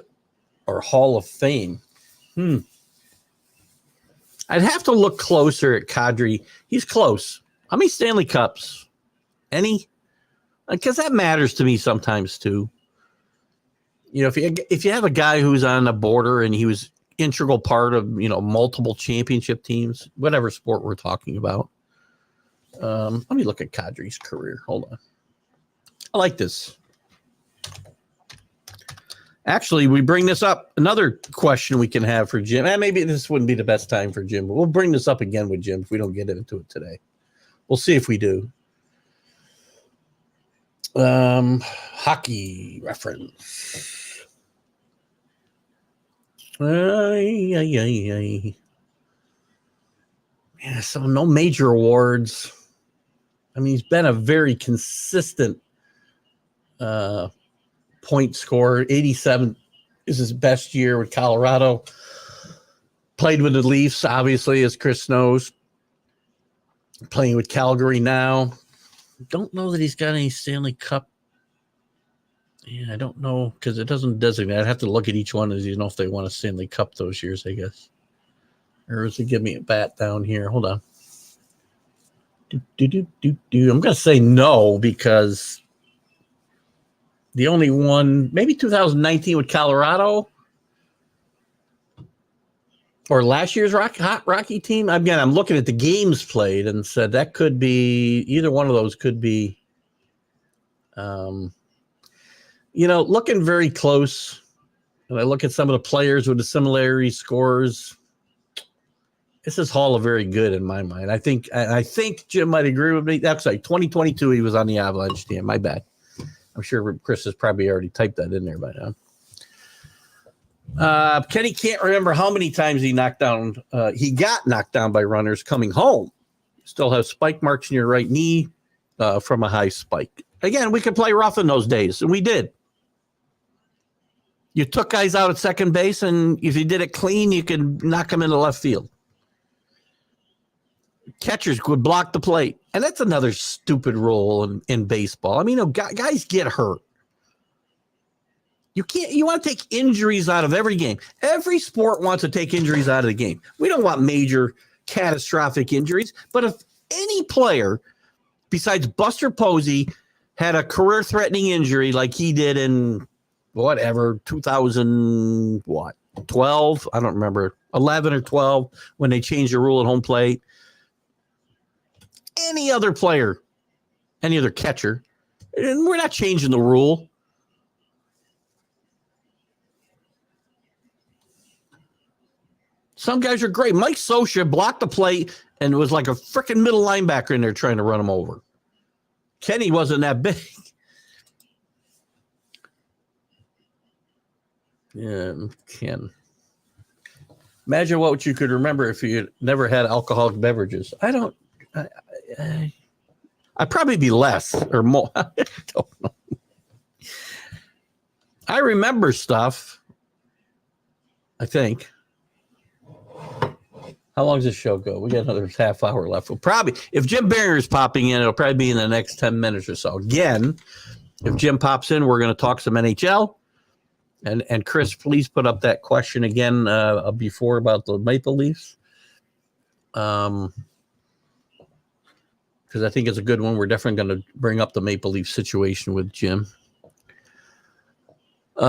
or Hall of Fame? I'd have to look closer at Kadri. He's close. How many Stanley Cups? Any? Because that matters to me sometimes too. You know, if you have a guy who's on the border and he was integral part of, you know, multiple championship teams, whatever sport we're talking about. Let me look at Kadri's career. Hold on. I like this. Actually, we bring this up. Another question we can have for Jim. Maybe this wouldn't be the best time for Jim, but we'll bring this up again with Jim if we don't get into it today. We'll see if we do. Hockey reference. Yeah, so no major awards. I mean, he's been a very consistent point scorer. 87 is his best year with Colorado. Played with the Leafs, obviously, as Chris knows. Playing with Calgary now. Don't know that he's got any Stanley Cup. Yeah, I don't know because it doesn't designate. I'd have to look at each one as you know if they won a Stanley Cup those years, I guess. Or does it give me a bat down here? Hold on. I'm going to say no because the only one, maybe 2019 with Colorado or last year's Rocky team. Again, I'm looking at the games played and said that could be either one of those could be. You know, looking very close, and I look at some of the players with the similarity scores. This is Hall of Very Good in my mind. I think Jim might agree with me. That's like 2022. He was on the Avalanche team. My bad. I'm sure Chris has probably already typed that in there by now. Kenny can't remember how many times he got knocked down by runners coming home. Still have spike marks in your right knee from a high spike. Again, we could play rough in those days, and we did. You took guys out at second base, and if you did it clean, you could knock them into left field. Catchers would block the plate, and that's another stupid rule in baseball. I mean, you know, guys get hurt. You want to take injuries out of every game. Every sport wants to take injuries out of the game. We don't want major catastrophic injuries, but if any player besides Buster Posey had a career-threatening injury like he did in 2012, I don't remember, 11 or 12 when they changed the rule at home plate. Any other player, any other catcher, and we're not changing the rule. Some guys are great. Mike Scioscia blocked the plate and was like a freaking middle linebacker in there trying to run him over. Kenny wasn't that big. Yeah, Ken. Imagine what you could remember if you never had alcoholic beverages. I'd probably be less or more. I don't know. I remember stuff, I think. How long does this show go? We got another half hour left. We'll probably, if Jim Biringer is popping in, it'll probably be in the next 10 minutes or so. Again, if Jim pops in, we're going to talk some NHL. And Chris, please put up that question again before about the Maple Leafs. Because I think it's a good one. We're definitely going to bring up the Maple Leaf situation with Jim. You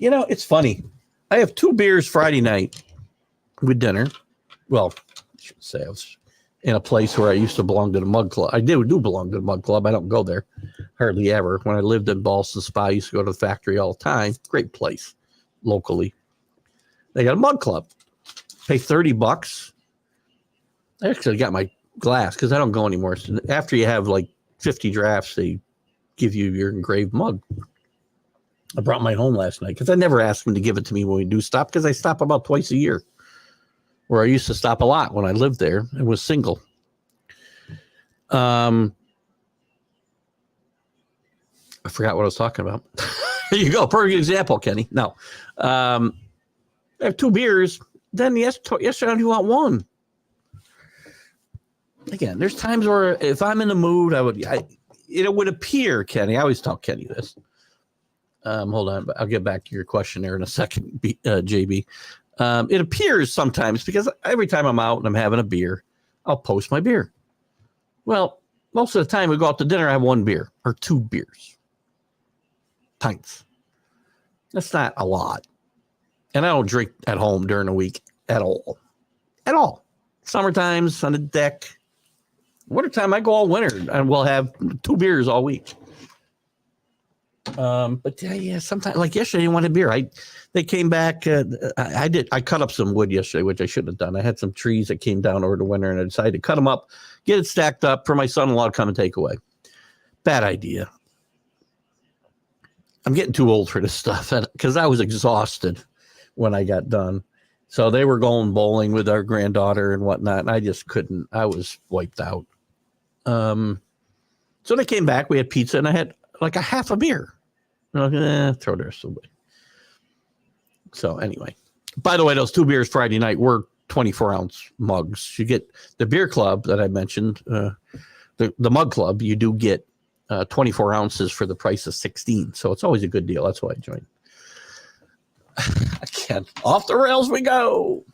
know, it's funny. I have 2 beers Friday night with dinner. well, I should say I was in a place where I used to belong to the Mug Club. I do belong to the Mug Club. I don't go there hardly ever. When I lived in Ballston Spa, I used to go to the factory all the time. Great place locally. They got a Mug Club. Pay $30. I actually got my glass because I don't go anymore. So after you have like 50 drafts, they give you your engraved mug. I brought mine home last night because I never asked them to give it to me when we do stop, because I stop about twice a year, where I used to stop a lot when I lived there and was single. I forgot what I was talking about. There you go. Perfect example, Kenny. No. I have 2 beers. Then yesterday I only want 1. Again, there's times where if I'm in the mood, it would appear, Kenny, I always tell Kenny this. Hold on, I'll get back to your question there in a second, JB. It appears sometimes, because every time I'm out and I'm having a beer, I'll post my beer. Well, most of the time we go out to dinner, I have 1 beer or 2 beers. Pints. That's not a lot. And I don't drink at home during the week at all. At all. Summertime's on the deck. Wintertime, I go all winter and we'll have 2 beers all week. But yeah, sometimes, like yesterday, I didn't want a beer. They came back. I cut up some wood yesterday, which I shouldn't have done. I had some trees that came down over the winter, and I decided to cut them up, get it stacked up for my son-in-law to come and take away. Bad idea. I'm getting too old for this stuff because I was exhausted when I got done. So they were going bowling with our granddaughter and whatnot, and I just couldn't. I was wiped out. So they came back. We had pizza, and I had like a half a beer. I'm like, throw the rest away. So anyway, by the way, those 2 beers Friday night were 24-ounce mugs. You get the beer club that I mentioned, the Mug Club. You do get 24 ounces for the price of 16. So it's always a good deal. That's why I joined. Again, off the rails we go.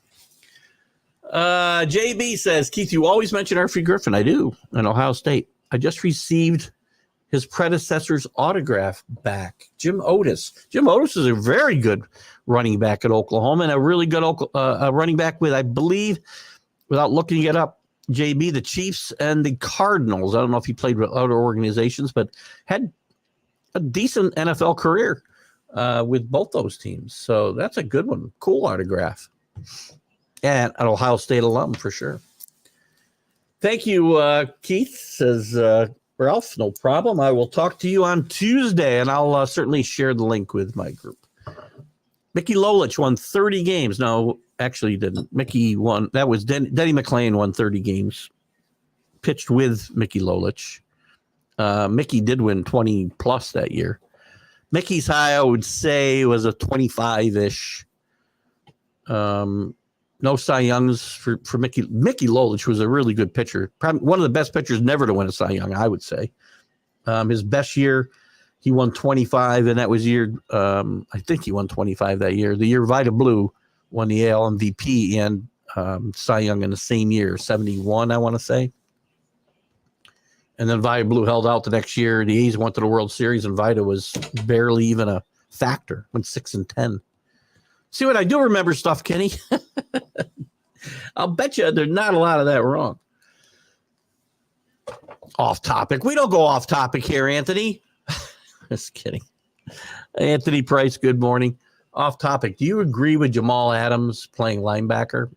JB says, Keith, you always mention Archie Griffin. I do, in Ohio State. I just received his predecessor's autograph back. Jim Otis. Jim Otis is a very good running back at Oklahoma, and a really good running back with, I believe, without looking it up, JB, the Chiefs and the Cardinals. I don't know if he played with other organizations, but had a decent NFL career with both those teams. So that's a good one. Cool autograph. And an Ohio State alum for sure. Thank you, Keith, says Ralph. No problem. I will talk to you on Tuesday, and I'll certainly share the link with my group. Mickey Lolich won 30 games. No, actually he didn't. Mickey won. That was Denny McClain won 30 games. Pitched with Mickey Lolich. Mickey did win 20 plus that year. Mickey's high, I would say, was a 25-ish. No Cy Youngs for Mickey. Mickey Lolich was a really good pitcher. Probably one of the best pitchers never to win a Cy Young, I would say. His best year, he won 25, and that was year, I think he won 25 that year. The year Vida Blue won the AL MVP and Cy Young in the same year, 71, I want to say. And then Vida Blue held out the next year. The A's went to the World Series, and Vida was barely even a factor, went 6-10. See what I do remember stuff, Kenny? I'll bet you there's not a lot of that wrong. Off topic. We don't go off topic here, Anthony. Just kidding. Anthony Price, good morning. Off topic. Do you agree with Jamal Adams playing linebacker?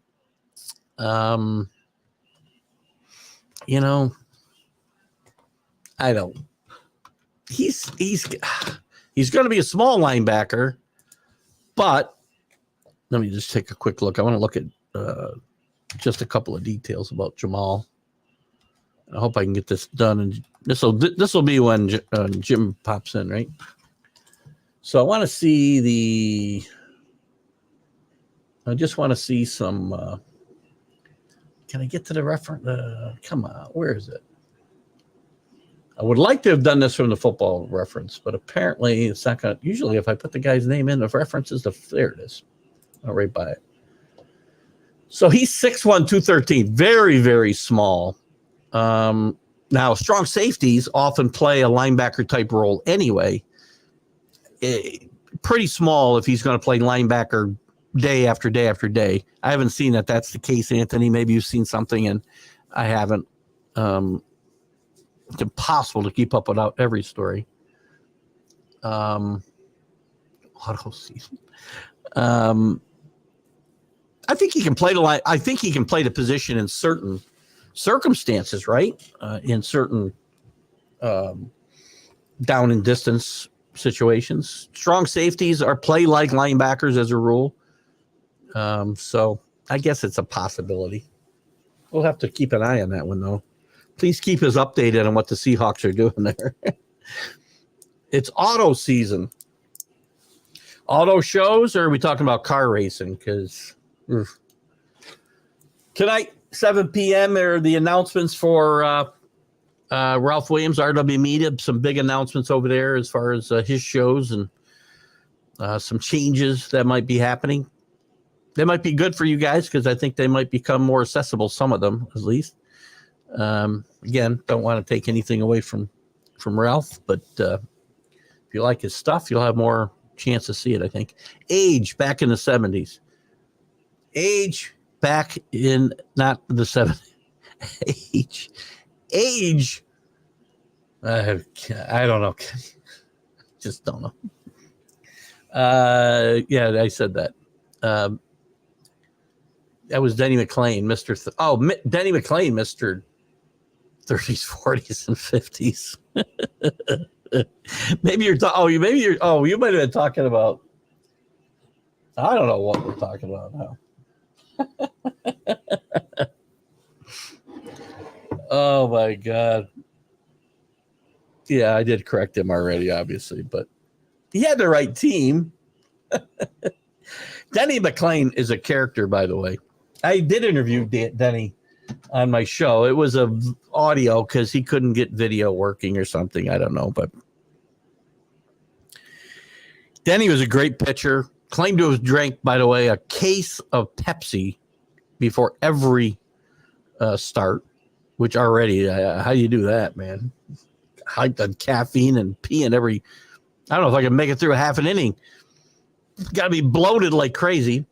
I don't. He's going to be a small linebacker, but let me just take a quick look. I want to look at just a couple of details about Jamal. I hope I can get this done, and this will be when Jim pops in, right? So I want to see I just want to see some. Can I get to the reference? Come on, where is it? I would like to have done this from the Football Reference, but apparently it's not going to. Usually, if I put the guy's name in, the references, there it is. I'll right by it. So he's 6'1", 213, very, very small. Now, strong safeties often play a linebacker type role anyway. Pretty small if he's going to play linebacker day after day after day. I haven't seen that that's the case, Anthony. Maybe you've seen something and I haven't. It's impossible to keep up without every story. Auto season. I think he can play the line. I think he can play the position in certain circumstances, right? In certain down and distance situations. Strong safeties are play like linebackers as a rule. So I guess it's a possibility. We'll have to keep an eye on that one, though. Please keep us updated on what the Seahawks are doing there. It's auto season. Auto shows, or are we talking about car racing? Because tonight, 7 p.m., are the announcements for Ralph Williams, RW Media. Some big announcements over there as far as his shows and some changes that might be happening. They might be good for you guys because I think they might become more accessible, some of them at least. Again, don't want to take anything away from Ralph, but if you like his stuff, you'll have more chance to see it, I think. Age back in the 70s. Age back in not the 70s. Age. I don't know. Just don't know. Yeah, I said that. That was Denny McClain, Mr. Denny McClain, Mr. 30s, 40s, and 50s. You might have been talking about. I don't know what we're talking about now. Oh my God. Yeah, I did correct him already, obviously, but he had the right team. Denny McClain is a character, by the way. I did interview Denny on my show. It was a audio because he couldn't get video working or something. I don't know, but Denny was a great pitcher. Claimed to have drank, by the way, a case of Pepsi before every start, which already, how do you do that, man? Hyped on caffeine and peeing every, I don't know if I can make it through a half an inning. Got to be bloated like crazy.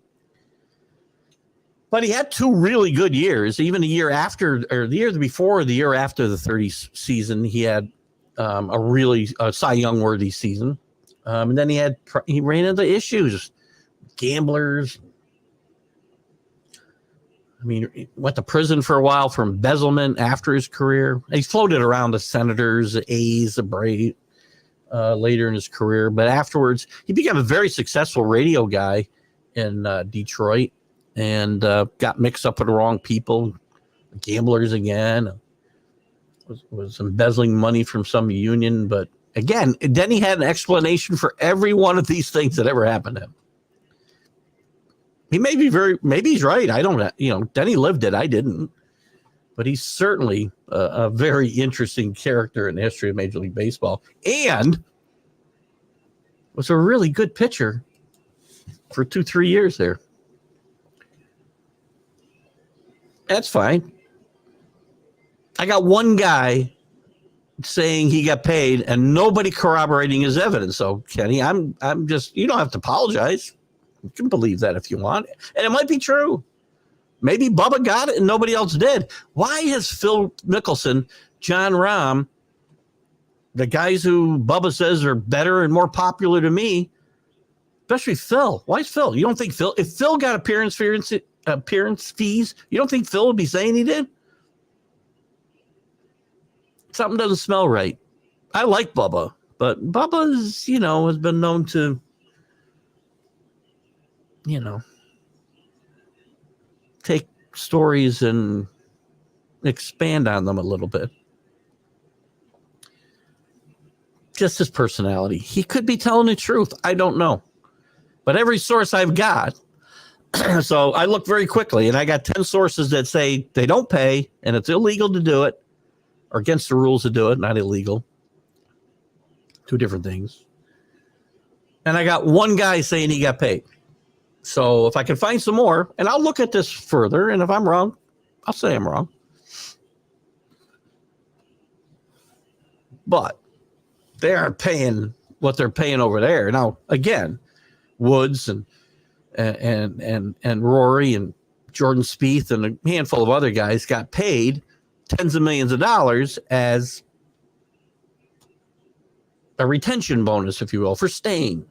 But he had 2 really good years. Even the year after, or the year before, the year after the 30s season, he had a really Cy Young worthy season. And then he ran into issues, gamblers. I mean, he went to prison for a while for embezzlement after his career. He floated around the Senators, the A's, the Braves later in his career. But afterwards, he became a very successful radio guy in Detroit. And got mixed up with the wrong people, gamblers again. Was embezzling money from some union. But again, then he had an explanation for every one of these things that ever happened to him. He may be maybe he's right. I don't, Denny lived it. I didn't. But he's certainly a very interesting character in the history of Major League Baseball. And was a really good pitcher for 2-3 years there. That's fine. I got one guy saying he got paid and nobody corroborating his evidence. So, Kenny, I'm just, you don't have to apologize. You can believe that if you want. And it might be true. Maybe Bubba got it and nobody else did. Why has Phil Mickelson, John Rahm, the guys who Bubba says are better and more popular to me, especially Phil? Why is Phil? You don't think Phil, if Phil got appearance fees, you don't think Phil would be saying he did? Something doesn't smell right. I like Bubba, but Bubba's, has been known to, take stories and expand on them a little bit. Just his personality. He could be telling the truth. I don't know. But every source I've got, so I look very quickly, and I got 10 sources that say they don't pay, and it's illegal to do it, or against the rules to do it, not illegal. 2 different things. And I got one guy saying he got paid. So if I can find some more, and I'll look at this further, and if I'm wrong, I'll say I'm wrong. But they aren't paying what they're paying over there. Now, again, Woods and and Rory and Jordan Spieth and a handful of other guys got paid tens of millions of dollars as a retention bonus, if you will, for staying.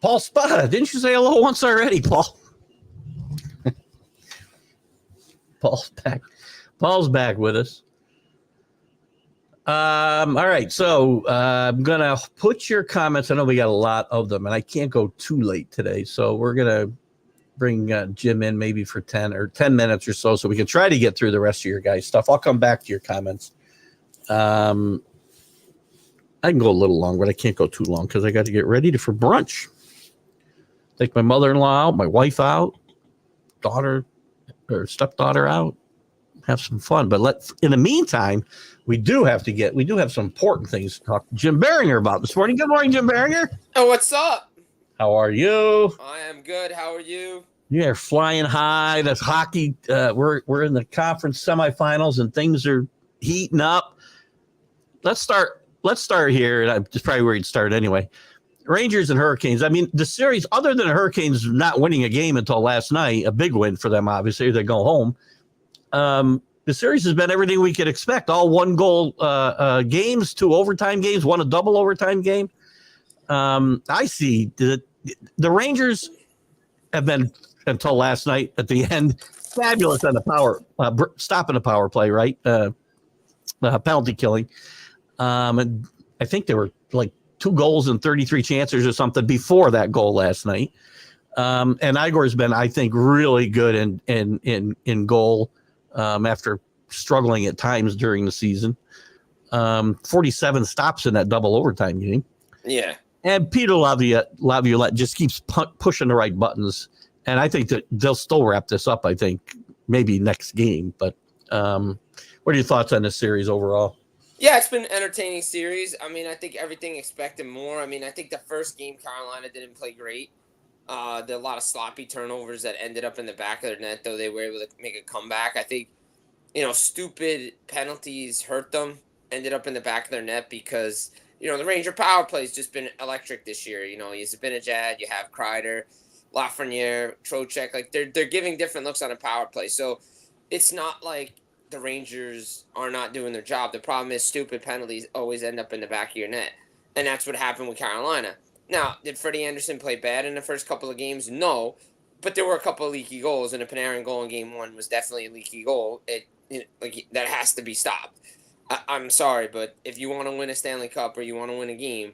Paul Spada, didn't you say hello once already, Paul? Paul's back. Paul's back with us. All right, so I'm gonna put your comments. I know we got a lot of them, and I can't go too late today, so we're gonna bring Jim in maybe for 10 minutes or so we can try to get through the rest of your guys' stuff. I'll come back to your comments. I can go a little long, but I can't go too long because I got to get ready for brunch. Take my mother-in-law out, my wife out, daughter or stepdaughter out, have some fun. But in the meantime, we do have some important things to talk to Jim Biringer about this morning. Good morning, Jim Biringer. Oh, what's up? How are you? I am good. How are you? You're flying high. That's hockey. We're in the conference semifinals and things are heating up. Let's start here. And it's probably where you'd start anyway. Rangers and Hurricanes. I mean, the series, other than the Hurricanes not winning a game until last night, a big win for them, obviously, they go home. The series has been everything we could expect. All one-goal games, 2 overtime games, 1 a double overtime game. I see the Rangers have been, until last night at the end, fabulous on the stopping the power play, right? Penalty killing. And I think they were like 2 goals and 33 chances or something before that goal last night. And Igor's been, I think, really good in goal after struggling at times during the season. 47 stops in that double overtime game. Yeah. And Peter Laviolette just keeps pushing the right buttons. And I think that they'll still wrap this up, I think, maybe next game. But what are your thoughts on this series overall? Yeah, it's been an entertaining series. I mean, I think everything expected more. I mean, I think the first game, Carolina didn't play great. There are a lot of sloppy turnovers that ended up in the back of their net, though they were able to make a comeback. I think, stupid penalties hurt them, ended up in the back of their net because, the Ranger power play has just been electric this year. You have Zibanejad, you have Kreider, Lafreniere, Trocheck. Like, they're giving different looks on a power play. So it's not like the Rangers are not doing their job. The problem is stupid penalties always end up in the back of your net. And that's what happened with Carolina. Now, did Freddie Anderson play bad in the first couple of games? No. But there were a couple of leaky goals, and a Panarin goal in Game 1 was definitely a leaky goal. That has to be stopped. I'm sorry, but if you want to win a Stanley Cup or you want to win a game,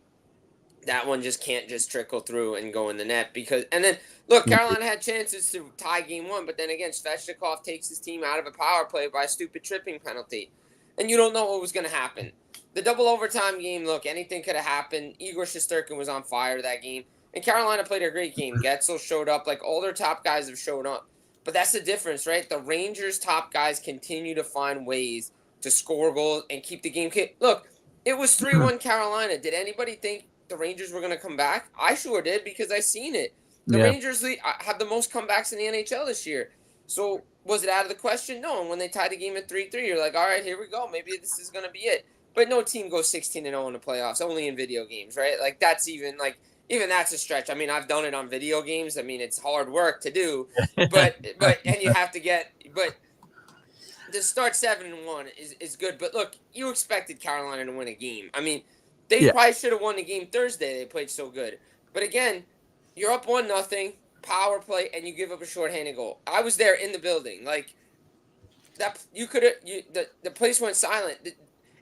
that one just can't just trickle through and go in the net. And then, look, Carolina had chances to tie Game 1, but then again, Svechnikov takes his team out of a power play by a stupid tripping penalty. And you don't know what was going to happen. The double overtime game, look, anything could have happened. Igor Shesterkin was on fire that game. And Carolina played a great game. Getzel showed up. Like, all their top guys have showed up. But that's the difference, right? The Rangers' top guys continue to find ways to score goals and keep the game. Look, it was 3-1 Carolina. Did anybody think the Rangers were going to come back? I sure did because I seen it. The Rangers have the most comebacks in the NHL this year. So was it out of the question? No. And when they tied the game at 3-3, you're like, all right, here we go. Maybe this is going to be it. But no team goes 16-0 in the playoffs, only in video games, right? Like, that's even that's a stretch. I mean, I've done it on video games. I mean, it's hard work to do, but you have to to start 7-1 is good. But look, you expected Carolina to win a game. I mean, they probably should have won the game Thursday. They played so good. But again, you're up 1-0, power play, and you give up a shorthanded goal. I was there in the building. Like, that you could have the place went silent.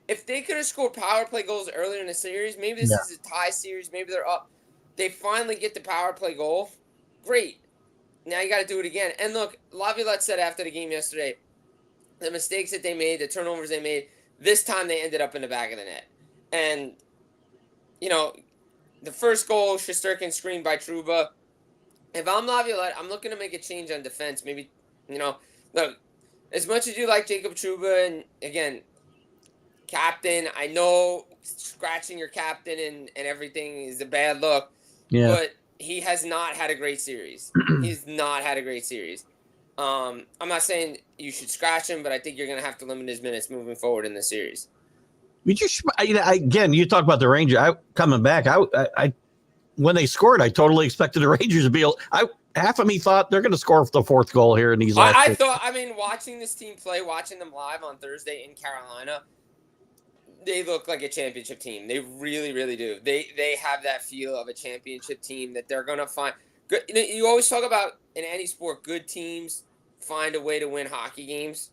If they could have scored power play goals earlier in the series, maybe this is a tie series, maybe they're up. They finally get the power play goal. Great. Now you got to do it again. And look, Laviolette said after the game yesterday, the mistakes that they made, the turnovers they made, this time they ended up in the back of the net. And, the first goal, Shesterkin screened by Trouba. If I'm Laviolette, I'm looking to make a change on defense. Maybe, look, as much as you like Jacob Trouba, and again, captain, I know scratching your captain and everything is a bad look, but he has not had a great series. He's not had a great series. I'm not saying you should scratch him, but I think you're going to have to limit his minutes moving forward in the series. Again, you talk about the Ranger. Coming back, I when they scored, I totally expected the Rangers to be. Half of me thought they're going to score the fourth goal here in these last. I thought. I mean, watching this team play, watching them live on Thursday in Carolina, they look like a championship team. They really, really do. They have that feel of a championship team that they're going to find. Good. You always talk about in any sport, good teams find a way to win hockey games.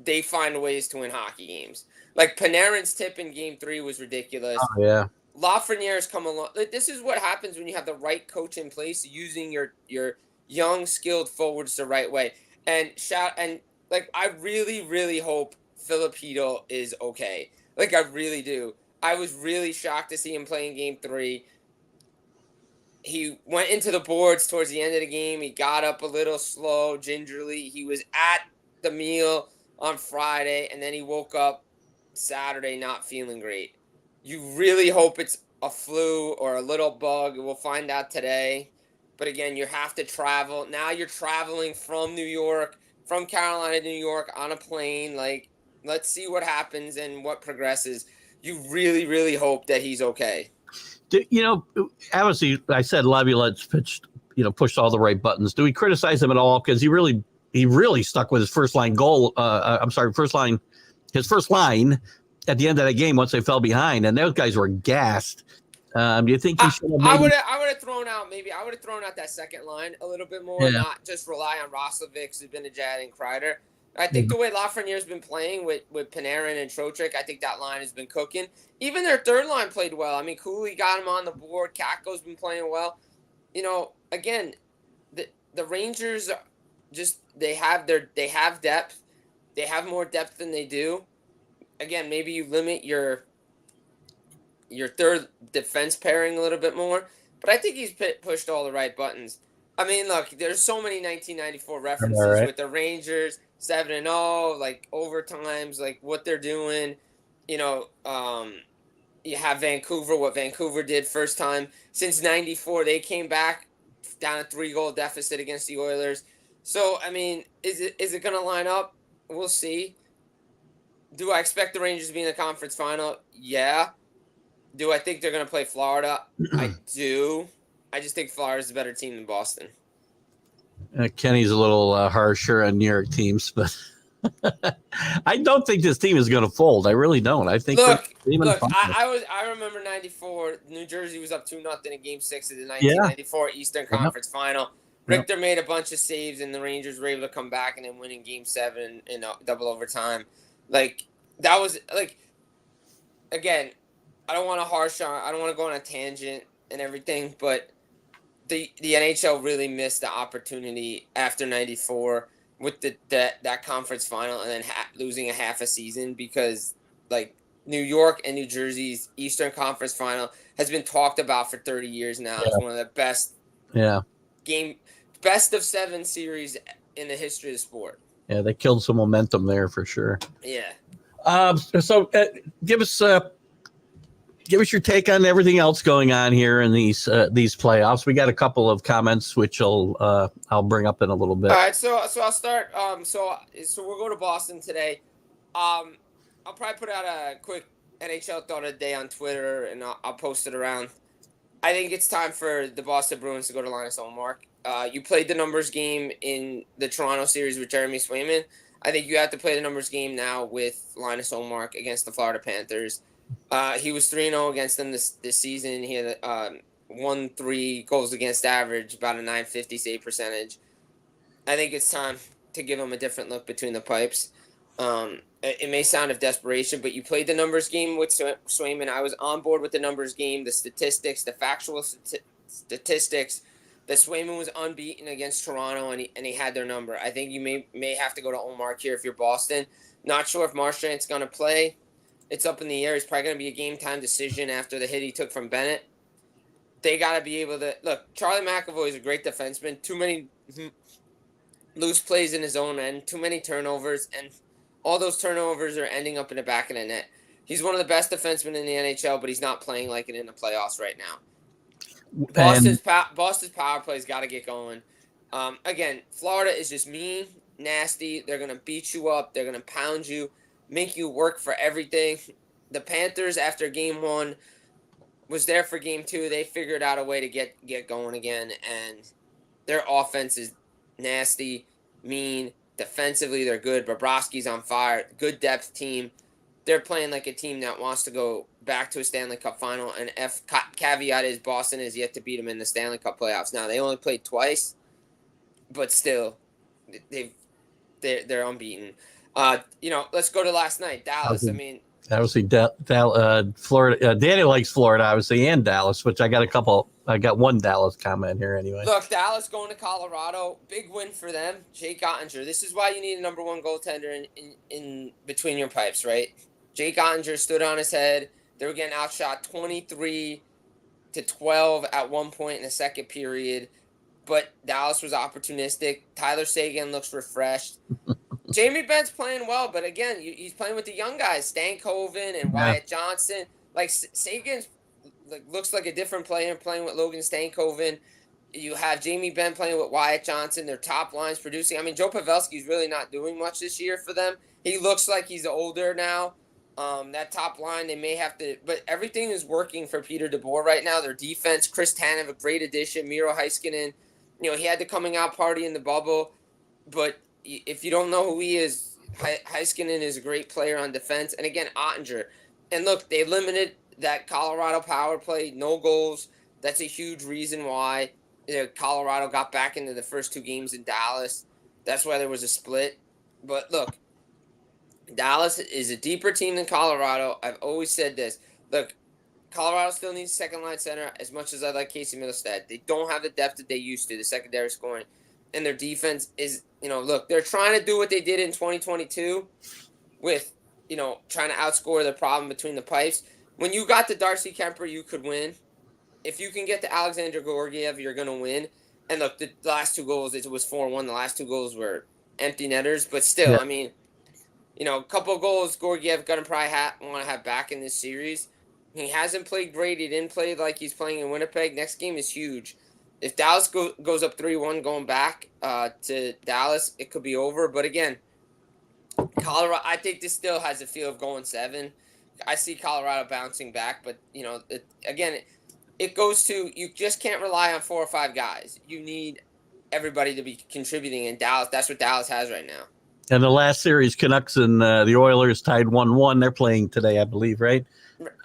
They find ways to win hockey games. Like Panarin's tip in Game 3 was ridiculous. Oh, yeah. Lafreniere's come along. This is what happens when you have the right coach in place, using your young, skilled forwards the right way. And I really, really hope Filipino is okay. Like, I really do. I was really shocked to see him play in Game 3. He went into the boards towards the end of the game. He got up a little slow, gingerly. He was at the meal on Friday, and then he woke up Saturday not feeling great. You really hope it's a flu or a little bug. We'll find out today. But again, you have to travel. Now you're traveling from New York, from Carolina to New York on a plane. Like, let's see what happens and what progresses. You really, really hope that he's okay. You know, obviously, I said Laviolette's pitched, pushed all the right buttons. Do we criticize him at all? Because he really stuck with his first line goal. His first line at the end of that game once they fell behind, and those guys were gassed. Do you think he should have? I would have thrown out that second line a little bit more, not just rely on Roslovic, Zibanejad, and Kreider. I think the way Lafreniere's been playing with Panarin and Trocheck, I think that line has been cooking. Even their third line played well. I mean, Cooley got him on the board. Kakko's been playing well. Again, the Rangers just they have depth. They have more depth than they do. Again, maybe you limit your third defense pairing a little bit more, but I think he's pushed all the right buttons. I mean, look, there's so many 1994 references with the Rangers, 7-0, like overtimes, like what they're doing. You have Vancouver, what Vancouver did first time since 94. They came back down a 3-goal deficit against the Oilers. So, I mean, is it going to line up? We'll see. Do I expect the Rangers to be in the conference final? Yeah. Do I think they're going to play Florida? I do. I just think Florida's a better team than Boston. Kenny's a little harsher on New York teams, but I don't think this team is going to fold. I really don't. I think. Look. I remember '94. New Jersey was up 2-0 in Game 6 of the 1994 Eastern Conference Final. Richter made a bunch of saves, and the Rangers were able to come back and then win in Game 7 in double overtime. Like, that was like, again, I don't want to go on a tangent and everything, but the NHL really missed the opportunity after '94 with that conference final and then losing a half a season, because like New York and New Jersey's Eastern Conference final has been talked about for 30 years now. It's one of the best of 7 series in the history of the sport. Yeah, they killed some momentum there for sure. Yeah. So give us your take on everything else going on here in these playoffs. We got a couple of comments which I'll bring up in a little bit. All right, so I'll start. So we'll go to Boston today. I'll probably put out a quick NHL thought of the day on Twitter, and I'll post it around. I think it's time for the Boston Bruins to go to Linus Ullmark. You played the numbers game in the Toronto series with Jeremy Swayman. I think you have to play the numbers game now with Linus Ullmark against the Florida Panthers. He was 3-0 against them this season. He had 1-3 goals against average, about a .950 save percentage. I think it's time to give him a different look between the pipes. It may sound of desperation, but you played the numbers game with Swayman. I was on board with the numbers game, the statistics, the factual statistics. That Swayman was unbeaten against Toronto, and he had their number. I think you may have to go to Ullmark here if you're Boston. Not sure if Marchand's going to play. It's up in the air. It's probably going to be a game-time decision after the hit he took from Bennett. They got to be able to – look, Charlie McAvoy is a great defenseman. Too many loose plays in his own end, too many turnovers, and all those turnovers are ending up in the back of the net. He's one of the best defensemen in the NHL, but he's not playing like it in the playoffs right now. Boston's power play's got to get going. Again, Florida is just mean, nasty. They're going to beat you up. They're going to pound you, make you work for everything. The Panthers, after Game 1, was there for game 2. They figured out a way to get going again, and their offense is nasty, mean. Defensively, they're good. Bobrovsky's on fire. Good depth team. They're playing like a team that wants to go back to a Stanley Cup final. And caveat is Boston has yet to beat them in the Stanley Cup playoffs. Now, they only played twice, but still, they're unbeaten. Let's go to last night. Dallas. I mean, obviously, Florida. Danny likes Florida, obviously, and Dallas, which I got one Dallas comment here anyway. Look, Dallas going to Colorado, big win for them. Jake Ottinger. This is why you need a number one goaltender in between your pipes, right? Jake Ottinger stood on his head. They were getting outshot 23-12 at one point in the second period, but Dallas was opportunistic. Tyler Seguin looks refreshed. Jamie Benn's playing well, but again, he's playing with the young guys, Stankoven and Wyatt Johnson. Like, Seguin looks like a different player playing with Logan Stankoven. You have Jamie Benn playing with Wyatt Johnson. Their top line's producing. I mean, Joe Pavelski's really not doing much this year for them. He looks like he's older now. That top line, they may have to, but everything is working for Peter DeBoer right now. Their defense, Chris Tanev, a great addition. Miro Heiskanen, he had the coming out party in the bubble, but if you don't know who he is, Heiskanen is a great player on defense. And again, Ottinger. And look, they limited that Colorado power play, no goals. That's a huge reason why Colorado got back into the first 2 games in Dallas. That's why there was a split. But look, Dallas is a deeper team than Colorado. I've always said this. Look, Colorado still needs a second-line center as much as I like Casey Middlestad. They don't have the depth that they used to, the secondary scoring. And their defense is, look, they're trying to do what they did in 2022 with, trying to outscore the problem between the pipes. When you got to Darcy Kemper, you could win. If you can get to Alexander Georgiev, you're going to win. And look, the last 2 goals, it was 4-1. The last 2 goals were empty netters. But still, I mean, a couple of goals Georgiev going to probably want to have back in this series. He hasn't played great. He didn't play like he's playing in Winnipeg. Next game is huge. If Dallas goes up 3-1 going back to Dallas, it could be over. But again, Colorado, I think this still has a feel of going 7. I see Colorado bouncing back, but, it goes to you just can't rely on 4 or 5 guys. You need everybody to be contributing in Dallas. That's what Dallas has right now. And the last series, Canucks and the Oilers tied 1-1. They're playing today, I believe, right?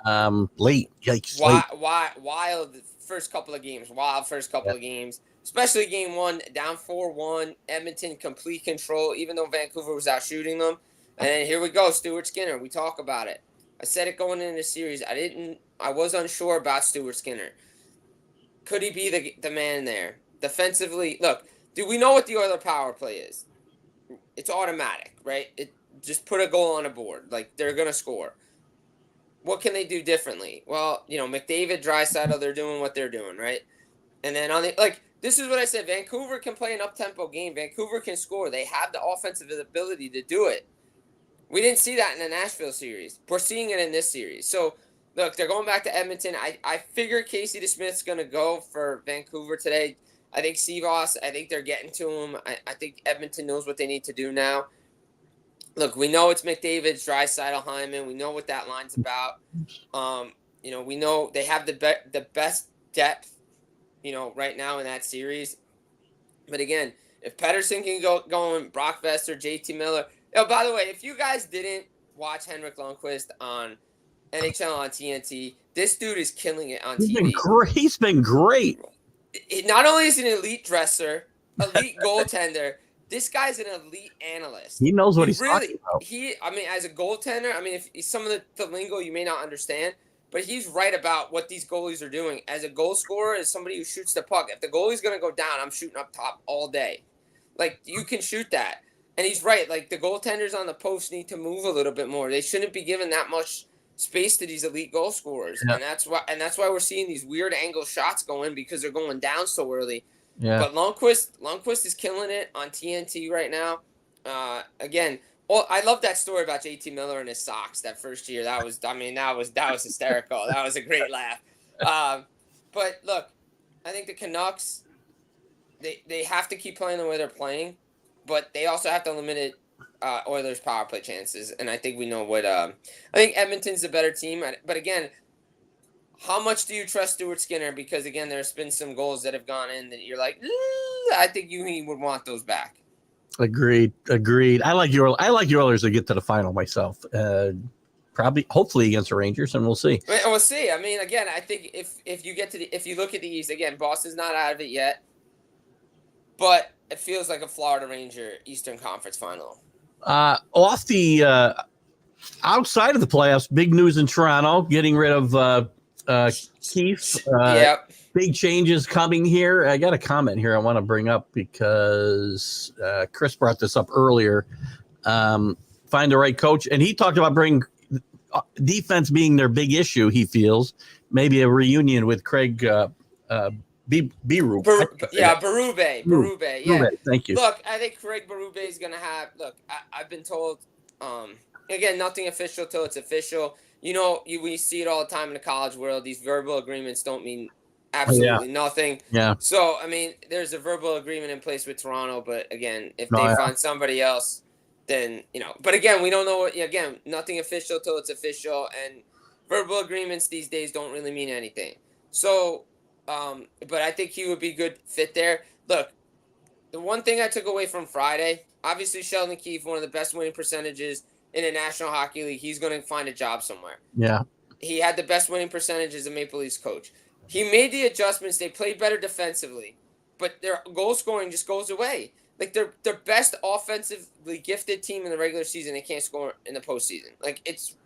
Late. Yikes. Wild first couple of games. Wild first couple of games. Especially game 1, down 4-1. Edmonton, complete control, even though Vancouver was out shooting them. And then here we go, Stuart Skinner. We talk about it. I said it going into the series. I was unsure about Stuart Skinner. Could he be the man there? Defensively, look, do we know what the Oilers power play is? It's automatic, right? Just put a goal on a board. Like, they're going to score. What can they do differently? Well, McDavid, Draisaitl, they're doing what they're doing, right? And then this is what I said. Vancouver can play an up-tempo game. Vancouver can score. They have the offensive ability to do it. We didn't see that in the Nashville series. We're seeing it in this series. So, look, they're going back to Edmonton. I figure Casey DeSmith's going to go for Vancouver today. I think Seaboss, I think they're getting to him. I think Edmonton knows what they need to do now. Look, we know it's McDavid, Draisaitl, Hyman. We know what that line's about. We know they have the best depth, right now in that series. But again, if Pettersson can go going, Brock Besser, JT Miller. Oh, by the way, if you guys didn't watch Henrik Lundqvist on NHL on TNT, this dude is killing it on TV. He's been great. Not only is he an elite dresser, elite goaltender, this guy's an elite analyst. He knows what he's talking about. As a goaltender, if some of the lingo you may not understand, but he's right about what these goalies are doing. As a goal scorer, as somebody who shoots the puck, if the goalie's going to go down, I'm shooting up top all day. Like, you can shoot that. And he's right. Like, the goaltenders on the post need to move a little bit more. They shouldn't be given that much space to these elite goal scorers. Yeah. And that's why we're seeing these weird angle shots go in, because they're going down so early. Yeah. But Lundqvist is killing it on TNT right now. Again, I love that story about JT Miller and his socks that first year. That was hysterical. That was a great laugh. But look, I think the Canucks, they have to keep playing the way they're playing, but they also have to limit Oilers' power play chances. And I think we know what I think Edmonton's the better team. But again, how much do you trust Stuart Skinner? Because again, there's been some goals that have gone in that you're like, I think he would want those back. Agreed. I like your Oilers to get to the final myself. Probably, hopefully against the Rangers, and we'll see. We'll see. I mean, again, I think if you get to if you look at the East again, Boston's not out of it yet, but it feels like a Florida Ranger Eastern Conference final. Off the outside of the playoffs, big news in Toronto, getting rid of Keith. Yep. Big changes coming here. I got a comment here I want to bring up because Chris brought this up earlier. Find the right coach, and he talked about bringing defense being their big issue. He feels maybe a reunion with Craig Berube. Berube. Yeah. Berube, thank you. Look, I think Craig Berube is going to have. Look, I've been told. Again, nothing official till it's official. You know, we see it all the time in the college world. These verbal agreements don't mean absolutely nothing. Yeah. So, I mean, there's a verbal agreement in place with Toronto, but again, if they find somebody else, then, you know. But again, we don't know what, again, nothing official till it's official, and verbal agreements these days don't really mean anything. So, but I think he would be a good fit there. Look, the one thing I took away from Friday, obviously Sheldon Keefe, one of the best winning percentages in the National Hockey League. He's going to find a job somewhere. Yeah. He had the best winning percentage as a Maple Leafs coach. He made the adjustments. They played better defensively, but their goal scoring just goes away. Like, they're best offensively gifted team in the regular season. They can't score in the postseason. Like, it's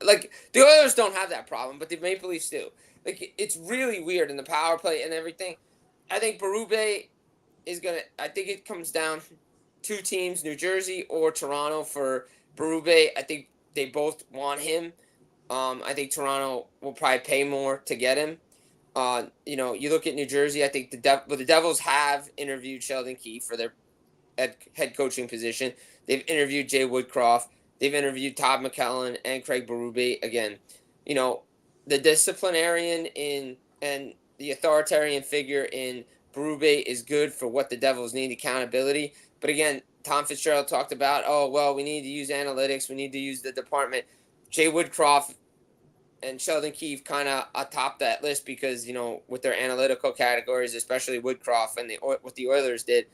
like the Oilers don't have that problem, but the Maple Leafs do. Like, it's really weird in the power play and everything. I think Berube is going to – I think it comes down two teams, New Jersey or Toronto for Berube. I think they both want him. I think Toronto will probably pay more to get him. You know, you look at New Jersey, I think the Devils have interviewed Sheldon Keefe for their head coaching position. They've interviewed Jay Woodcroft. They've interviewed Todd McKellen and Craig Berube. Again, you know, the disciplinarian and the authoritarian figure in Berube is good for what the Devils need, accountability. But again, Tom Fitzgerald talked about, we need to use analytics. We need to use the department. Jay Woodcroft and Sheldon Keefe kind of atop that list because, you know, with their analytical categories, especially Woodcroft and what the Oilers did.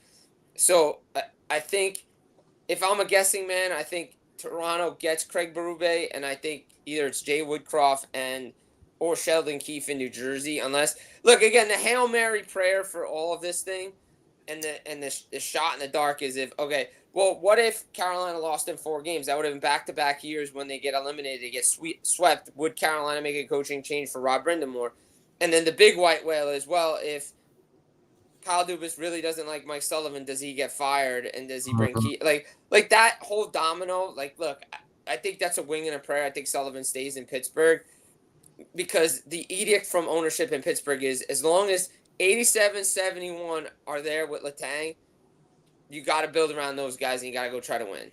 So I think if I'm a guessing man, I think Toronto gets Craig Berube, and I think either it's Jay Woodcroft or Sheldon Keefe in New Jersey. Unless, look, again, the Hail Mary prayer for all of this thing and the shot in the dark is what if Carolina lost in 4 games? That would have been back-to-back years when they get eliminated, they get swept. Would Carolina make a coaching change for Rob Brindamore? And then the big white whale is, if Kyle Dubas really doesn't like Mike Sullivan, does he get fired? And does he bring Keith? Like that whole domino, look, I think that's a wing and a prayer. I think Sullivan stays in Pittsburgh because the edict from ownership in Pittsburgh is as long as 87-71 are there with Letang, you got to build around those guys and you got to go try to win.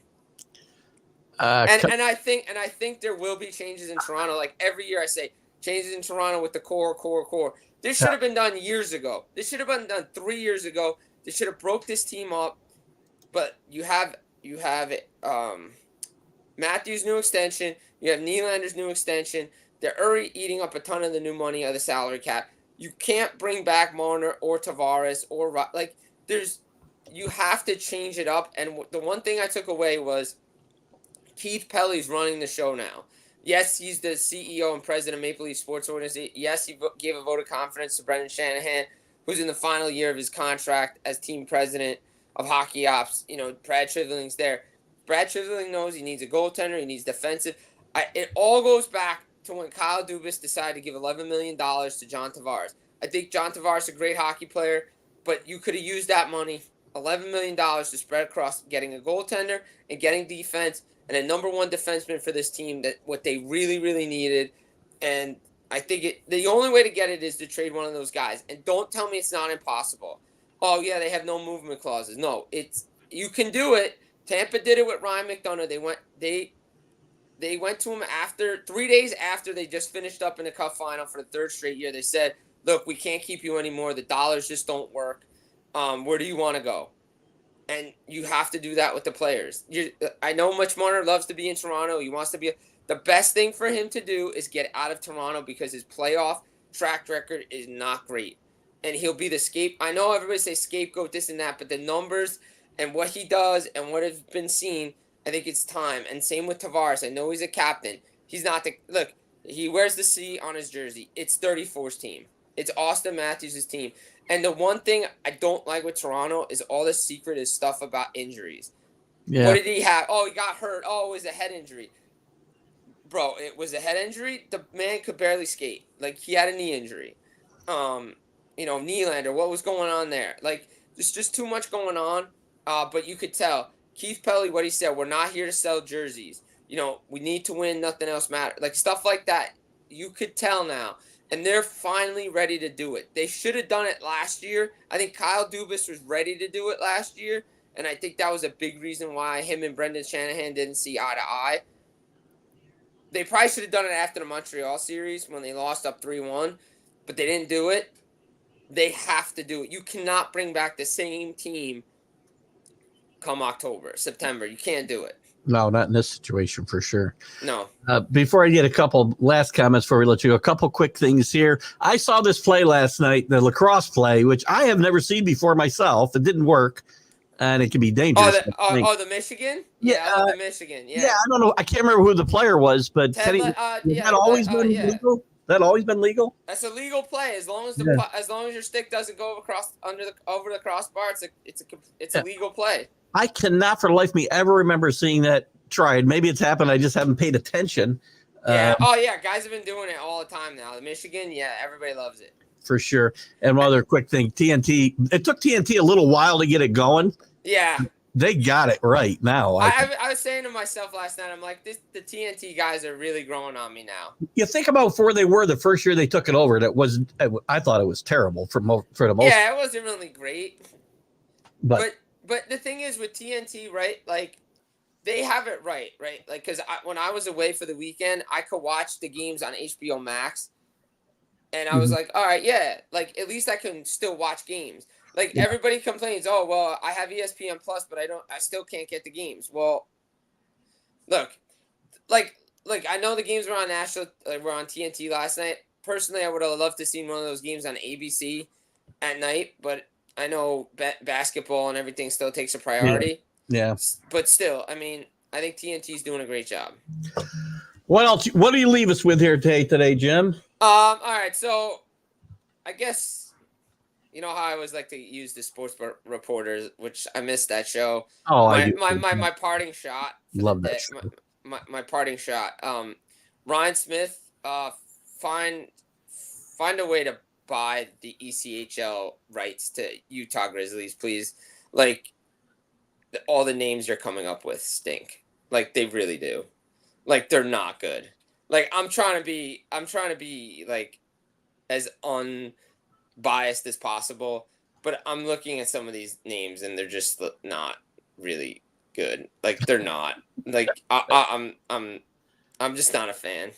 And I think there will be changes in Toronto. Like every year I say changes in Toronto with the core. This should have been done years ago. This should have been done 3 years ago. They should have broke this team up. But you have Matthews' new extension. You have Nylander's new extension. They're already eating up a ton of the new money of the salary cap. You can't bring back Marner or Tavares or you have to change it up. And the one thing I took away was Keith Pelly's running the show now. Yes, he's the CEO and president of Maple Leaf Sports Organization. Yes, he gave a vote of confidence to Brendan Shanahan, who's in the final year of his contract as team president of hockey ops. You know, Brad Trivelling's there. Brad Trivelling knows he needs a goaltender. He needs defensive. It all goes back to when Kyle Dubas decided to give $11 million to John Tavares. I think John Tavares is a great hockey player, but you could have used that money, $11 million, to spread across getting a goaltender and getting defense and a number one defenseman for this team, that what they really, really needed. And I think the only way to get it is to trade one of those guys. And don't tell me it's not impossible. Oh, yeah, they have no movement clauses. No, you can do it. Tampa did it with Ryan McDonough. They went to him 3 days after they just finished up in the Cup final for the 3rd straight year. They said, look, we can't keep you anymore. The dollars just don't work. Where do you want to go? And you have to do that with the players. I know Mitch Marner loves to be in Toronto. He wants to be. The best thing for him to do is get out of Toronto because his playoff track record is not great. And he'll be the scapegoat. I know everybody says scapegoat, this and that, but the numbers and what he does and what has been seen, I think it's time. And same with Tavares. I know he's a captain. He's not the – look, he wears the C on his jersey. It's 34's team. It's Austin Matthews' team. And the one thing I don't like with Toronto is all the secretive stuff about injuries. Yeah. What did he have? Oh, he got hurt. Oh, it was a head injury. Bro, it was a head injury. The man could barely skate. Like, he had a knee injury. Nylander, what was going on there? Like, there's just too much going on. But you could tell. Keith Pelly, what he said, we're not here to sell jerseys. We need to win. Nothing else matters. Like, stuff like that. You could tell now. And they're finally ready to do it. They should have done it last year. I think Kyle Dubas was ready to do it last year. And I think that was a big reason why him and Brendan Shanahan didn't see eye to eye. They probably should have done it after the Montreal series when they lost up 3-1. But they didn't do it. They have to do it. You cannot bring back the same team come October, September. You can't do it. No, not in this situation for sure. No. Before I get a couple last comments before we let you go, a couple quick things here. I saw this play last night, the lacrosse play, which I have never seen before myself. It didn't work, and it can be dangerous. The Michigan? Yeah, I love the Michigan. Yeah, I don't know. I can't remember who the player was, but that always been legal? That always been legal? That's a legal play as long as as long as your stick doesn't go over the crossbar. It's a legal play. I cannot for the life of me ever remember seeing that tried. Maybe it's happened. I just haven't paid attention. Yeah. Guys have been doing it all the time now. The Michigan, everybody loves it. For sure. And one other quick thing, TNT. It took TNT a little while to get it going. Yeah. They got it right now. I was saying to myself last night, I'm like, the TNT guys are really growing on me now. You think about where they were the first year they took it over. I thought it was terrible for the most. Yeah, it wasn't really great. But the thing is with TNT, right? Like, they have it right? Like, because when I was away for the weekend, I could watch the games on HBO Max, and I was like, all right, yeah, like at least I can still watch games. Like everybody complains, oh well, I have ESPN Plus, but I still can't get the games. Well, look, I know the games were on were on TNT last night. Personally, I would have loved to see one of those games on ABC at night, but I know basketball and everything still takes a priority. Yeah. But still, I mean, I think TNT's doing a great job. What else? What do you leave us with here today, Jim? All right. So I guess, you know how I always like to use the sports reporters, which I missed that show. Oh, my parting shot. Love that show. My parting shot. Ryan Smith, find a way to buy the ECHL rights to Utah Grizzlies, please. Like, all the names you're coming up with stink. Like, they really do. Like, they're not good. Like, I'm trying to be like as unbiased as possible, but I'm looking at some of these names and they're just not really good. Like, they're not. Like, I'm just not a fan.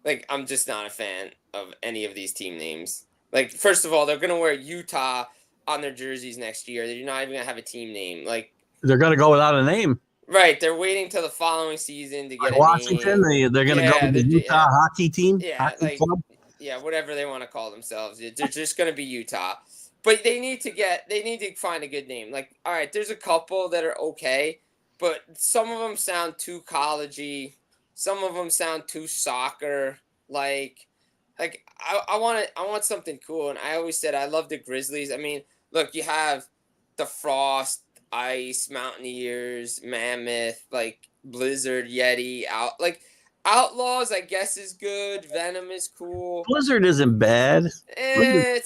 Like, I'm just not a fan of any of these team names. Like, first of all, they're gonna wear Utah on their jerseys next year. They're not even gonna have a team name. Like, they're gonna go without a name. Right, they're waiting till the following season to get a Washington. name. They're gonna go with the Utah hockey team. Yeah, club. Yeah, whatever they want to call themselves. They're just gonna be Utah. But they need to find a good name. Like, all right, there's a couple that are okay, but some of them sound too collegey. Some of them sound too soccer. Like I want something cool. And I always said I love the Grizzlies. I mean, look, you have the Frost, Ice, Mountaineers, Mammoth, like Blizzard, Yeti, Outlaws, I guess, is good. Venom is cool. Blizzard isn't bad. It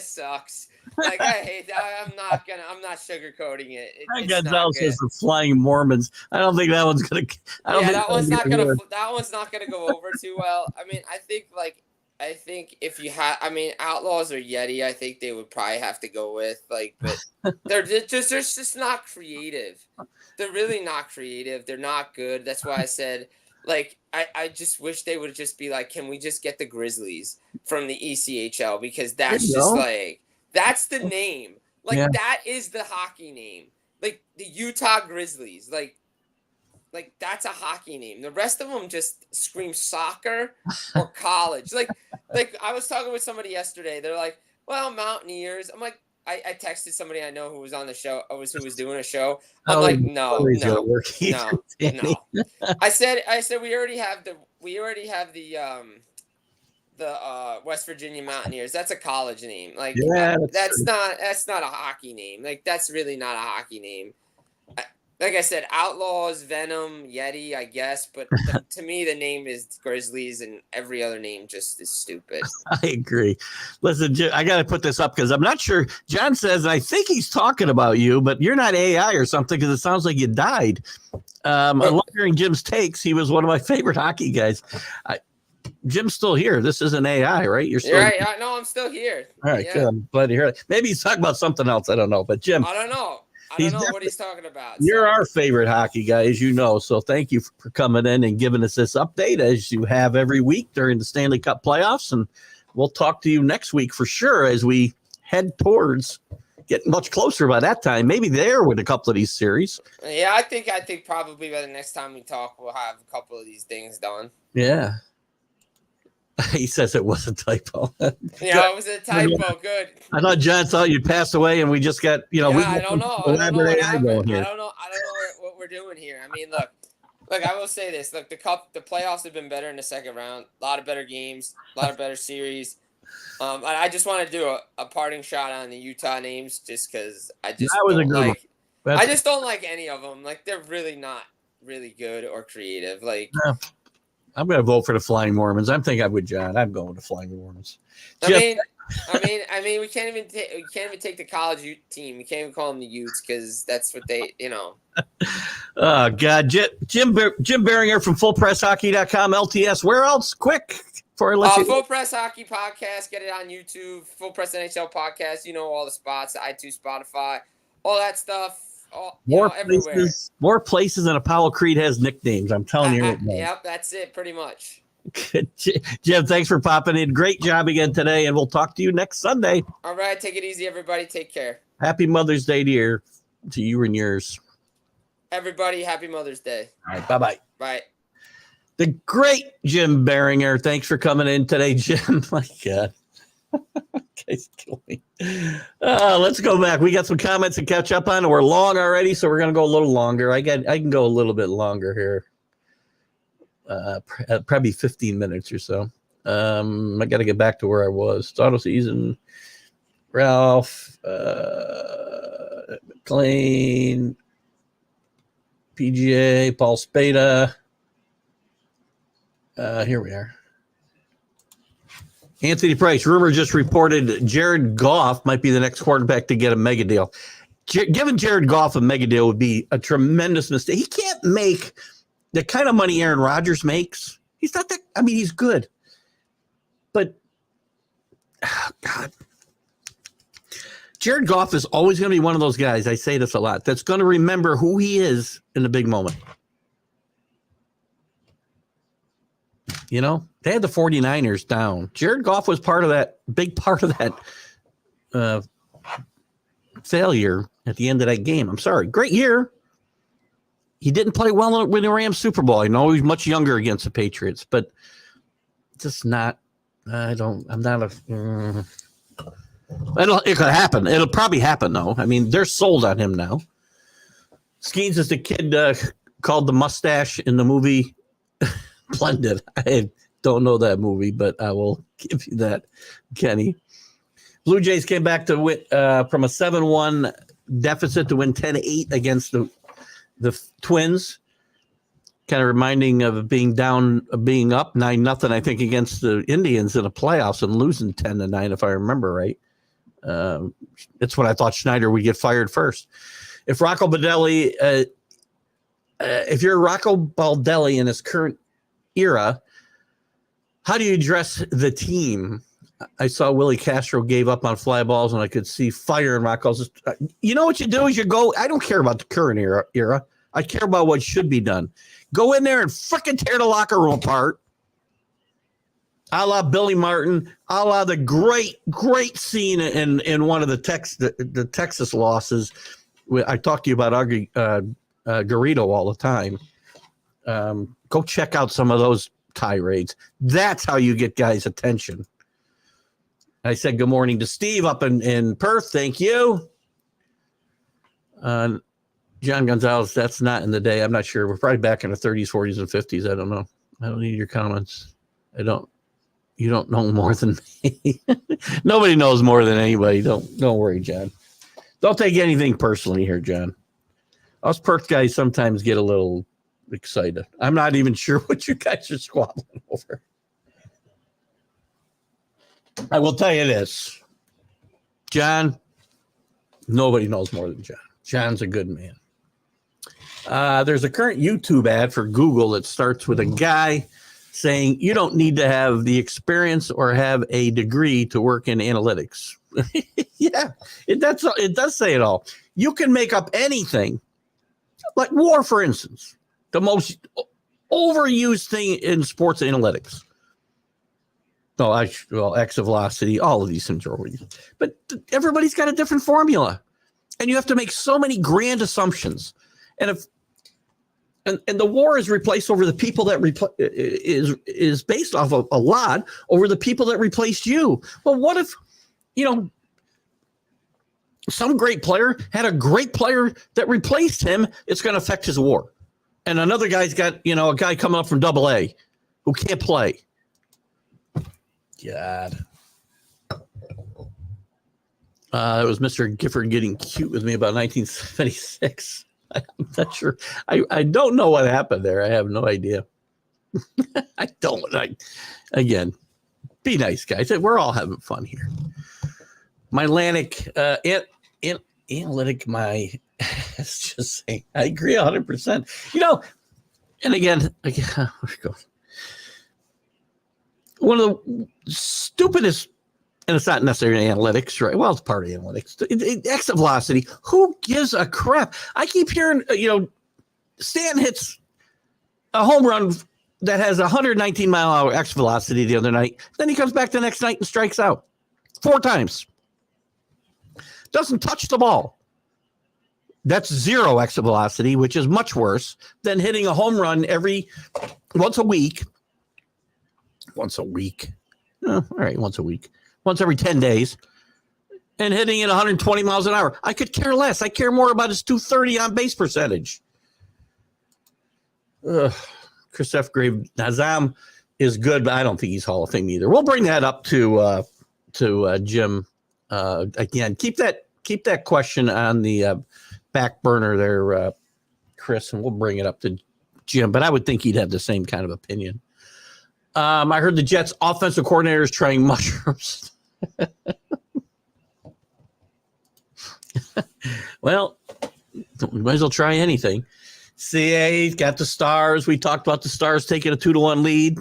sucks. Like, I hate that. I'm not sugarcoating it. Gonzalez says the Flying Mormons. I don't think that one's gonna. That one's not gonna go over too well. I mean, I think if you had, Outlaws or Yeti, I think they would probably have to go with, like, but they're just not creative. They're really not creative. They're not good. That's why I said, like, I just wish they would just be like, can we just get the Grizzlies from the ECHL? Because that's just like, that's the name. Like, that is the hockey name. Like, the Utah Grizzlies. Like, like that's a hockey name. The rest of them just scream soccer or college. Like I was talking with somebody yesterday. They're like, well, Mountaineers. I'm like, I texted somebody I know who was on the show, who was doing a show. I'm like, no. I said we already have the West Virginia Mountaineers. That's a college name. Like, that's not a hockey name. Like, that's really not a hockey name. Like I said, Outlaws, Venom, Yeti, I guess, but to me, the name is Grizzlies, and every other name just is stupid. I agree. Listen, I got to put this up because I'm not sure. John says, and I think he's talking about you, but you're not AI or something because it sounds like you died. I love hearing Jim's takes. He was one of my favorite hockey guys. Jim's still here. This isn't AI, right? You're still right. No, I'm still here. All right, good. I'm glad to hear it. Maybe he's talking about something else. I don't know. But Jim, I don't know what he's talking about. You're our favorite hockey guy, as you know. So thank you for coming in and giving us this update as you have every week during the Stanley Cup playoffs. And we'll talk to you next week for sure as we head towards getting much closer by that time. Maybe there with a couple of these series. Yeah, I think probably by the next time we talk, we'll have a couple of these things done. Yeah. He says it was a typo. Yeah, it was a typo. Good. I thought John thought you'd passed away, and we just got, I don't know. I don't know what we're doing here. I mean, look, I will say this. Look, the playoffs have been better in the second round. A lot of better games, a lot of better series. I just want to do a parting shot on the Utah names, just because I just don't like any of them. Like, they're really not really good or creative. Like. Yeah. I'm going to vote for the Flying Mormons. I'm thinking I'm with John. I'm going with the Flying Mormons. I mean, we can't even take the college team. We can't even call them the Utes because that's what they, Oh God, Jim Biringer from FullPressHockey.com, LTS. Where else? Quick before I let you. Full Press Hockey Podcast. Get it on YouTube. Full Press NHL Podcast. All the spots, iTunes, Spotify, all that stuff. More places than Apollo Creed has nicknames. I'm telling you. Yep, that's it, pretty much. Jim, thanks for popping in. Great job again today, and we'll talk to you next Sunday. All right, take it easy, everybody. Take care. Happy Mother's Day to you and yours. Everybody, happy Mother's Day. All right, bye-bye. Bye. The great Jim Biringer. Thanks for coming in today, Jim. My God. Guys kill me. Let's go back. We got some comments to catch up on. We're long already, so we're gonna go a little longer. I can go a little bit longer here. Probably 15 minutes or so. I got to get back to where I was. Auto season. Ralph, McLean, PGA, Paul Spada. Here we are. Anthony Price, rumor just reported Jared Goff might be the next quarterback to get a mega deal. Giving Jared Goff a mega deal would be a tremendous mistake. He can't make the kind of money Aaron Rodgers makes. He's not that. I mean, he's good. But, God. Jared Goff is always going to be one of those guys, I say this a lot, that's going to remember who he is in the big moment. They had the 49ers down. Jared Goff was big part of that failure at the end of that game. I'm sorry. Great year. He didn't play well when the Rams Super Bowl. I know he's much younger against the Patriots, but just not. It could happen. It'll probably happen, though. I mean, they're sold on him now. Skeens is the kid called the mustache in the movie Blended. I don't know that movie, but I will give you that, Kenny. Blue Jays came back to win from a 7-1 deficit to win 10-8 against the Twins. Kind of reminding of being up 9-0, I think, against the Indians in the playoffs and losing 10-9, if I remember right. It's when I thought Schneider would get fired first. If Rocco Baldelli, if you're Rocco Baldelli in his current era, how do you address the team? I saw Willie Castro gave up on fly balls, and I could see fire in Rocco's. You know what you do is you go. I don't care about the current era. I care about what should be done. Go in there and frickin' tear the locker room apart, a la Billy Martin, a la the great scene in one of the Texas losses. I talk to you about Garrido all the time. Go check out some of those tirades. That's how you get guys' attention. I said good morning to Steve up in Perth. Thank you. John Gonzalez, that's not in the day. I'm not sure. We're probably back in the 30s, 40s, and 50s. I don't know. I don't need your comments. You don't know more than me. Nobody knows more than anybody. Don't worry, John. Don't take anything personally here, John. Us Perth guys sometimes get a little excited. I'm not even sure what you guys are squabbling over. I will tell you this, John, nobody knows more than John. John's a good man. There's a current YouTube ad for Google that starts with a guy saying you don't need to have the experience or have a degree to work in analytics. Yeah, it does say it all. You can make up anything, like WAR, for instance, the most overused thing in sports analytics. Exit velocity, all of these things are overused. But everybody's got a different formula, and you have to make so many grand assumptions. And the WAR is replaced over the people that is based off of a lot over the people that replaced you. Well, what if, some great player had a great player that replaced him? It's going to affect his WAR. And another guy's got, a guy coming up from AA who can't play. God. It was Mr. Gifford getting cute with me about 1976. I'm not sure. I don't know what happened there. I have no idea. Again, be nice, guys. We're all having fun here. My Atlantic analytic, it's just saying, I agree 100%. And again, one of the stupidest, and it's not necessarily analytics, right? Well, it's part of analytics. Exit velocity. Who gives a crap? I keep hearing, Stan hits a home run that has 119-mile-an-hour exit velocity the other night. Then he comes back the next night and strikes out 4 times. Doesn't touch the ball. That's 0 exit velocity, which is much worse than hitting a home run once a week. Once a week. Oh, all right, once a week. Once every 10 days, and hitting it 120 miles an hour. I could care less. I care more about his 230 on base percentage. Chris F. Grave, Nazam is good, but I don't think he's Hall of Fame either. We'll bring that up to Jim again. Keep that question on the back burner there, Chris, and we'll bring it up to Jim. But I would think he'd have the same kind of opinion. I heard the Jets offensive coordinator is trying mushrooms. Well, we might as well try anything. CA's got the Stars. We talked about the Stars taking a 2-1 lead.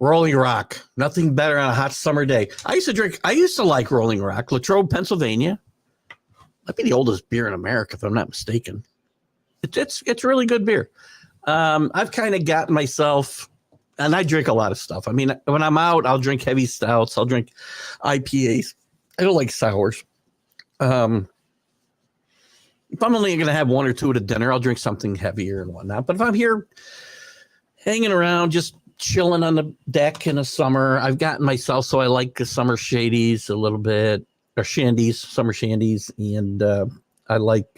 Rolling Rock. Nothing better on a hot summer day. I used to like Rolling Rock. Latrobe, Pennsylvania. Might be the oldest beer in America, if I'm not mistaken. It's really good beer. I've kind of gotten myself, and I drink a lot of stuff. I mean, when I'm out, I'll drink heavy stouts. I'll drink IPAs. I don't like sours. If I'm only going to have 1 or 2 at a dinner, I'll drink something heavier and whatnot. But if I'm here hanging around, just chilling on the deck in the summer, I've gotten myself, so I like the summer shadies a little bit, or shandies, summer shandies. And I like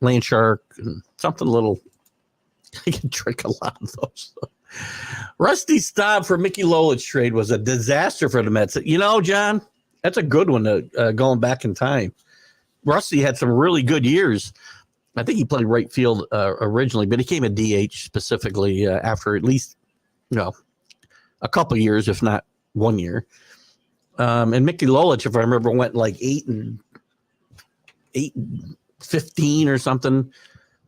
Land Shark and something a little. I can drink a lot of those. Rusty Staub for Mickey Lolich trade was a disaster for the Mets. John, that's a good one going back in time. Rusty had some really good years. I think he played right field originally, but he came a DH specifically after at least, a couple years, if not 1 year. And Mickey Lolich, if I remember, went like 8-15 or something.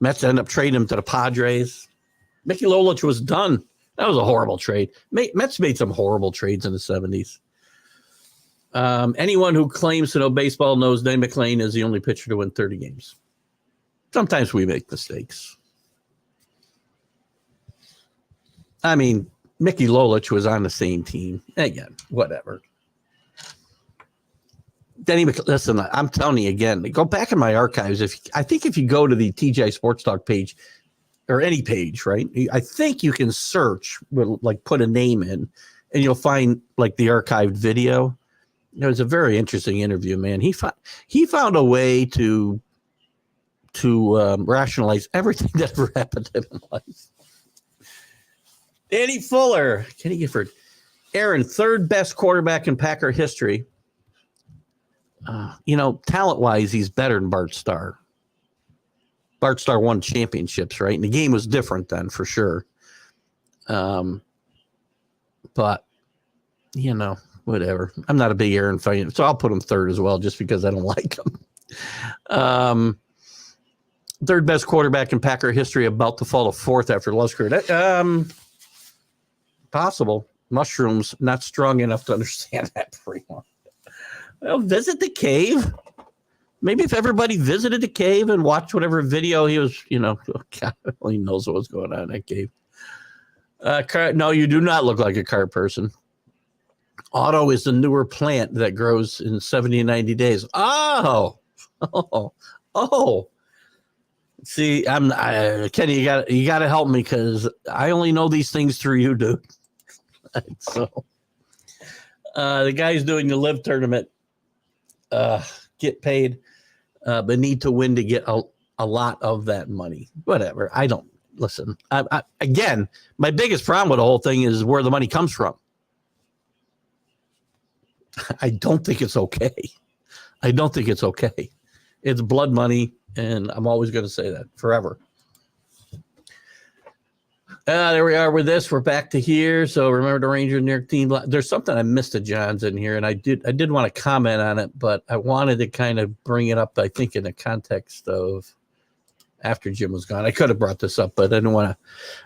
Mets ended up trading him to the Padres. Mickey Lolich was done. That was a horrible trade. Mets made some horrible trades in the 70s. Anyone who claims to know baseball knows Dave McClain is the only pitcher to win 30 games. Sometimes we make mistakes. I mean, Mickey Lolich was on the same team. Again, whatever. Listen, I'm telling you again, go back in my archives. If you go to the TGI Sports Talk page, or any page, right? I think you can search, like put a name in, and you'll find like the archived video. It was a very interesting interview, man. He found a way to rationalize everything that ever happened in life. Danny Fuller, Kenny Gifford, Aaron, third best quarterback in Packer history. Talent-wise, he's better than Bart Starr. Bart Starr won championships, right? And the game was different then, for sure. But, whatever. I'm not a big Aaron fan, so I'll put him third as well, just because I don't like him. Third best quarterback in Packer history, about to fall to fourth after Love's career. Possible. Mushrooms, not strong enough to understand that very well. Well, visit the cave. Maybe if everybody visited the cave and watched whatever video he was, God only knows what was going on in that cave. No, you do not look like a car person. Auto is the newer plant that grows in 70 and 90 days. Oh. See, Kenny, you got to help me, because I only know these things through you, dude. So, the guys doing the live tournament get paid, but need to win to get a lot of that money. Whatever. I don't listen. Again, my biggest problem with the whole thing is where the money comes from. I don't think it's okay. It's blood money, and I'm always going to say that forever. There we are with this. We're back to here. So remember the Ranger New York team. There's something I missed at John's in here, and I did want to comment on it, but I wanted to kind of bring it up, I think, in the context of after Jim was gone. I could have brought this up, but I didn't want to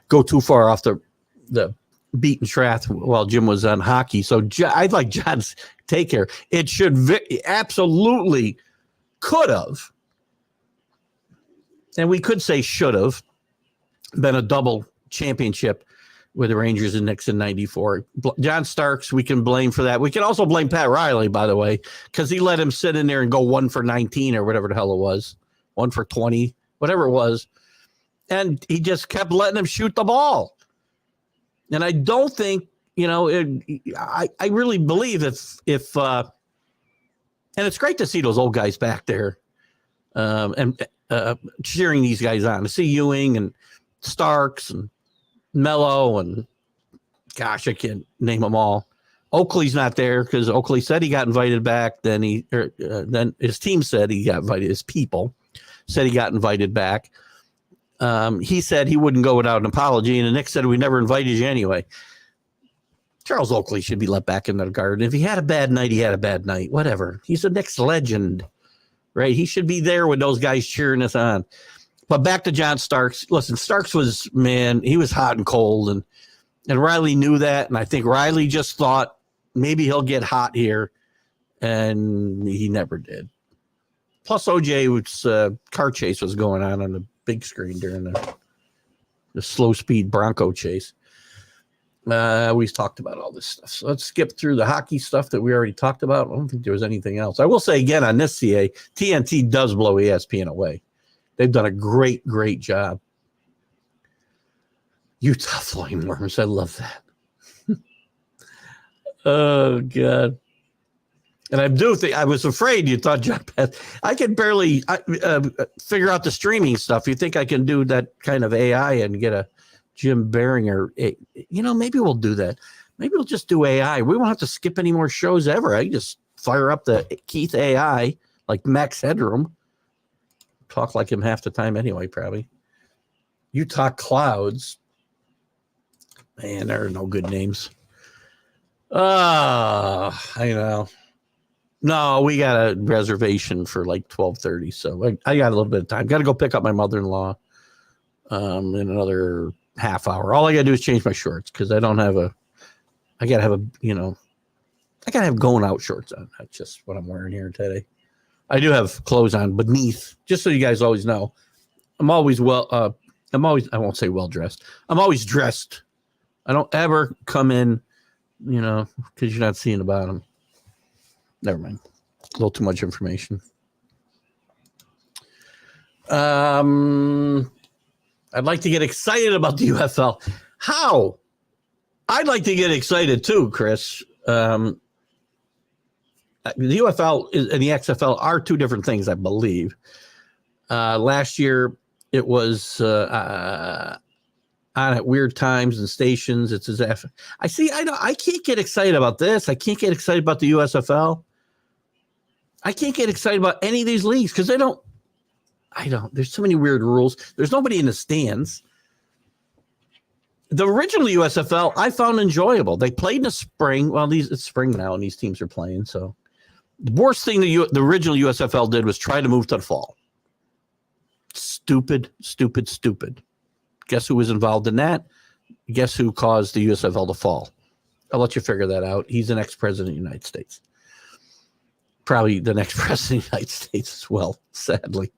go too far off the beaten track while Jim was on hockey. So I'd like John's take here. It should absolutely could have, and we could say should have, been a double championship with the Rangers and Knicks in 94. John Starks, we can blame for that. We can also blame Pat Riley, by the way, because he let him sit in there and go 1 for 19 or whatever the hell it was, 1 for 20, whatever it was. And he just kept letting him shoot the ball. And I don't think, I really believe if and it's great to see those old guys back there and cheering these guys on, to see Ewing and Starks and Mello and gosh, I can't name them all. Oakley's not there because Oakley said he got invited back. Then then his team said he got invited. His people said he got invited back. He said he wouldn't go without an apology, and the Knicks said we never invited you anyway. Charles Oakley should be let back in the garden. If he had a bad night, he had a bad night. Whatever. He's a Knicks legend, right? He should be there with those guys cheering us on. But back to John Starks. Listen, Starks was, man, he was hot and cold, and Riley knew that, and I think Riley just thought maybe he'll get hot here, and he never did. Plus, OJ's car chase was going on the big screen during the slow-speed Bronco chase. We talked about all this stuff. So let's skip through the hockey stuff that we already talked about. I don't think there was anything else. I will say again on this CA, TNT does blow ESPN away. They've done a great, great job. Utah Flying Worms. I love that. Oh, God. And I do think, I was afraid you thought John Pat. I can barely figure out the streaming stuff. You think I can do that kind of AI and get a Jim Biringer? Maybe we'll do that. Maybe we'll just do AI. We won't have to skip any more shows ever. I can just fire up the Keith AI, like Max Headroom. Talk like him half the time anyway, probably. Utah Clouds. Man, there are no good names. I know. No, we got a reservation for like 12:30, so I got a little bit of time. Got to go pick up my mother-in-law in another half hour. All I got to do is change my shorts because I got to have going out shorts on. That's just what I'm wearing here today. I do have clothes on beneath, just so you guys always know. I won't say well dressed. I'm always dressed. I don't ever come in, because you're not seeing the bottom. Never mind. A little too much information. I'd like to get excited about the UFL. How? I'd like to get excited too, Chris. The UFL and the XFL are two different things, I believe. Last year, it was on at weird times and stations. It's as if I can't get excited about this. I can't get excited about the USFL. I can't get excited about any of these leagues because there's so many weird rules. There's nobody in the stands. The original USFL I found enjoyable. They played in the spring. Well, it's spring now and these teams are playing. So the worst thing the original USFL did was try to move to the fall. Stupid. Guess who was involved in that? Guess who caused the USFL to fall? I'll let you figure that out. He's an ex-president of the United States. Probably the next president of the United States as well, sadly.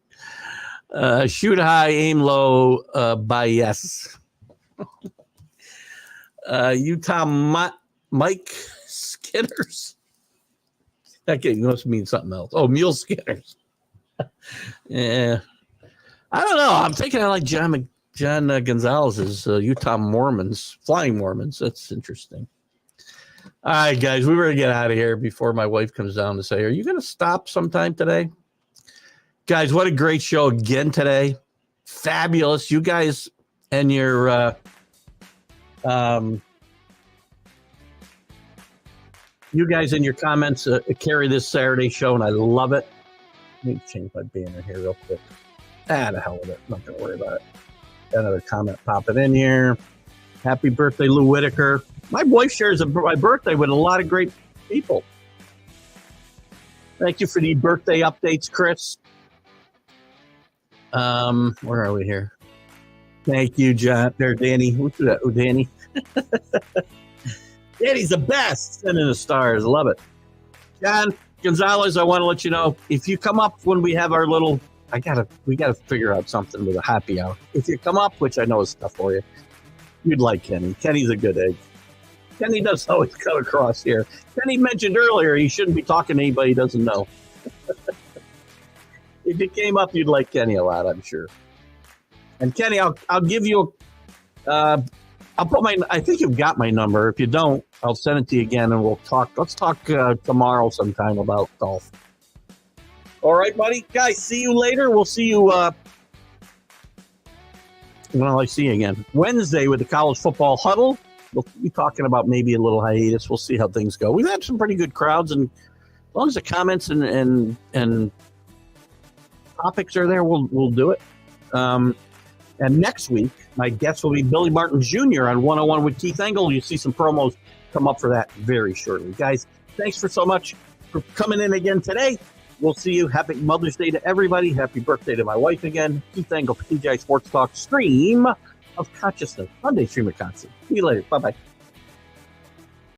Shoot high, aim low, bias. Utah Mike Skinners. That must mean something else. Oh, Mule Skinners. Yeah. I don't know. I'm thinking I like John Gonzalez's Utah Mormons, Flying Mormons. That's interesting. All right, guys, we better get out of here before my wife comes down to say, are you going to stop sometime today? Guys, what a great show again today. Fabulous. You guys and your comments carry this Saturday show, and I love it. Let me change my banner here real quick. The hell with it. I'm not going to worry about it. Got another comment popping in here. Happy birthday, Lou Whitaker. My wife shares my birthday with a lot of great people. Thank you for the birthday updates, Chris. Where are we here? Thank you, John. There, Danny. What's that? Oh, Danny. Danny's the best. Sending the stars. Love it. John Gonzalez, I want to let you know, if you come up when we have our little, we gotta figure out something with a happy hour. If you come up, which I know is tough for you, you'd like Kenny. Kenny's a good egg. Kenny does always come across here. Kenny mentioned earlier he shouldn't be talking to anybody he doesn't know. If you came up, you'd like Kenny a lot, I'm sure. And Kenny, I'll give you I'll put I think you've got my number. If you don't, I'll send it to you again and we'll talk. Let's talk tomorrow sometime about golf. All right, buddy. Guys, see you later. We'll see you when I see you again. Wednesday with the college football huddle. We'll be talking about maybe a little hiatus. We'll see how things go. We've had some pretty good crowds, and as long as the comments and topics are there, we'll do it. And next week, my guest will be Billy Martin Jr. on 101 with Keith Engle. You'll see some promos come up for that very shortly. Guys, thanks so much for coming in again today. We'll see you. Happy Mother's Day to everybody. Happy birthday to my wife again. Keith Engle, TGI Sports Talk, Stream of Consciousness. Monday, Stream of Consciousness. See you later. Bye-bye.